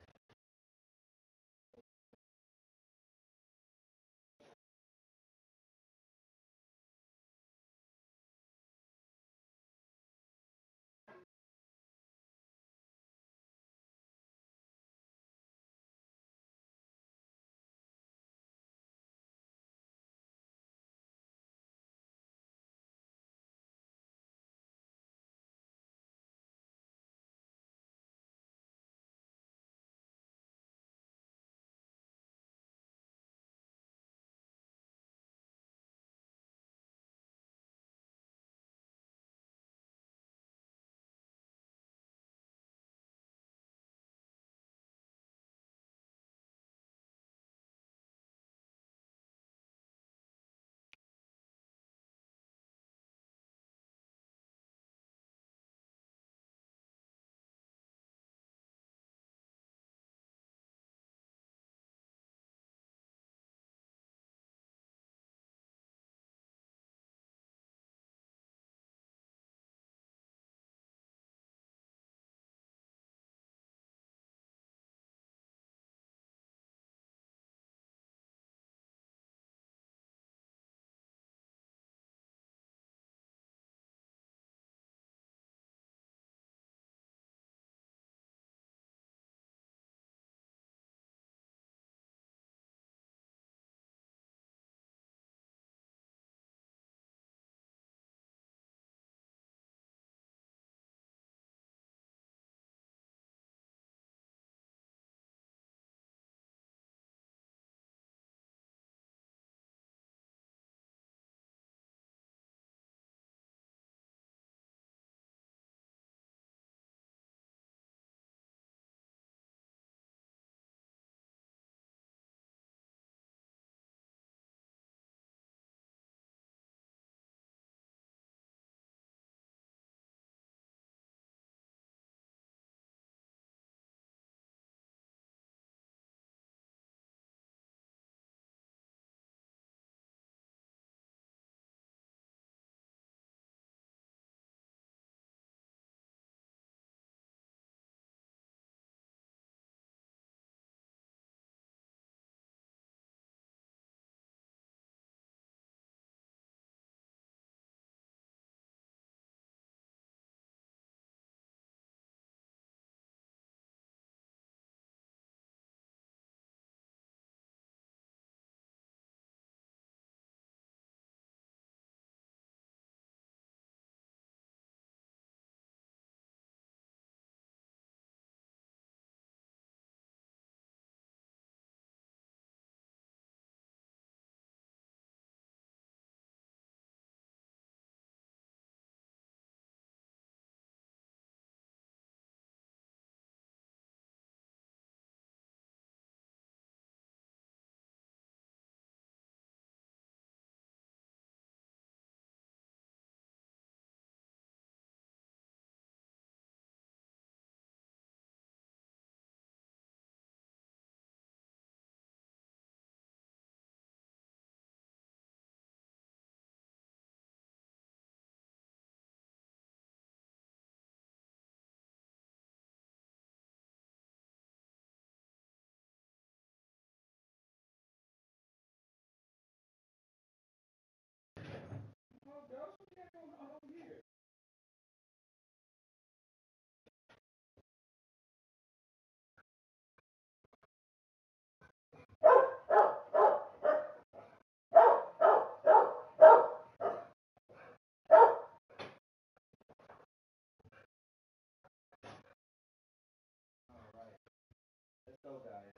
Let's go, guys.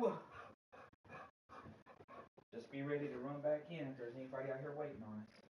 Oh. Just be ready to run back in if there's anybody out here waiting on us.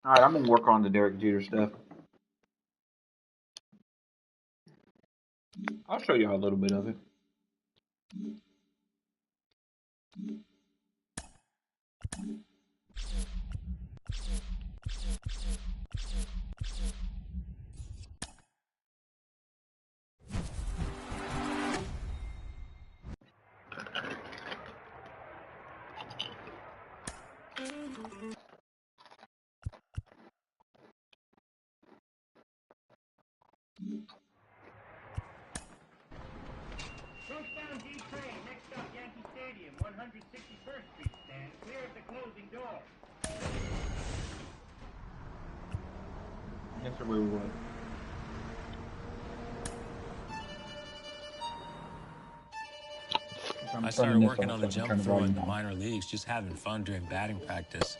All right, I'm gonna work on the Derek Jeter stuff. I'll show y'all a little bit of it. Southbound D train, next stop Yankee Stadium, 161st Street. Stand clear of the closing door. That's where we went. I started working on the jump throw in the minor leagues, just having fun during batting practice.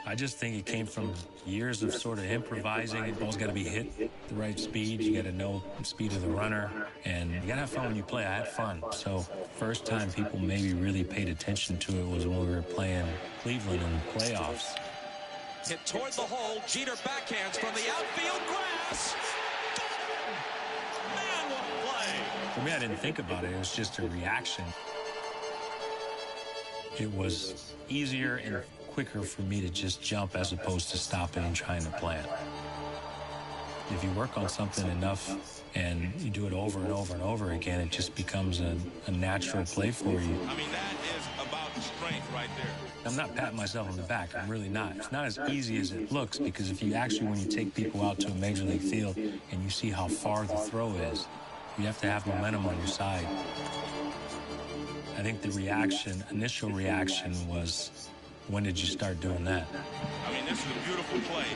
I just think it came from years of sort of improvising. The ball's got to be hit the right speed. You got to know the speed of the runner, and you got to have fun when you play. I had fun. So first time people maybe really paid attention to it was when we were playing Cleveland in the playoffs. Hit toward the hole. Jeter backhands from the outfield grass. Man, what a play. For me, I didn't think about it. It was just a reaction. It was easier and quicker for me to just jump as opposed to stopping and trying to plan. If you work on something enough and you do it over and over and over again, it just becomes a natural play for you. I mean, that is about strength right there. I'm not patting myself on the back. I'm really not. It's not as easy as it looks, because if you actually, when you take people out to a major league field and you see how far the throw is, you have to have momentum on your side. I think the initial reaction was, when did you start doing that? I mean, this is a beautiful play.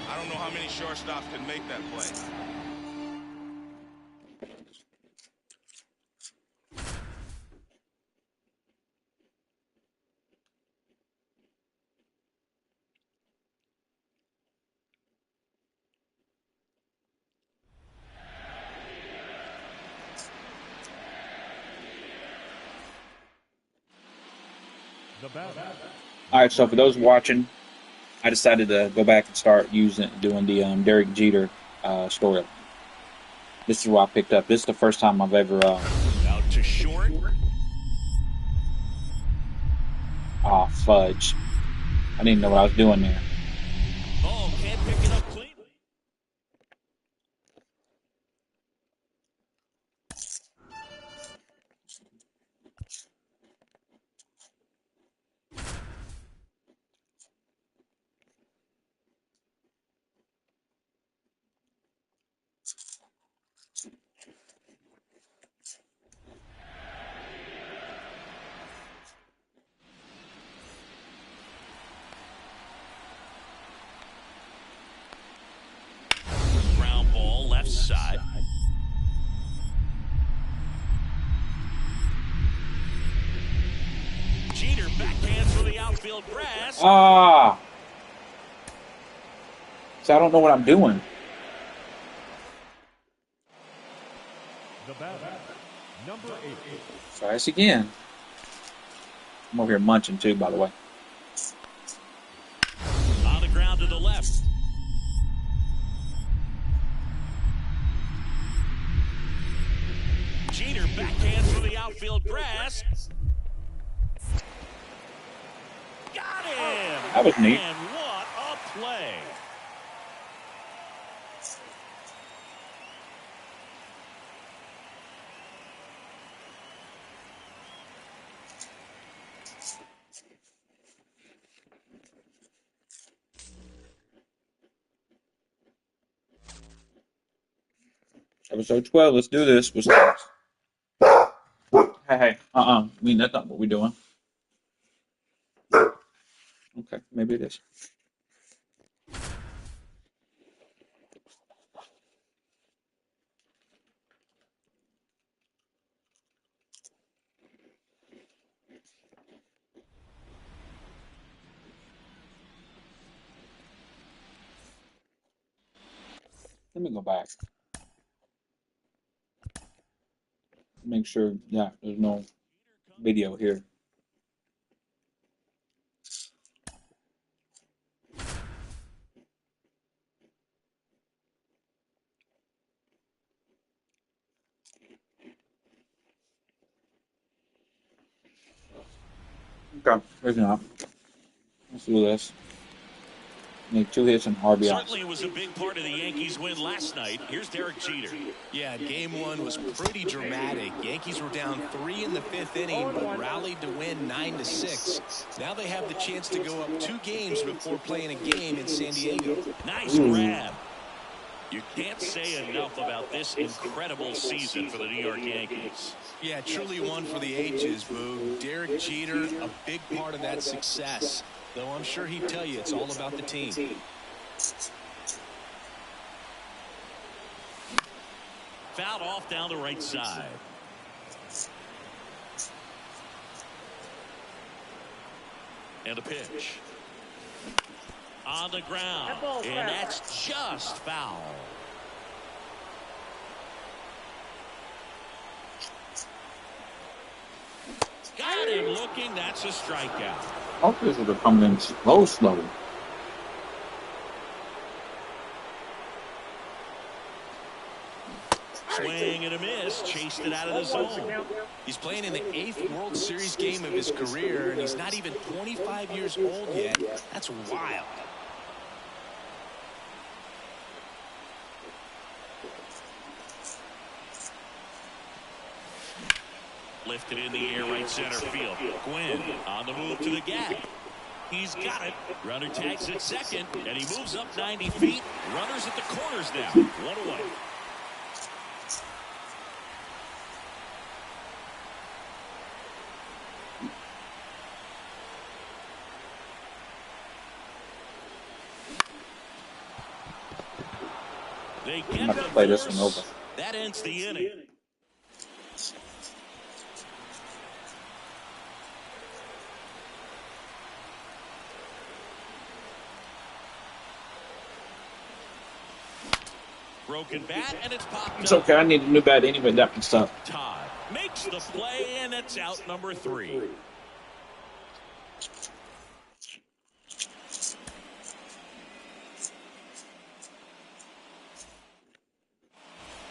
I don't know how many shortstops can make that play. The batter. All right, so for those watching, I decided to go back and start doing the Derek Jeter story. This is what I picked up. This is the first time I've ever. Out to short. Oh, fudge! I didn't know what I was doing there. Oh, can't pick it up cleanly. Ground ball left side. Jeter backhands for the outfield grass. Ah! So I don't know what I'm doing. The batter. Number 8. Try this again. I'm over here munching too, by the way. On the ground to the left. Jeter backhands for the outfield grass. Got him! That was neat. And what a play! Episode 12. Let's do this. Hey. I mean, that's not what we're doing. Okay, maybe it is. Let me go back. Make sure, yeah, there's no video here. Okay, there's not. Let's do this. Need 2 hits and RBI. Certainly was a big part of the Yankees win last night. Here's Derek Jeter. Yeah, game 1 was pretty dramatic. Yankees were down 3 in the 5th inning, but rallied to win 9-6. Now they have the chance to go up 2 games before playing a game in San Diego. Nice grab. You can't say enough about this incredible season for the New York Yankees. Yeah, truly one for the ages, Boo. Derek Jeter, a big part of that success. Though I'm sure he'd tell you it's all about the team. Fouled off down the right side. And a pitch. On the ground. And that's just foul. Got him looking. That's a strikeout. Offenses are coming in slow. Swing and a miss. Chased it out of the zone. He's playing in the 8th World Series game of his career, and he's not even 25 years old yet. That's wild. Lifted in the air, right center field. Gwynn on the move to the gap. He's got it. Runner tags at second, and he moves up 90 feet. Runners at the corners now. 1 away. They get the Play this one over. That ends the inning. Broken bat, and it's popped It's up. okay. I need a new bat anyway. That can stop. Todd makes the play, and it's out number 3.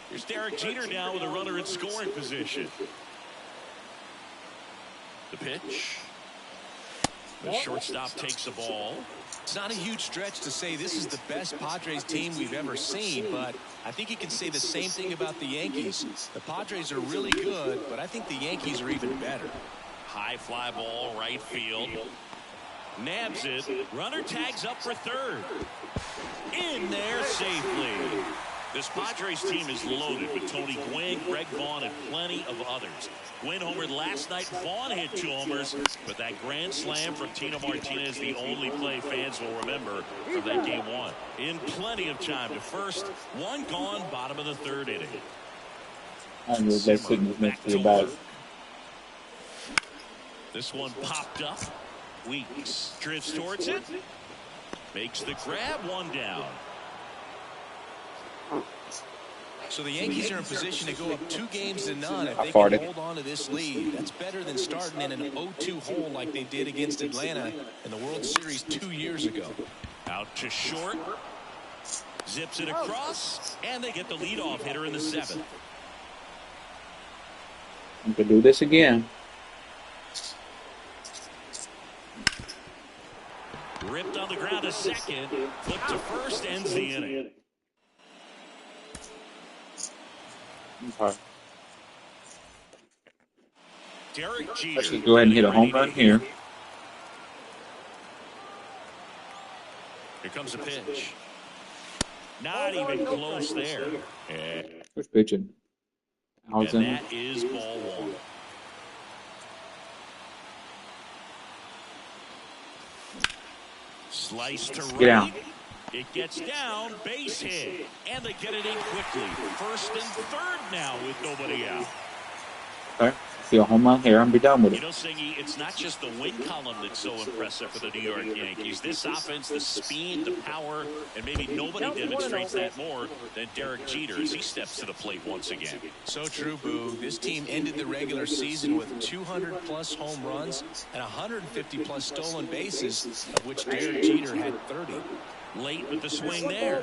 Here's Derek Jeter now with a runner in scoring position. The pitch. The shortstop takes the ball. It's not a huge stretch to say this is the best Padres team we've ever seen, but I think you can say the same thing about the Yankees. The Padres are really good, but I think the Yankees are even better. High fly ball, right field. Nabs it. Runner tags up for third. In there safely. This Padres team is loaded with Tony Gwynn, Greg Vaughn, and plenty of others. Gwynn homered last night. Vaughn hit 2 homers, but that grand slam from Tino Martinez, the only play fans will remember from that game 1. In plenty of time to first. 1 gone, bottom of the 3rd inning. I knew they couldn't make the bat. This one popped up. Weeks drifts towards it. Makes the grab. 1 down. So the Yankees are in position to go up 2 games to none if they can hold on to this lead. That's better than starting in an 0-2 hole like they did against Atlanta in the World Series 2 years ago. Out to short. Zips it across, and they get the leadoff hitter in the 7th. We can do this again. Ripped on the ground to second. Flip to first, ends the inning. Okay. Derek Jeter. Let's just go ahead and hit a home run here. Here comes a pitch. Not even close there. Who's pitching? And that is ball 1. Slice to right. Get out. It gets down, base hit, and they get it in quickly. First and third now with nobody out. Okay. See a home run here and be done with You it. know, Singy, it's not just the win column that's so impressive for the New York Yankees. This offense, the speed, the power, and maybe nobody demonstrates that more than Derek Jeter as he steps to the plate once again. So true, Boo. This team ended the regular season with 200-plus home runs and 150-plus stolen bases, of which Derek Jeter had 30. Late with the swing there.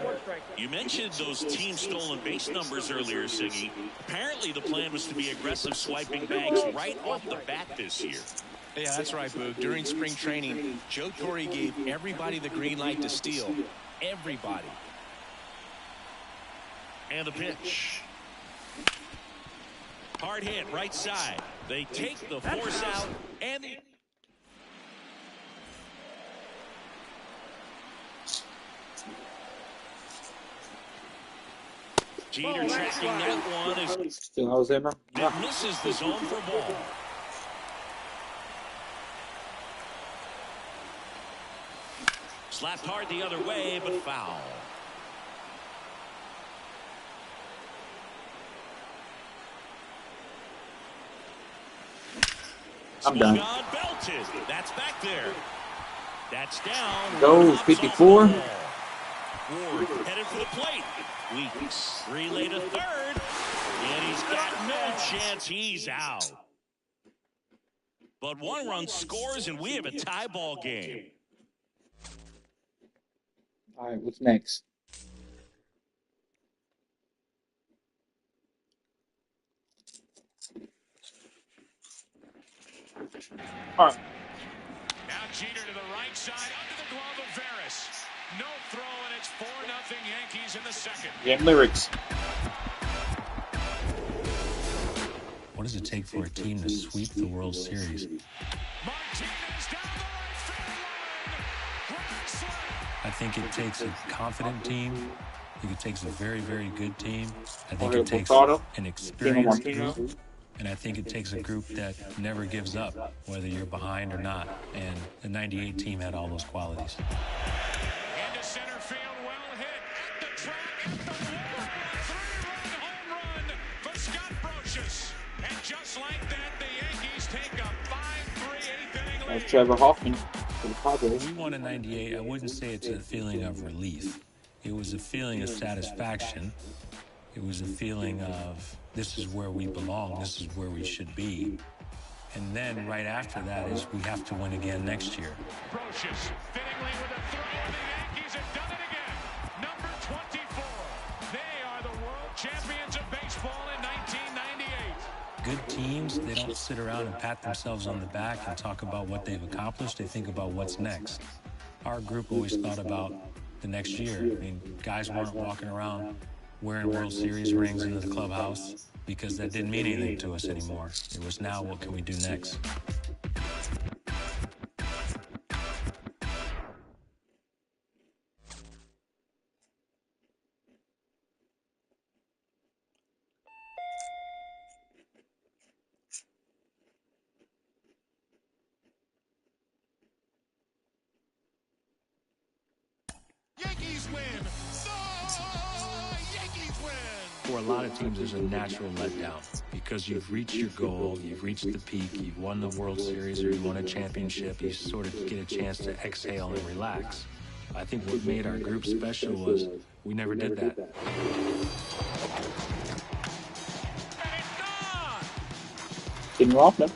You mentioned those team stolen base numbers earlier, Siggy. Apparently the plan was to be aggressive swiping bags right off the bat this year. Yeah, that's right, Boog. During spring training, Joe Torre gave everybody the green light to steal. Everybody. And the pitch. Hard hit, right side. They take the force out, and the... Jeter tracking that one as Still Jose, man. it misses the zone for ball. Slapped hard the other way, but foul. I'm done. God belted. That's back there. That's down. Go, 54. Ward headed for the plate. Weeks relay to third. And he's got no chance. He's out. But one run scores, and we have a tie ball game. All right, what's next? All right. Now Jeter to the right side, under the glove of Veras. No throw, and it's 4-0 Yankees in the second. Yeah, lyrics. What does it take for a team to sweep the World Series? Martinez down the right field line. Grand slam. I think it takes a confident team. I think it takes a very, very good team. I think it takes an experienced group. And I think it takes a group that never gives up, whether you're behind or not. And the 98 team had all those qualities. Into center field, well hit. At the track, at the wall. 3-run home run for Scott Brocious. And just like that, the Yankees take a 5-3 eighth-inning lead. Trevor Hoffman for the Padres. When we won in 98, I wouldn't say it's a feeling of relief. It was a feeling of satisfaction. It was a feeling of, this is where we belong, this is where we should be. And then right after that is, we have to win again next year. Brocious fittingly with a throw, and the Yankees have done it again. Number 24. They are the world champions of baseball in 1998. Good teams, they don't sit around and pat themselves on the back and talk about what they've accomplished. They think about what's next. Our group always thought about the next year. I mean, guys weren't walking around wearing World Series rings into the clubhouse because that didn't mean anything to us anymore. It was now, what can we do next? Yankees win. Yankees win. For a lot of teams, there's a natural letdown because you've reached your goal, you've reached the peak, you've won the World Series or you won a championship, you sort of get a chance to exhale and relax. I think what made our group special was we never did that. Didn't rock them.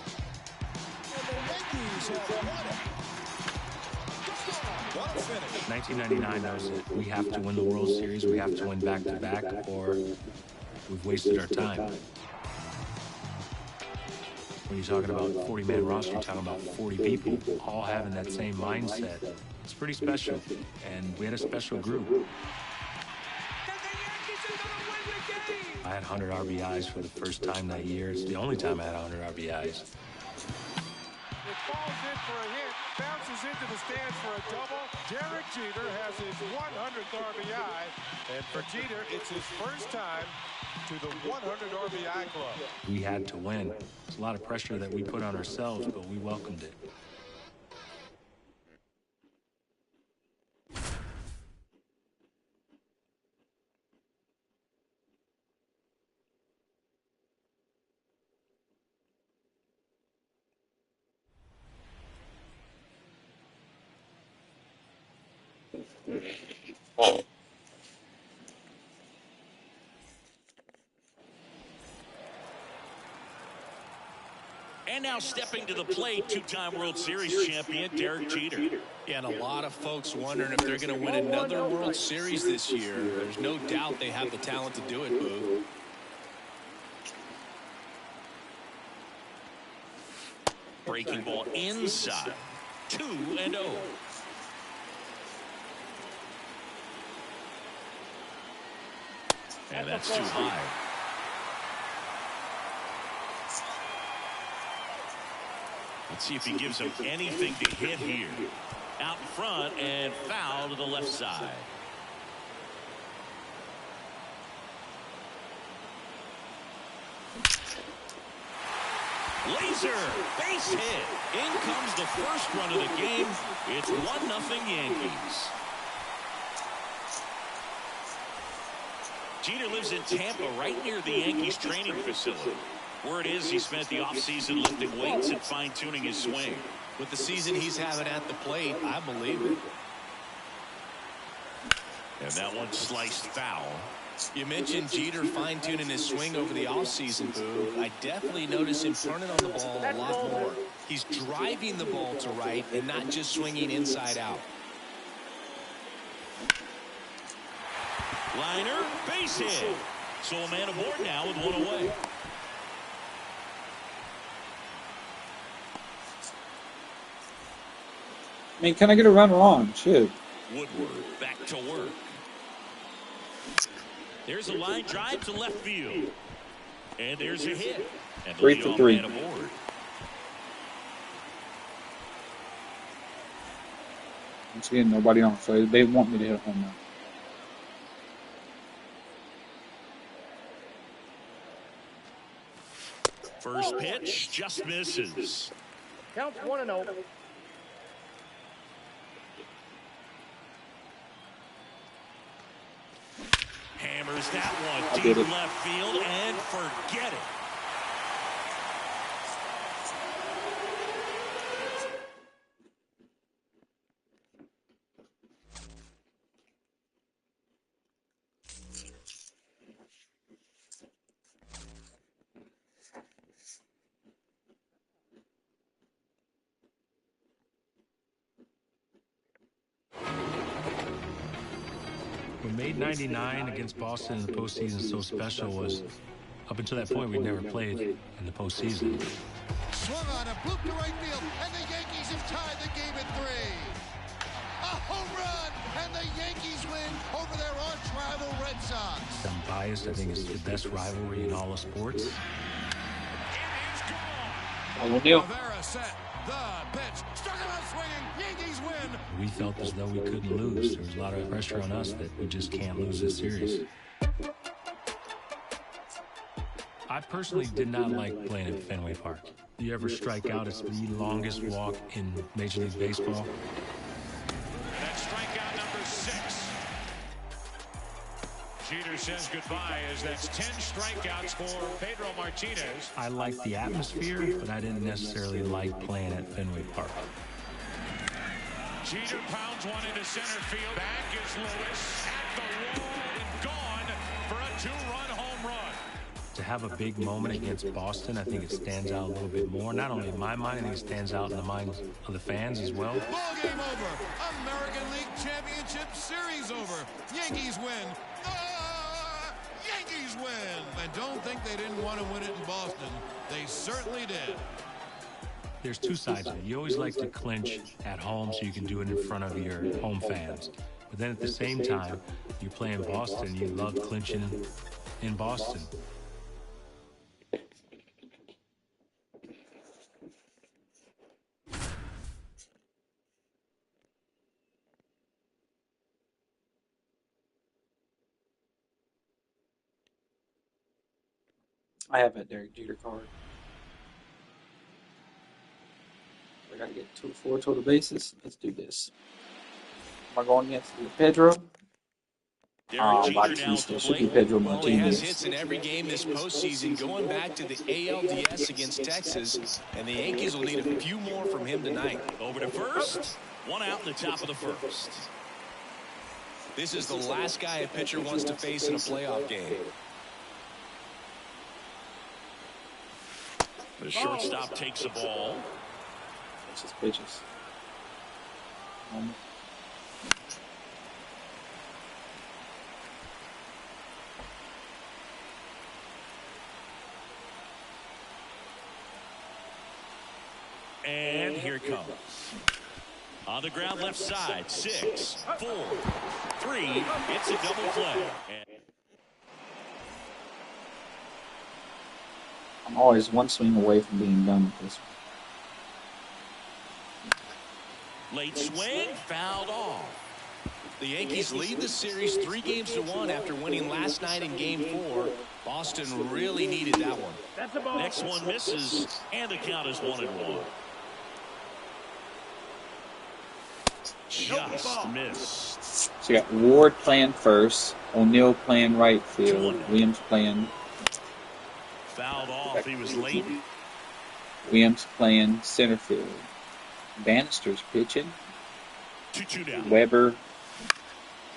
1999, that was it. We have to win the World Series, we have to win back-to-back, or we've wasted our time. When you're talking about 40-man roster, you're talking about 40 people all having that same mindset. It's pretty special, and we had a special group. I had 100 RBIs for the first time that year. It's the only time I had 100 RBIs. It falls in for a hit, bounces into the stands for a double. Derek Jeter has his 100th RBI, and for Jeter, it's his first time to the 100 RBI club. We had to win. It's a lot of pressure that we put on ourselves, but we welcomed it. And now stepping to the plate, two-time World Series champion Derek Jeter. Yeah, and a lot of folks wondering if they're going to win another World Series this year. There's no doubt they have the talent to do it, Boo. Breaking ball inside. 2-0. And that's too high. Let's see if he gives him anything to hit here. Out in front and foul to the left side. Laser, base hit. In comes the first run of the game. It's 1-0 Yankees. Jeter lives in Tampa, right near the Yankees training facility. Word is he spent the offseason lifting weights and fine-tuning his swing. With the season he's having at the plate, I believe it. And that one sliced foul. You mentioned Jeter fine-tuning his swing over the offseason, Boo. I definitely notice him turning on the ball a lot more. He's driving the ball to right and not just swinging inside out. Liner, base hit. So a man aboard now with one away. I mean, can I get a runner on? Shit. Woodward back to work. There's a line drive to left field. And there's a hit. And 3 for 3. Man aboard. Once again, nobody on, so they want me to hit a home run. First pitch just misses. Counts 1-0. Hammers that one deep left field and forget it. What made 99 against Boston in the postseason so special was, up until that point, we'd never played in the postseason. Swung on a bloop to right field, and the Yankees have tied the game at 3. A home run, and the Yankees win over their arch-rival Red Sox. I'm biased. I think it's the best rivalry in all of sports. It is gone. O'Neal. Rivera set the pitch. Struck him out swinging. Yankees win. We felt as though we couldn't lose. There was a lot of pressure on us that we just can't lose this series. I personally did not like playing at Fenway Park. You ever strike out, it's the longest walk in Major League Baseball. That's strikeout number 6. Jeter says goodbye as that's 10 strikeouts for Pedro Martinez. I liked the atmosphere, but I didn't necessarily like playing at Fenway Park. Jeter pounds one into center field. Back is Lewis at the wall and gone for a 2-run home run. To have a big moment against Boston, I think it stands out a little bit more. Not only in my mind, I think it stands out in the minds of the fans as well. Ball game over. American League Championship Series over. Yankees win. Yankees win. And don't think they didn't want to win it in Boston. They certainly did. There's two sides of it. You always like to clinch at home so you can do it in front of your home fans. But then at the same time, you're playing Boston. You love clinching in Boston. I have that Derek Jeter card. I gotta get 4 total bases. Let's do this. Am I going against Pedro? Derek Jeter now to the should be plate. Pedro Well, he has Martinez. hits in every game this postseason, going back to the ALDS against Texas, and the Yankees will need a few more from him tonight. Over to first. One out in the top of the first. This is the last guy a pitcher wants to face in a playoff game. The shortstop takes the ball. It's just pitches. and here it comes. On the ground left side, 6, 4, 3. It's a double play. I'm always one swing away from being done with this one. Late swing, fouled off. The Yankees lead the series 3-1 after winning last night in Game 4. Boston really needed that one. Next one misses, and the count is 1-1. Just missed. So you got Ward playing first, O'Neill playing right field, Williams playing. Fouled off. He was late. Williams playing center field. Bannister's pitching. 2-2 down. Weber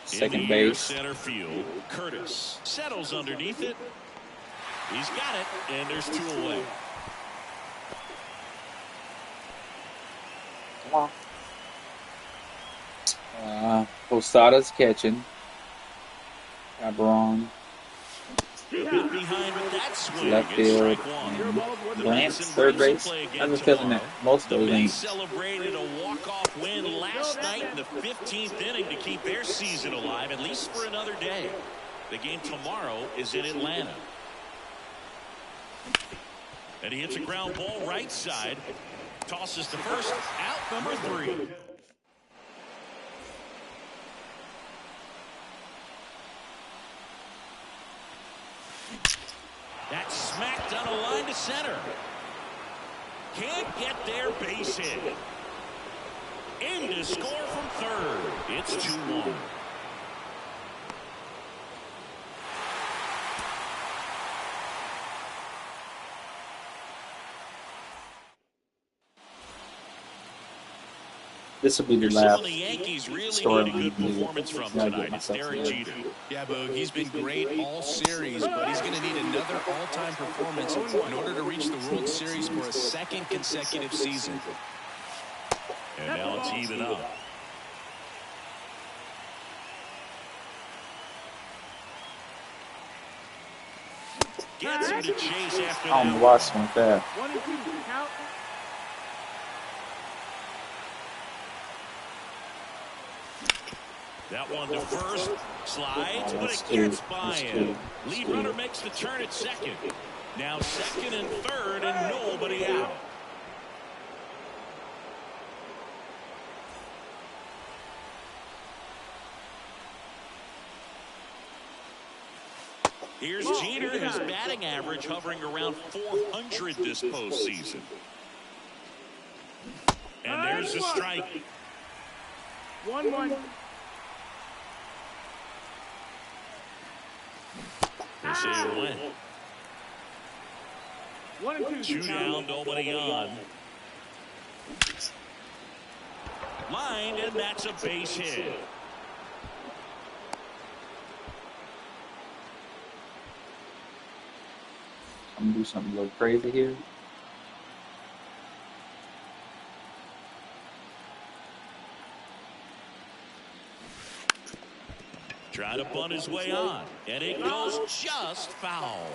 second base. Center field. Curtis settles underneath it. He's got it, and there's 2 away. Come on. Posada's catching. Cabron. Behind with that swing. Left field. Lance, third base. I have a feeling that most of those ain't. Celebrated a walk-off win last night in the 15th inning to keep their season alive, at least for another day. The game tomorrow is in Atlanta. And he hits a ground ball right side. Tosses to first. Out number 3. That's smacked on a line to center. Can't get their base hit. In to score from third. It's 2-1. This will be the Some last of the Yankees really story need a good performance from tonight. It's Derek Jeter. Yeah, Boog, he's been great all series, but he's going to need another all-time performance in order to reach the World Series for a second consecutive season. And now it's even up. Gets him to chase after I don't know why I swung that. 1-2, count. That one to first, slides, but it gets by him. Lead runner makes the turn at second. Now second and third, and nobody out. Here's Jeter, his batting average hovering around 400 this postseason. And there's a strike. 1-1. They say it went. 1-2. 2 down, nobody on. Lined, and that's a base hit. I'm gonna do something a little crazy here. Trying to bunt his way on, and it goes just foul.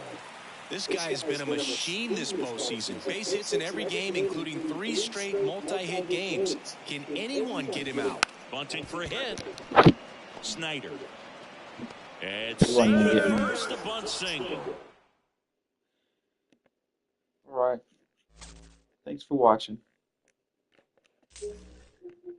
This guy has been a machine this postseason. Base hits in every game, including 3 straight multi-hit games. Can anyone get him out? Bunting for a hit. Snyder. And single first, a bunt single. All right. Thanks for watching.